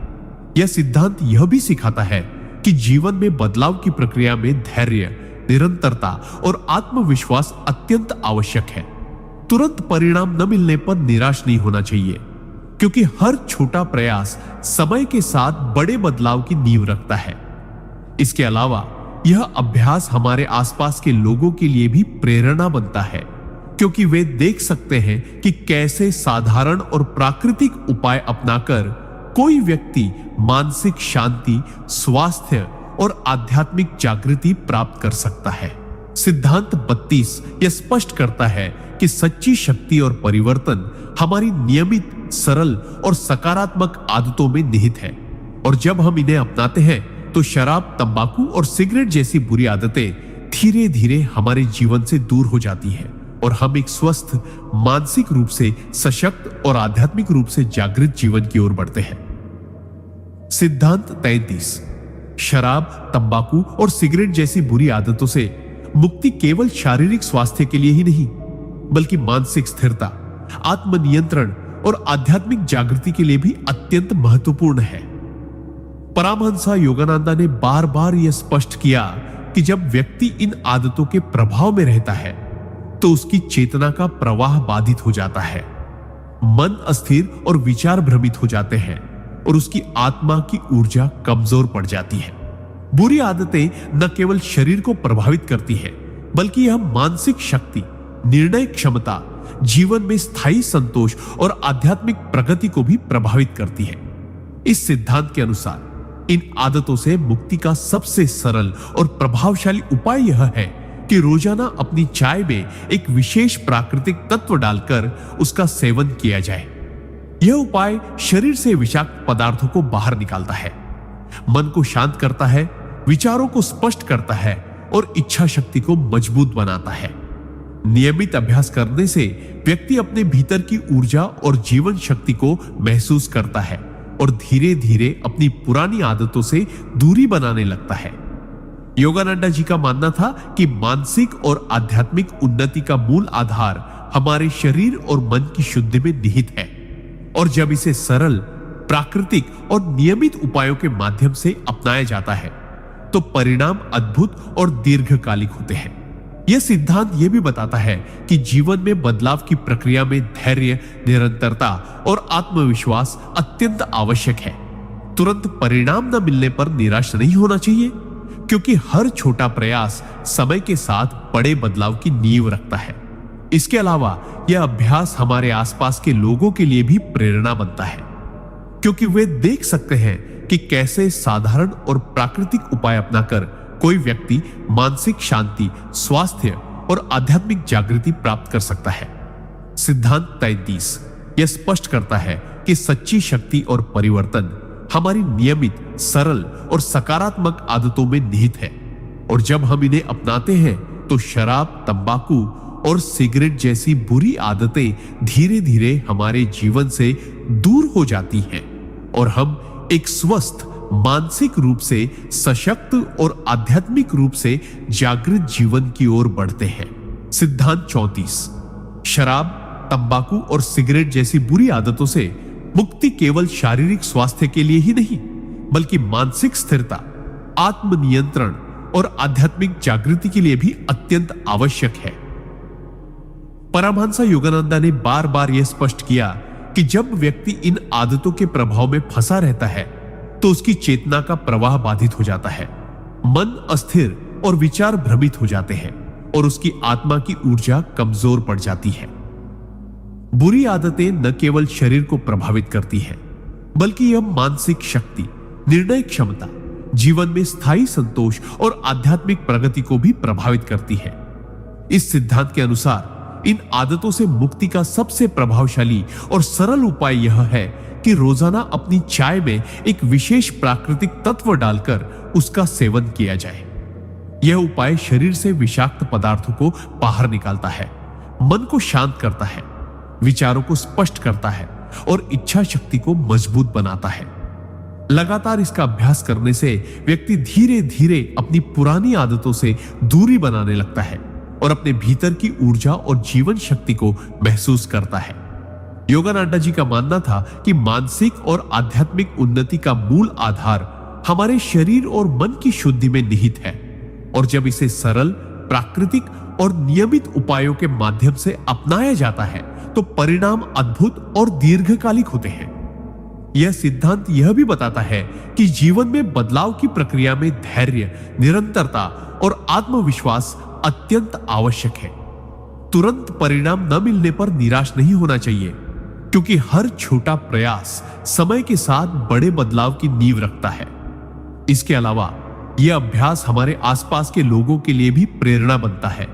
यह सिद्धांत यह भी सिखाता है कि जीवन में बदलाव की प्रक्रिया में धैर्य, निरंतरता और आत्मविश्वास अत्यंत आवश्यक है। तुरंत परिणाम न मिलने पर निराश नहीं होना चाहिए, क्योंकि हर छोटा प्रयास समय के साथ बड़े बदलाव की नींव रखता है। इसके अलावा यह अभ्यास हमारे आसपास के लोगों के लिए भी प्रेरणा बनता है, क्योंकि वे देख सकते हैं कि कैसे साधारण और प्राकृतिक उपाय अपनाकर कोई व्यक्ति मानसिक शांति, स्वास्थ्य और आध्यात्मिक जागृति प्राप्त कर सकता है। सिद्धांत 32 यह स्पष्ट करता है कि सच्ची शक्ति और परिवर्तन हमारी नियमित, सरल और सकारात्मक आदतों में निहित है और जब हम इन्हें अपनाते हैं तो शराब, तंबाकू और सिगरेट जैसी बुरी आदतें धीरे धीरे हमारे जीवन से दूर हो जाती हैं और हम एक स्वस्थ, मानसिक रूप से सशक्त और आध्यात्मिक रूप से जागृत जीवन की ओर बढ़ते हैं। सिद्धांत 33। शराब, तंबाकू और सिगरेट जैसी बुरी आदतों से मुक्ति केवल शारीरिक स्वास्थ्य के लिए ही नहीं, बल्कि मानसिक स्थिरता, आत्मनियंत्रण और आध्यात्मिक जागृति के लिए भी अत्यंत महत्वपूर्ण है। परमहंसा योगानंदा ने बार बार यह स्पष्ट किया कि जब व्यक्ति इन आदतों के प्रभाव में रहता है तो उसकी चेतना का प्रवाह बाधित हो जाता है, मन अस्थिर और विचार भ्रमित हो जाते हैं और उसकी आत्मा की ऊर्जा कमजोर पड़ जाती है। बुरी आदतें न केवल शरीर को प्रभावित करती है, बल्कि यह मानसिक शक्ति, निर्णय क्षमता, जीवन में स्थायी संतोष और आध्यात्मिक प्रगति को भी प्रभावित करती है। इस सिद्धांत के अनुसार इन आदतों से मुक्ति का सबसे सरल और प्रभावशाली उपाय यह है कि रोजाना अपनी चाय में एक विशेष प्राकृतिक तत्व डालकर उसका सेवन किया जाए। यह उपाय शरीर से विषाक्त पदार्थों को बाहर निकालता है, मन को शांत करता है, विचारों को स्पष्ट करता है और इच्छा शक्ति को मजबूत बनाता है। नियमित अभ्यास करने से व्यक्ति अपने भीतर की ऊर्जा और जीवन शक्ति को महसूस करता है और धीरे धीरे अपनी पुरानी आदतों से दूरी बनाने लगता है। योगानंदा जी का मानना था कि मानसिक और आध्यात्मिक उन्नति का मूल आधार हमारे शरीर और मन की शुद्धि में निहित है और जब इसे सरल, प्राकृतिक और नियमित उपायों के माध्यम से अपनाया जाता है तो परिणाम अद्भुत और दीर्घकालिक होते हैं। यह सिद्धांत यह भी बताता है कि जीवन में बदलाव की प्रक्रिया में धैर्य, निरंतरता और आत्मविश्वास अत्यंत आवश्यक है। तुरंत परिणाम न मिलने पर निराश नहीं होना चाहिए, क्योंकि हर छोटा प्रयास समय के साथ बड़े बदलाव की नींव रखता है। इसके अलावा यह अभ्यास हमारे आसपास के लोगों के लिए भी प्रेरणा बनता है, क्योंकि वे देख सकते हैं कि कैसे साधारण और प्राकृतिक उपाय अपनाकर कोई व्यक्ति मानसिक शांति, स्वास्थ्य और आध्यात्मिक जागृति प्राप्त कर सकता है। सिद्धांत 33 यह स्पष्ट करता है कि सच्ची शक्ति और परिवर्तन हमारी नियमित, सरल और सकारात्मक आदतों में निहित है, और जब हम इन्हें अपनाते हैं तो शराब, तंबाकू और सिगरेट जैसी बुरी आदतें धीरे धीरे हमारे जीवन से दूर हो जाती हैं और हम एक स्वस्थ, मानसिक रूप से सशक्त और आध्यात्मिक रूप से जागृत जीवन की ओर बढ़ते हैं। सिद्धांत 34 शराब, तंबाकू और सिगरेट जैसी बुरी आदतों से मुक्ति केवल शारीरिक स्वास्थ्य के लिए ही नहीं, बल्कि मानसिक स्थिरता, आत्मनियंत्रण और आध्यात्मिक जागृति के लिए भी अत्यंत आवश्यक है। परमहंस योगानंदा ने बार बार यह स्पष्ट किया कि जब व्यक्ति इन आदतों के प्रभाव में फंसा रहता है तो उसकी चेतना का प्रवाह बाधित हो जाता है, मन अस्थिर और विचार भ्रमित हो जाते हैं और उसकी आत्मा की ऊर्जा कमजोर पड़ जाती है। बुरी आदतें न केवल शरीर को प्रभावित करती हैं, बल्कि यह मानसिक शक्ति, निर्णय क्षमता, जीवन में स्थायी संतोष और आध्यात्मिक प्रगति को भी प्रभावित करती है। इस सिद्धांत के अनुसार इन आदतों से मुक्ति का सबसे प्रभावशाली और सरल उपाय यह है कि रोजाना अपनी चाय में एक विशेष प्राकृतिक तत्व डालकर उसका सेवन किया जाए। यह उपाय शरीर से विषाक्त पदार्थों को बाहर निकालता है, मन को शांत करता है, विचारों को स्पष्ट करता है और इच्छा शक्ति को मजबूत बनाता है। लगातार इसका अभ्यास करने से व्यक्ति धीरे धीरे अपनी पुरानी आदतों से दूरी बनाने लगता है और अपने भीतर की ऊर्जा और जीवन शक्ति को महसूस करता है। योगानंदा जी का मानना था कि मानसिक और आध्यात्मिक उन्नति का मूल आधार हमारे शरीर और मन की शुद्धि में निहित है, और जब इसे सरल, प्राकृतिक और नियमित उपायों के माध्यम से अपनाया जाता है तो परिणाम अद्भुत और दीर्घकालिक होते हैं। यह सिद्धांत यह भी बताता है कि जीवन में बदलाव की प्रक्रिया में धैर्य, निरंतरता और आत्मविश्वास अत्यंत आवश्यक है। तुरंत परिणाम न मिलने पर निराश नहीं होना चाहिए, क्योंकि हर छोटा प्रयास समय के साथ बड़े बदलाव की नींव रखता है। इसके अलावा यह अभ्यास हमारे आसपास के लोगों के लिए भी प्रेरणा बनता है,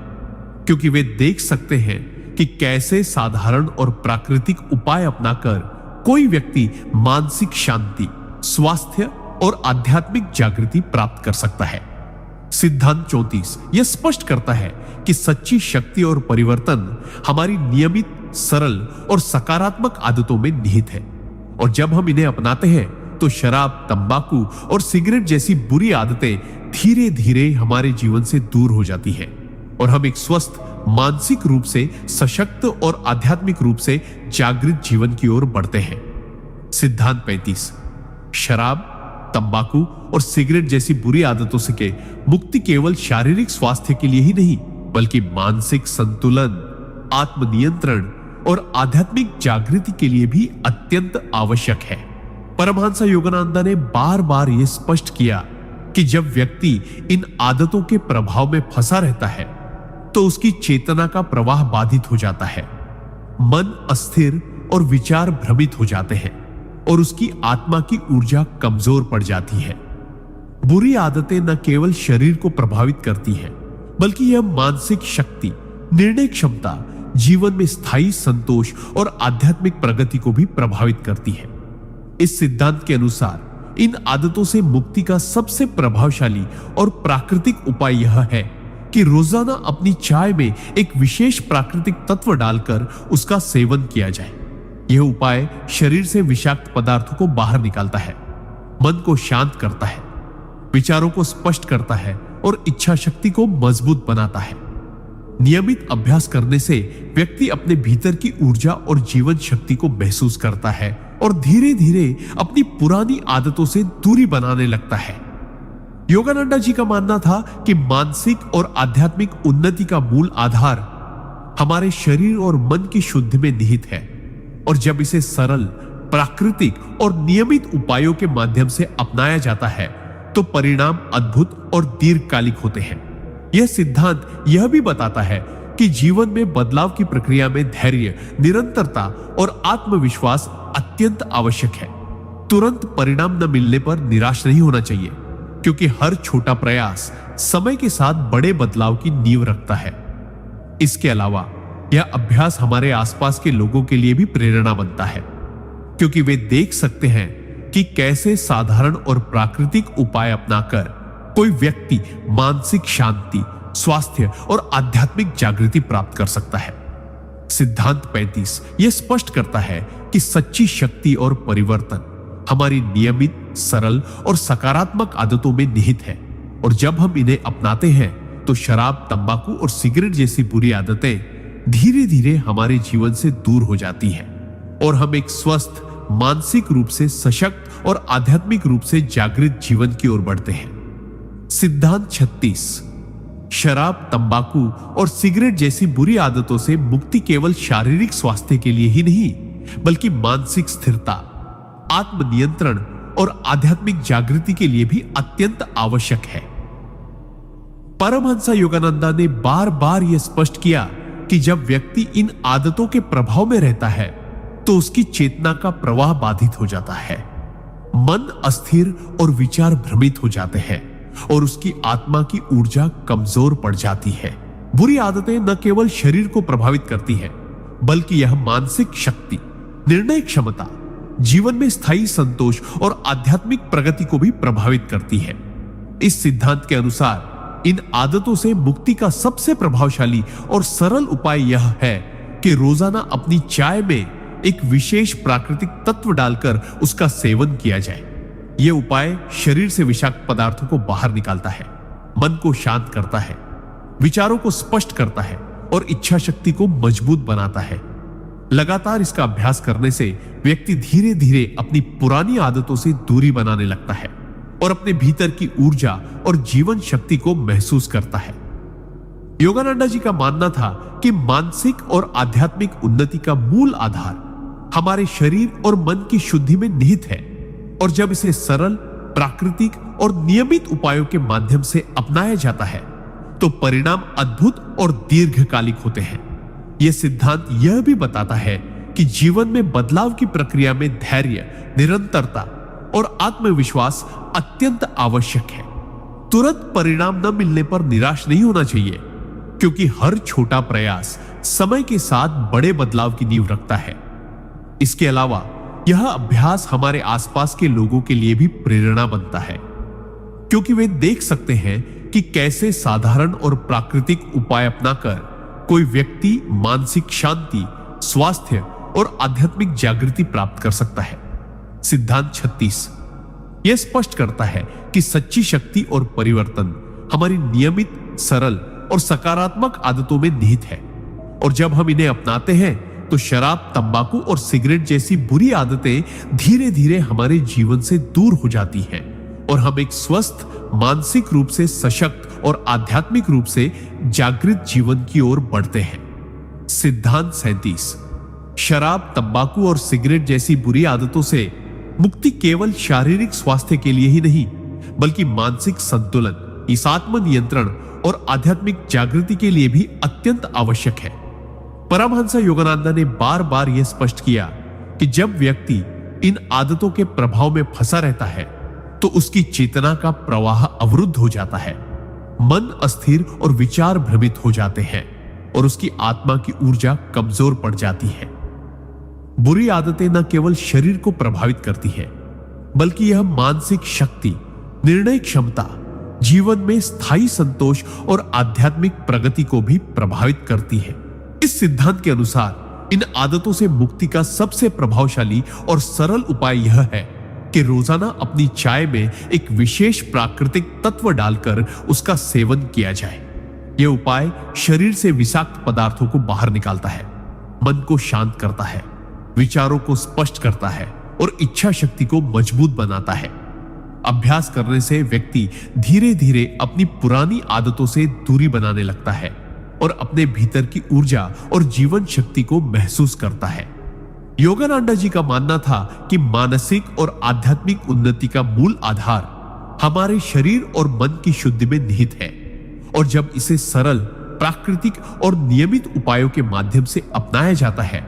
क्योंकि वे देख सकते हैं कि कैसे साधारण और प्राकृतिक उपाय अपनाकर कोई व्यक्ति मानसिक शांति, स्वास्थ्य और आध्यात्मिक जागृति प्राप्त कर सकता है। सिद्धांत 34 यह स्पष्ट करता है कि सच्ची शक्ति और परिवर्तन हमारी नियमित, सरल और सकारात्मक आदतों में निहित है, और जब हम इन्हें अपनाते हैं तो शराब, तंबाकू और सिगरेट जैसी बुरी आदतें धीरे धीरे हमारे जीवन से दूर हो जाती है और हम एक स्वस्थ, मानसिक रूप से सशक्त और आध्यात्मिक रूप से जागृत जीवन की ओर बढ़ते हैं। सिद्धांत 35 शराब, तंबाकू और सिगरेट जैसी बुरी आदतों से के मुक्ति केवल शारीरिक स्वास्थ्य के लिए ही नहीं, बल्कि मानसिक संतुलन, आत्मनियंत्रण और आध्यात्मिक जागृति के लिए भी अत्यंत आवश्यक है। परमहंस योगानंदा ने बार बार यह स्पष्ट किया कि जब व्यक्ति इन आदतों के प्रभाव में फंसा रहता है तो उसकी चेतना का प्रवाह बाधित हो जाता है, मन अस्थिर और विचार भ्रमित हो जाते हैं और उसकी आत्मा की ऊर्जा कमजोर पड़ जाती है। बुरी आदतें न केवल शरीर को प्रभावित करती हैं, बल्कि यह मानसिक शक्ति, निर्णय क्षमता, जीवन में स्थायी संतोष और आध्यात्मिक प्रगति को भी प्रभावित करती है। इस सिद्धांत के अनुसार इन आदतों से मुक्ति का सबसे प्रभावशाली और प्राकृतिक उपाय यह है कि रोजाना अपनी चाय में एक विशेष प्राकृतिक तत्व डालकर उसका सेवन किया जाए। यह उपाय शरीर से विषाक्त पदार्थों को बाहर निकालता है, मन को शांत करता है, विचारों को स्पष्ट करता है और इच्छा शक्ति को मजबूत बनाता है। नियमित अभ्यास करने से व्यक्ति अपने भीतर की ऊर्जा और जीवन शक्ति को महसूस करता है और धीरे धीरे अपनी पुरानी आदतों से दूरी बनाने लगता है। योगानंदा जी का मानना था कि मानसिक और आध्यात्मिक उन्नति का मूल आधार हमारे शरीर और मन की शुद्धि में निहित है, और जब इसे सरल, प्राकृतिक और नियमित उपायों के माध्यम से अपनाया जाता है तो परिणाम अद्भुत और दीर्घकालिक होते हैं। यह सिद्धांत यह भी बताता है कि जीवन में बदलाव की प्रक्रिया में धैर्य, निरंतरता और आत्मविश्वास अत्यंत आवश्यक है। तुरंत परिणाम न मिलने पर निराश नहीं होना चाहिए, क्योंकि हर छोटा प्रयास समय के साथ बड़े बदलाव की नींव रखता है। इसके अलावा यह अभ्यास हमारे आसपास के लोगों के लिए भी प्रेरणा बनता है, क्योंकि वे देख सकते हैं कि कैसे साधारण और प्राकृतिक उपाय अपनाकर कोई व्यक्ति मानसिक शांति, स्वास्थ्य और आध्यात्मिक जागृति प्राप्त कर सकता है। सिद्धांत 35 यह स्पष्ट करता है कि सच्ची शक्ति और परिवर्तन हमारी नियमित, सरल और सकारात्मक आदतों में निहित है, और जब हम इन्हें अपनाते हैं तो शराब, तंबाकू और सिगरेट जैसी बुरी आदतें धीरे धीरे हमारे जीवन से दूर हो जाती हैं और हम एक स्वस्थ, मानसिक रूप से सशक्त और आध्यात्मिक रूप से जागृत जीवन की ओर बढ़ते हैं। सिद्धांत 36 शराब, तंबाकू और सिगरेट जैसी बुरी आदतों से मुक्ति केवल शारीरिक स्वास्थ्य के लिए ही नहीं, बल्कि मानसिक स्थिरता, आत्मनियंत्रण और आध्यात्मिक जागृति के लिए भी अत्यंत आवश्यक है। परमहंस योगानंदा ने बार बार यह स्पष्ट किया कि जब व्यक्ति इन आदतों के प्रभाव में रहता है तो उसकी चेतना का प्रवाह बाधित हो जाता है, मन अस्थिर और विचार भ्रमित हो जाते हैं और उसकी आत्मा की ऊर्जा कमजोर पड़ जाती है। बुरी आदतें न केवल शरीर को प्रभावित करती हैं, बल्कि यह मानसिक शक्ति, निर्णय क्षमता, जीवन में स्थायी संतोष और आध्यात्मिक प्रगति को भी प्रभावित करती है। इस सिद्धांत के अनुसार इन आदतों से मुक्ति का सबसे प्रभावशाली और सरल उपाय यह है कि रोजाना अपनी चाय में एक विशेष प्राकृतिक तत्व डालकर उसका सेवन किया जाए। यह उपाय शरीर से विषाक्त पदार्थों को बाहर निकालता है, मन को शांत करता है, विचारों को स्पष्ट करता है और इच्छा शक्ति को मजबूत बनाता है। लगातार इसका अभ्यास करने से व्यक्ति धीरे धीरे अपनी पुरानी आदतों से दूरी बनाने लगता है और अपने भीतर की ऊर्जा और जीवन शक्ति को महसूस करता है। योगानंदा जी का मानना था कि मानसिक और आध्यात्मिक उन्नति का मूल आधार हमारे शरीर और मन की शुद्धि में निहित है, और जब इसे सरल, प्राकृतिक और नियमित उपायों के माध्यम से अपनाया जाता है तो परिणाम अद्भुत और दीर्घकालिक होते हैं। यह सिद्धांत यह भी बताता है कि जीवन में बदलाव की प्रक्रिया में धैर्य, निरंतरता और आत्मविश्वास अत्यंत आवश्यक है। तुरंत परिणाम न मिलने पर निराश नहीं होना चाहिए, क्योंकि हर छोटा प्रयास समय के साथ बड़े बदलाव की नींव रखता है। इसके अलावा यह अभ्यास हमारे आसपास के लोगों के लिए भी प्रेरणा बनता है, क्योंकि वे देख सकते हैं कि कैसे साधारण और प्राकृतिक उपाय अपनाकर कोई व्यक्ति मानसिक शांति, स्वास्थ्य और आध्यात्मिक जागृति प्राप्त कर सकता है। सिद्धांत 36 यह स्पष्ट करता है कि सच्ची शक्ति और परिवर्तन हमारी नियमित, सरल और सकारात्मक आदतों में निहित है, और जब हम इन्हें अपनाते हैं तो शराब, तंबाकू और सिगरेट जैसी बुरी आदतें धीरे धीरे हमारे जीवन से दूर हो जाती हैं और हम एक स्वस्थ, मानसिक रूप से सशक्त और आध्यात्मिक रूप से जागृत जीवन की ओर बढ़ते हैं। सिद्धांत 37 शराब, तंबाकू और सिगरेट जैसी बुरी आदतों से मुक्ति केवल शारीरिक स्वास्थ्य के लिए ही नहीं, बल्कि मानसिक संतुलन, इस आत्मनियंत्रण और आध्यात्मिक जागृति के लिए भी अत्यंत आवश्यक है। परमहंस योगानंदा ने बार बार यह स्पष्ट किया कि जब व्यक्ति इन आदतों के प्रभाव में फंसा रहता है तो उसकी चेतना का प्रवाह अवरुद्ध हो जाता है, मन अस्थिर और विचार भ्रमित हो जाते हैं और उसकी आत्मा की ऊर्जा कमजोर पड़ जाती है। बुरी आदतें न केवल शरीर को प्रभावित करती है, बल्कि यह मानसिक शक्ति, निर्णय क्षमता, जीवन में स्थायी संतोष और आध्यात्मिक प्रगति को भी प्रभावित करती है। इस सिद्धांत के अनुसार इन आदतों से मुक्ति का सबसे प्रभावशाली और सरल उपाय यह है कि रोजाना अपनी चाय में एक विशेष प्राकृतिक तत्व डालकर उसका सेवन किया जाए। यह उपाय शरीर से विषाक्त पदार्थों को बाहर निकालता है, मन को शांत करता है, विचारों को स्पष्ट करता है और इच्छा शक्ति को मजबूत बनाता है। अभ्यास करने से व्यक्ति धीरे धीरे अपनी पुरानी आदतों से दूरी बनाने लगता है और अपने भीतर की ऊर्जा और जीवन शक्ति को महसूस करता है। योगानंदा जी का मानना था कि मानसिक और आध्यात्मिक उन्नति का मूल आधार हमारे शरीर और मन की शुद्धि में निहित है, और जब इसे सरल, प्राकृतिक और नियमित उपायों के माध्यम से अपनाया जाता है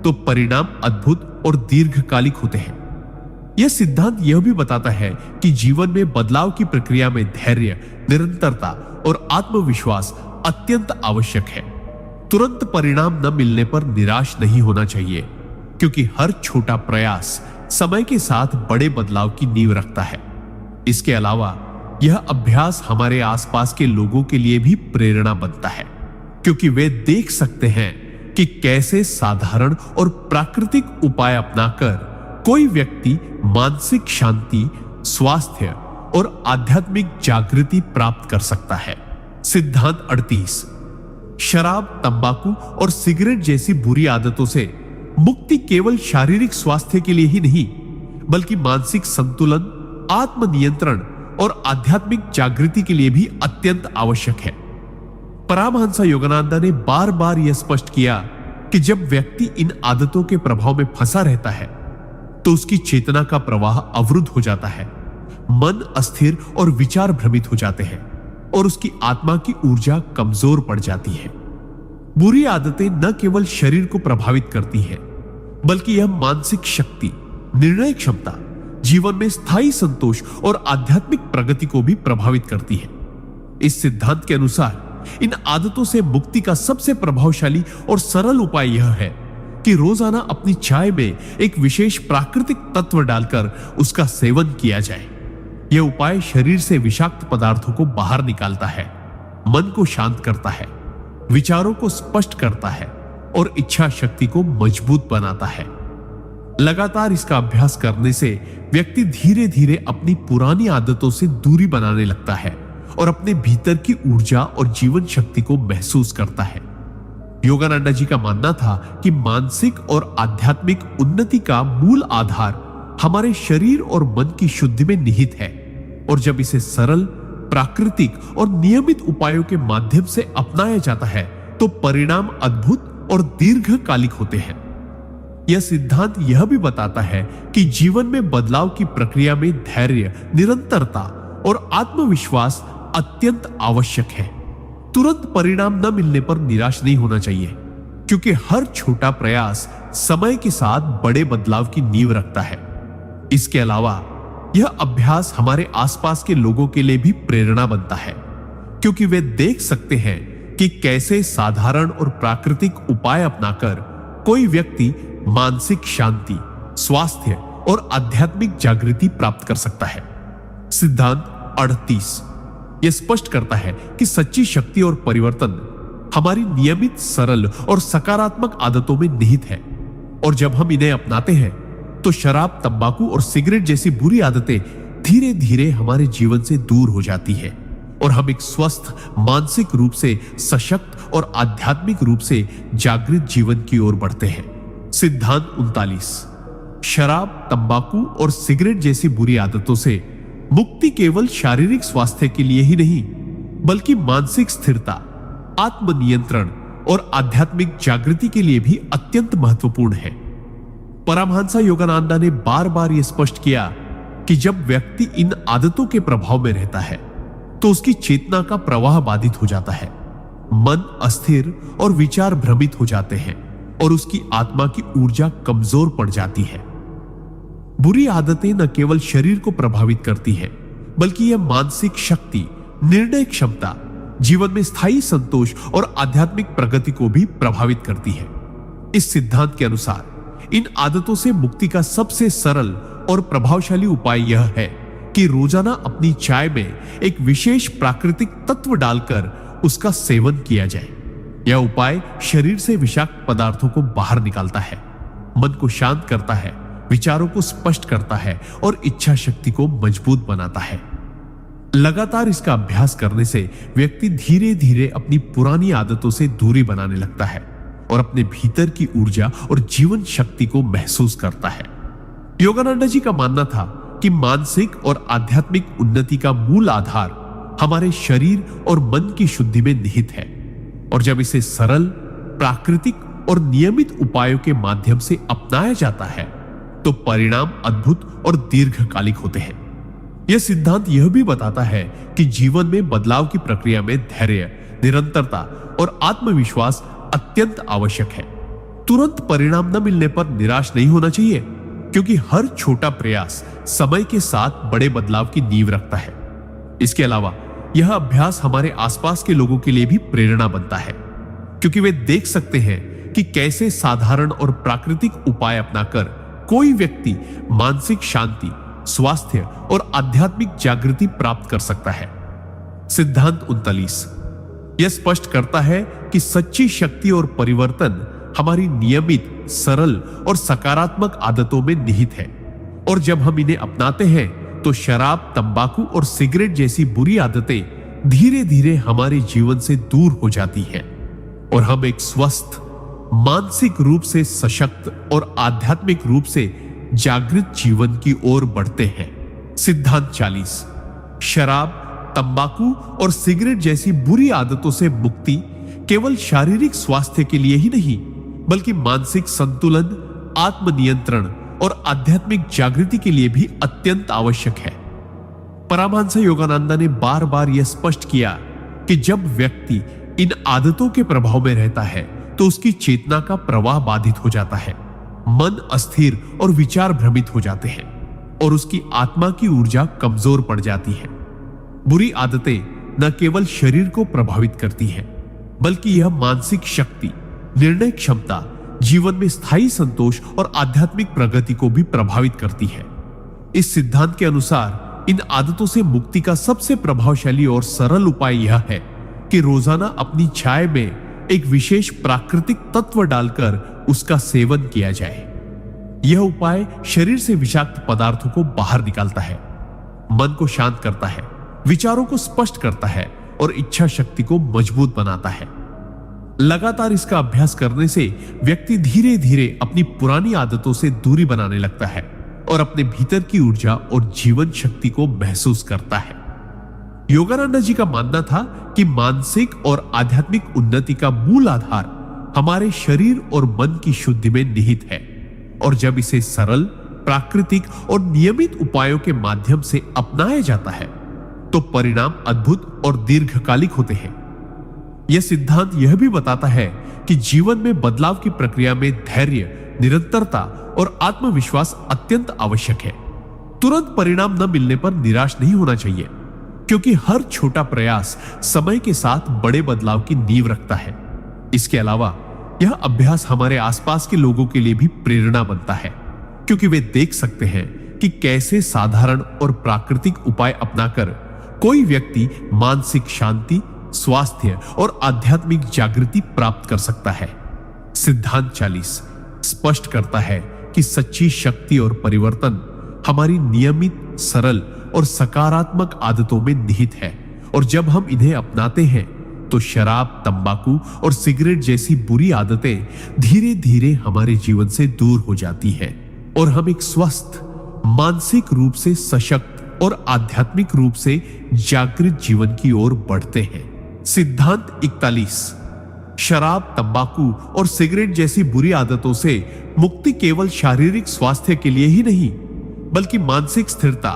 तो परिणाम अद्भुत और दीर्घकालिक होते हैं। यह सिद्धांत यह भी बताता है कि जीवन में बदलाव की प्रक्रिया में धैर्य, निरंतरता और आत्मविश्वास अत्यंत आवश्यक है। तुरंत परिणाम न मिलने पर निराश नहीं होना चाहिए, क्योंकि हर छोटा प्रयास समय के साथ बड़े बदलाव की नींव रखता है। इसके अलावा यह अभ्यास हमारे आसपास के लोगों के लिए भी प्रेरणा बनता है, क्योंकि वे देख सकते हैं कि कैसे साधारण और प्राकृतिक उपाय अपनाकर कोई व्यक्ति मानसिक शांति, स्वास्थ्य और आध्यात्मिक जागृति प्राप्त कर सकता है। सिद्धांत 38। शराब, तंबाकू और सिगरेट जैसी बुरी आदतों से मुक्ति केवल शारीरिक स्वास्थ्य के लिए ही नहीं, बल्कि मानसिक संतुलन, आत्मनियंत्रण और आध्यात्मिक जागृति के लिए भी अत्यंत आवश्यक है। परमहंस योगानंद ने बार बार यह स्पष्ट किया कि जब व्यक्ति इन आदतों के प्रभाव में फंसा रहता है तो उसकी चेतना का प्रवाह अवरुद्ध हो जाता है, मन अस्थिर और विचार भ्रमित हो जाते हैं और उसकी आत्मा की ऊर्जा कमजोर पड़ जाती है। बुरी आदतें न केवल शरीर को प्रभावित करती हैं, बल्कि यह मानसिक शक्ति, निर्णय क्षमता, जीवन में स्थायी संतोष और आध्यात्मिक प्रगति को भी प्रभावित करती है। इस सिद्धांत के अनुसार इन आदतों से मुक्ति का सबसे प्रभावशाली और सरल उपाय यह है कि रोजाना अपनी चाय में एक विशेष प्राकृतिक तत्व डालकर उसका सेवन किया जाए। यह उपाय शरीर से विषाक्त पदार्थों को बाहर निकालता है, मन को शांत करता है, विचारों को स्पष्ट करता है और इच्छा शक्ति को मजबूत बनाता है। लगातार इसका अभ्यास करने से व्यक्ति धीरे धीरे अपनी पुरानी आदतों से दूरी बनाने लगता है और अपने भीतर की ऊर्जा और जीवन शक्ति को महसूस करता है। योगानंद जी का मानना था कि मानसिक और आध्यात्मिक उन्नति का मूल आधार हमारे शरीर और मन की शुद्धि में निहित है, और जब इसे सरल, प्राकृतिक और नियमित उपायों के माध्यम से अपनाया जाता है तो परिणाम अद्भुत और दीर्घकालिक होते हैं। यह सिद्धांत यह भी बताता है कि जीवन में बदलाव की प्रक्रिया में धैर्य, निरंतरता और आत्मविश्वास अत्यंत आवश्यक है। तुरंत परिणाम न मिलने पर निराश नहीं होना चाहिए, क्योंकि हर छोटा प्रयास समय के साथ बड़े बदलाव की नींव रखता है। इसके अलावा यह अभ्यास हमारे आसपास के लोगों के लिए भी प्रेरणा बनता है, क्योंकि वे देख सकते हैं कि कैसे साधारण और प्राकृतिक उपाय अपनाकर कोई व्यक्ति मानसिक शांति, स्वास्थ्य और आध्यात्मिक जागृति प्राप्त कर सकता है। सिद्धांत 38 यह स्पष्ट करता है कि सच्ची शक्ति और परिवर्तन हमारी नियमित, सरल और सकारात्मक आदतों में निहित है, और जब हम इन्हें अपनाते हैं तो शराब, तंबाकू और सिगरेट जैसी बुरी आदतें धीरे धीरे हमारे जीवन से दूर हो जाती है और हम एक स्वस्थ, मानसिक रूप से सशक्त और आध्यात्मिक रूप से जागृत जीवन की ओर बढ़ते हैं। सिद्धांत 39 शराब, तंबाकू और सिगरेट जैसी बुरी आदतों से मुक्ति केवल शारीरिक स्वास्थ्य के लिए ही नहीं, बल्कि मानसिक स्थिरता, आत्मनियंत्रण और आध्यात्मिक जागृति के लिए भी अत्यंत महत्वपूर्ण है। परमहंस योगानंद ने बार बार यह स्पष्ट किया कि जब व्यक्ति इन आदतों के प्रभाव में रहता है तो उसकी चेतना का प्रवाह बाधित हो जाता है, मन अस्थिर और विचार भ्रमित हो जाते हैं और उसकी आत्मा की ऊर्जा कमजोर पड़ जाती है। बुरी आदतें न केवल शरीर को प्रभावित करती हैं, बल्कि यह मानसिक शक्ति, निर्णय क्षमता, जीवन में स्थायी संतोष और आध्यात्मिक प्रगति को भी प्रभावित करती है। इस सिद्धांत के अनुसार इन आदतों से मुक्ति का सबसे सरल और प्रभावशाली उपाय यह है कि रोजाना अपनी चाय में एक विशेष प्राकृतिक तत्व डालकर उसका सेवन किया जाए। यह उपाय शरीर से विषाक्त पदार्थों को बाहर निकालता है, मन को शांत करता है, विचारों को स्पष्ट करता है और इच्छा शक्ति को मजबूत बनाता है। लगातार इसका अभ्यास करने से व्यक्ति धीरे धीरे अपनी पुरानी आदतों से दूरी बनाने लगता है और अपने भीतर की ऊर्जा और जीवन शक्ति को महसूस करता है। योगानंद जी का मानना था कि मानसिक और आध्यात्मिक उन्नति का मूल आधार हमारे शरीर और मन की शुद्धि में निहित है, और जब इसे सरल, प्राकृतिक और नियमित उपायों के माध्यम से अपनाया जाता है तो परिणाम अद्भुत और दीर्घकालिक होते हैं। यह सिद्धांत यह भी बताता है कि जीवन में बदलाव की प्रक्रिया में धैर्य, निरंतरता और आत्मविश्वास अत्यंत आवश्यक है। तुरंत परिणाम न मिलने पर निराश नहीं होना चाहिए, क्योंकि हर छोटा प्रयास समय के साथ बड़े बदलाव की नींव रखता है। इसके अलावा यह अभ्यास हमारे आसपास के लोगों के लिए भी प्रेरणा बनता है, क्योंकि वे देख सकते हैं कि कैसे साधारण और प्राकृतिक उपाय अपनाकर कोई व्यक्ति मानसिक शांति, स्वास्थ्य और आध्यात्मिक जागृति प्राप्त कर सकता है। सिद्धांत 39 यह स्पष्ट करता है कि सच्ची शक्ति और परिवर्तन हमारी नियमित, सरल और सकारात्मक आदतों में निहित है, और जब हम इन्हें अपनाते हैं तो शराब, तंबाकू और सिगरेट जैसी बुरी आदतें धीरे धीरे हमारे जीवन से दूर हो जाती हैं और हम एक स्वस्थ, मानसिक रूप से सशक्त और आध्यात्मिक रूप से जागृत जीवन की ओर बढ़ते हैं। सिद्धांत 40 शराब, तंबाकू और सिगरेट जैसी बुरी आदतों से मुक्ति केवल शारीरिक स्वास्थ्य के लिए ही नहीं, बल्कि मानसिक संतुलन, आत्मनियंत्रण और आध्यात्मिक जागृति के लिए भी अत्यंत आवश्यक है। परमहंस योगानंदा ने बार बार यह स्पष्ट किया कि जब व्यक्ति इन आदतों के प्रभाव में रहता है तो उसकी चेतना का प्रवाह बाधित हो जाता है, मन अस्थिर और विचार भ्रमित हो जाते हैं और उसकी आत्मा की ऊर्जा कमजोर पड़ जाती है। बुरी आदतें न केवल शरीर को प्रभावित करती हैं, बल्कि यह मानसिक शक्ति, निर्णय क्षमता, जीवन में स्थायी संतोष और आध्यात्मिक प्रगति को भी प्रभावित करती है। इस सिद्धांत के अनुसार इन आदतों से मुक्ति का सबसे प्रभावशाली और सरल उपाय यह है कि रोजाना अपनी चाय में एक विशेष प्राकृतिक तत्व डालकर उसका सेवन किया जाए। यह उपाय शरीर से विषाक्त पदार्थों को बाहर निकालता है, मन को शांत करता है, विचारों को स्पष्ट करता है और इच्छा शक्ति को मजबूत बनाता है। लगातार इसका अभ्यास करने से व्यक्ति धीरे धीरे अपनी पुरानी आदतों से दूरी बनाने लगता है और अपने भीतर की ऊर्जा और जीवन शक्ति को महसूस करता है। योगानंद जी का मानना था कि मानसिक और आध्यात्मिक उन्नति का मूल आधार हमारे शरीर और मन की शुद्धि में निहित है, और जब इसे सरल, प्राकृतिक और नियमित उपायों के माध्यम से अपनाया जाता है तो परिणाम अद्भुत और दीर्घकालिक होते हैं। यह सिद्धांत यह भी बताता है कि जीवन में बदलाव की प्रक्रिया में धैर्य, निरंतरता और आत्मविश्वास अत्यंत आवश्यक है। तुरंत परिणाम न मिलने पर निराश नहीं होना चाहिए, क्योंकि हर छोटा प्रयास समय के साथ बड़े बदलाव की नींव रखता है। इसके अलावा यह अभ्यास हमारे आसपास के लोगों के लिए भी प्रेरणा बनता है, क्योंकि वे देख सकते हैं कि कैसे साधारण और प्राकृतिक उपाय अपनाकर कोई व्यक्ति मानसिक शांति, स्वास्थ्य और आध्यात्मिक जागृति प्राप्त कर सकता है। सिद्धांत 40 स्पष्ट करता है कि सच्ची शक्ति और परिवर्तन हमारी नियमित, सरल और सकारात्मक आदतों में निहित है, और जब हम इन्हें अपनाते हैं तो शराब, तंबाकू और सिगरेट जैसी बुरी आदतें धीरे धीरे हमारे जीवन से दूर हो जाती हैं और हम एक स्वस्थ, मानसिक रूप से सशक्त और आध्यात्मिक रूप से जागृत जीवन की ओर बढ़ते हैं। सिद्धांत 41 शराब, तंबाकू और सिगरेट जैसी बुरी आदतों से मुक्ति केवल शारीरिक स्वास्थ्य के लिए ही नहीं, बल्कि मानसिक स्थिरता,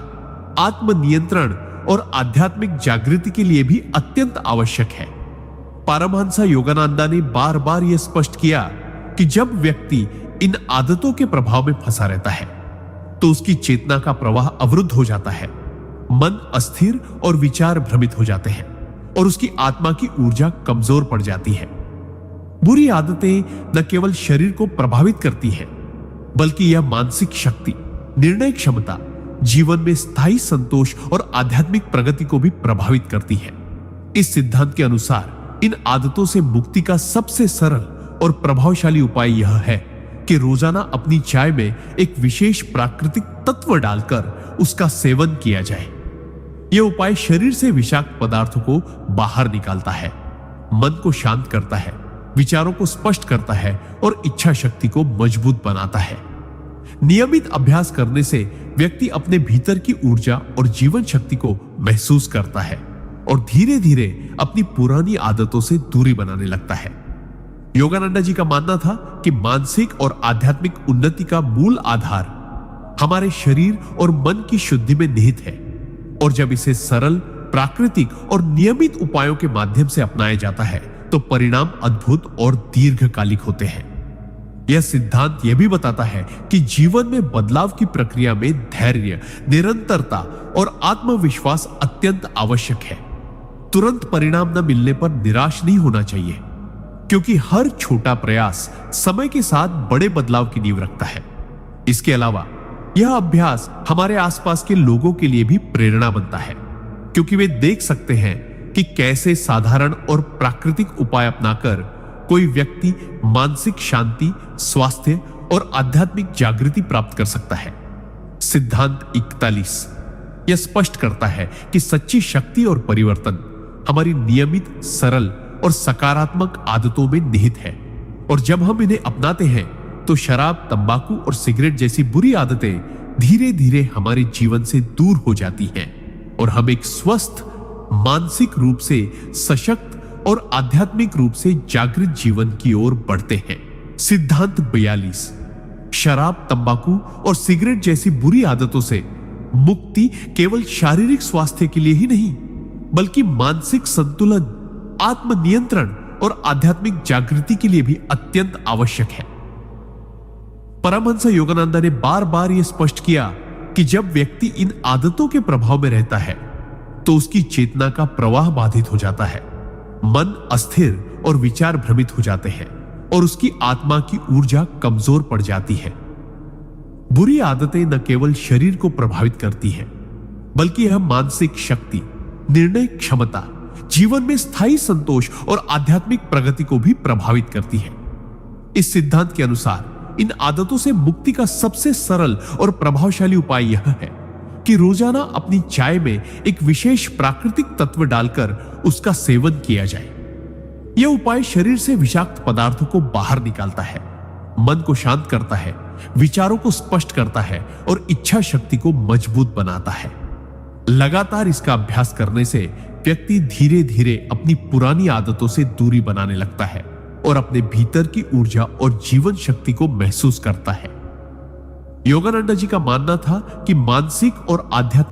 आत्मनियंत्रण और आध्यात्मिक जागृति के लिए भी अत्यंत आवश्यक है। परमहंस योगानंदा ने बार बार यह स्पष्ट किया कि जब व्यक्ति इन आदतों के प्रभाव में फंसा रहता है तो उसकी चेतना का प्रवाह अवरुद्ध हो जाता है, मन अस्थिर और विचार भ्रमित हो जाते हैं और उसकी आत्मा की ऊर्जा कमजोर पड़ जाती है। बुरी आदतें न केवल शरीर को प्रभावित करती हैं, बल्कि यह मानसिक शक्ति, निर्णय क्षमता, जीवन में स्थायी संतोष और आध्यात्मिक प्रगति को भी प्रभावित करती है। इस सिद्धांत के अनुसार इन आदतों से मुक्ति का सबसे सरल और प्रभावशाली उपाय यह है कि रोजाना अपनी चाय में एक विशेष प्राकृतिक तत्व डालकर उसका सेवन किया जाए। यह उपाय शरीर से विषाक्त पदार्थों को बाहर निकालता है, मन को शांत करता है, विचारों को स्पष्ट करता है और इच्छा शक्ति को मजबूत बनाता है। नियमित अभ्यास करने से व्यक्ति अपने भीतर की ऊर्जा और जीवन शक्ति को महसूस करता है और धीरे धीरे अपनी पुरानी आदतों से दूरी बनाने लगता है। योगानंदा जी का मानना था कि मानसिक और आध्यात्मिक उन्नति का मूल आधार हमारे शरीर और मन की शुद्धि में निहित है, और जब इसे सरल, प्राकृतिक और नियमित उपायों के माध्यम से अपनाया जाता है तो परिणाम अद्भुत और दीर्घकालिक होते हैं। यह सिद्धांत यह भी बताता है कि जीवन में बदलाव की प्रक्रिया में धैर्य, निरंतरता और आत्मविश्वास अत्यंत आवश्यक है। तुरंत परिणाम न मिलने पर निराश नहीं होना चाहिए, क्योंकि हर छोटा प्रयास समय के साथ बड़े बदलाव की नींव रखता है। इसके अलावा यह अभ्यास हमारे आसपास के लोगों के लिए भी प्रेरणा बनता है, क्योंकि वे देख सकते हैं कि कैसे साधारण और प्राकृतिक उपाय अपनाकर कोई व्यक्ति मानसिक शांति, स्वास्थ्य और आध्यात्मिक जागृति प्राप्त कर सकता है। सिद्धांत 41 यह स्पष्ट करता है कि सच्ची शक्ति और परिवर्तन हमारी नियमित, सरल और सकारात्मक आदतों में निहित है, और जब हम इन्हें अपनाते हैं तो शराब, तंबाकू और सिगरेट जैसी बुरी आदतें धीरे धीरे हमारे जीवन से दूर हो जाती हैं और हम एक स्वस्थ, मानसिक रूप से सशक्त और आध्यात्मिक रूप से जागृत जीवन की ओर बढ़ते हैं। सिद्धांत 42 शराब, तंबाकू और सिगरेट जैसी बुरी आदतों से मुक्ति केवल शारीरिक स्वास्थ्य के लिए ही नहीं, बल्कि मानसिक संतुलन, आत्मनियंत्रण और आध्यात्मिक जागृति के लिए भी अत्यंत आवश्यक है। परमहंस योगानंद ने बार बार यह स्पष्ट किया कि जब व्यक्ति इन आदतों के प्रभाव में रहता है तो उसकी चेतना का प्रवाह बाधित हो जाता है, मन अस्थिर और विचार भ्रमित हो जाते हैं और उसकी आत्मा की ऊर्जा कमजोर पड़ जाती है। बुरी आदतें न केवल शरीर को प्रभावित करती हैं, बल्कि यह मानसिक शक्ति, निर्णय क्षमता, जीवन में स्थायी संतोष और आध्यात्मिक प्रगति को भी प्रभावित करती है। इस सिद्धांत के अनुसार इन आदतों से मुक्ति का सबसे सरल और प्रभावशाली उपाय यह है कि रोजाना अपनी चाय में एक विशेष प्राकृतिक तत्व डालकर उसका सेवन किया जाए। यह उपाय शरीर से विषाक्त पदार्थों को बाहर निकालता है, मन को शांत करता है, विचारों को स्पष्ट करता है और इच्छा शक्ति को मजबूत बनाता है। लगातार इसका अभ्यास करने से व्यक्ति धीरे धीरे अपनी पुरानी आदतों से दूरी बनाने लगता है और अपने भीतर की ऊर्जा और जीवन शक्ति को महसूस करता है। योगानंद जी का मानना था कि मानसिक और आध्यात्मिक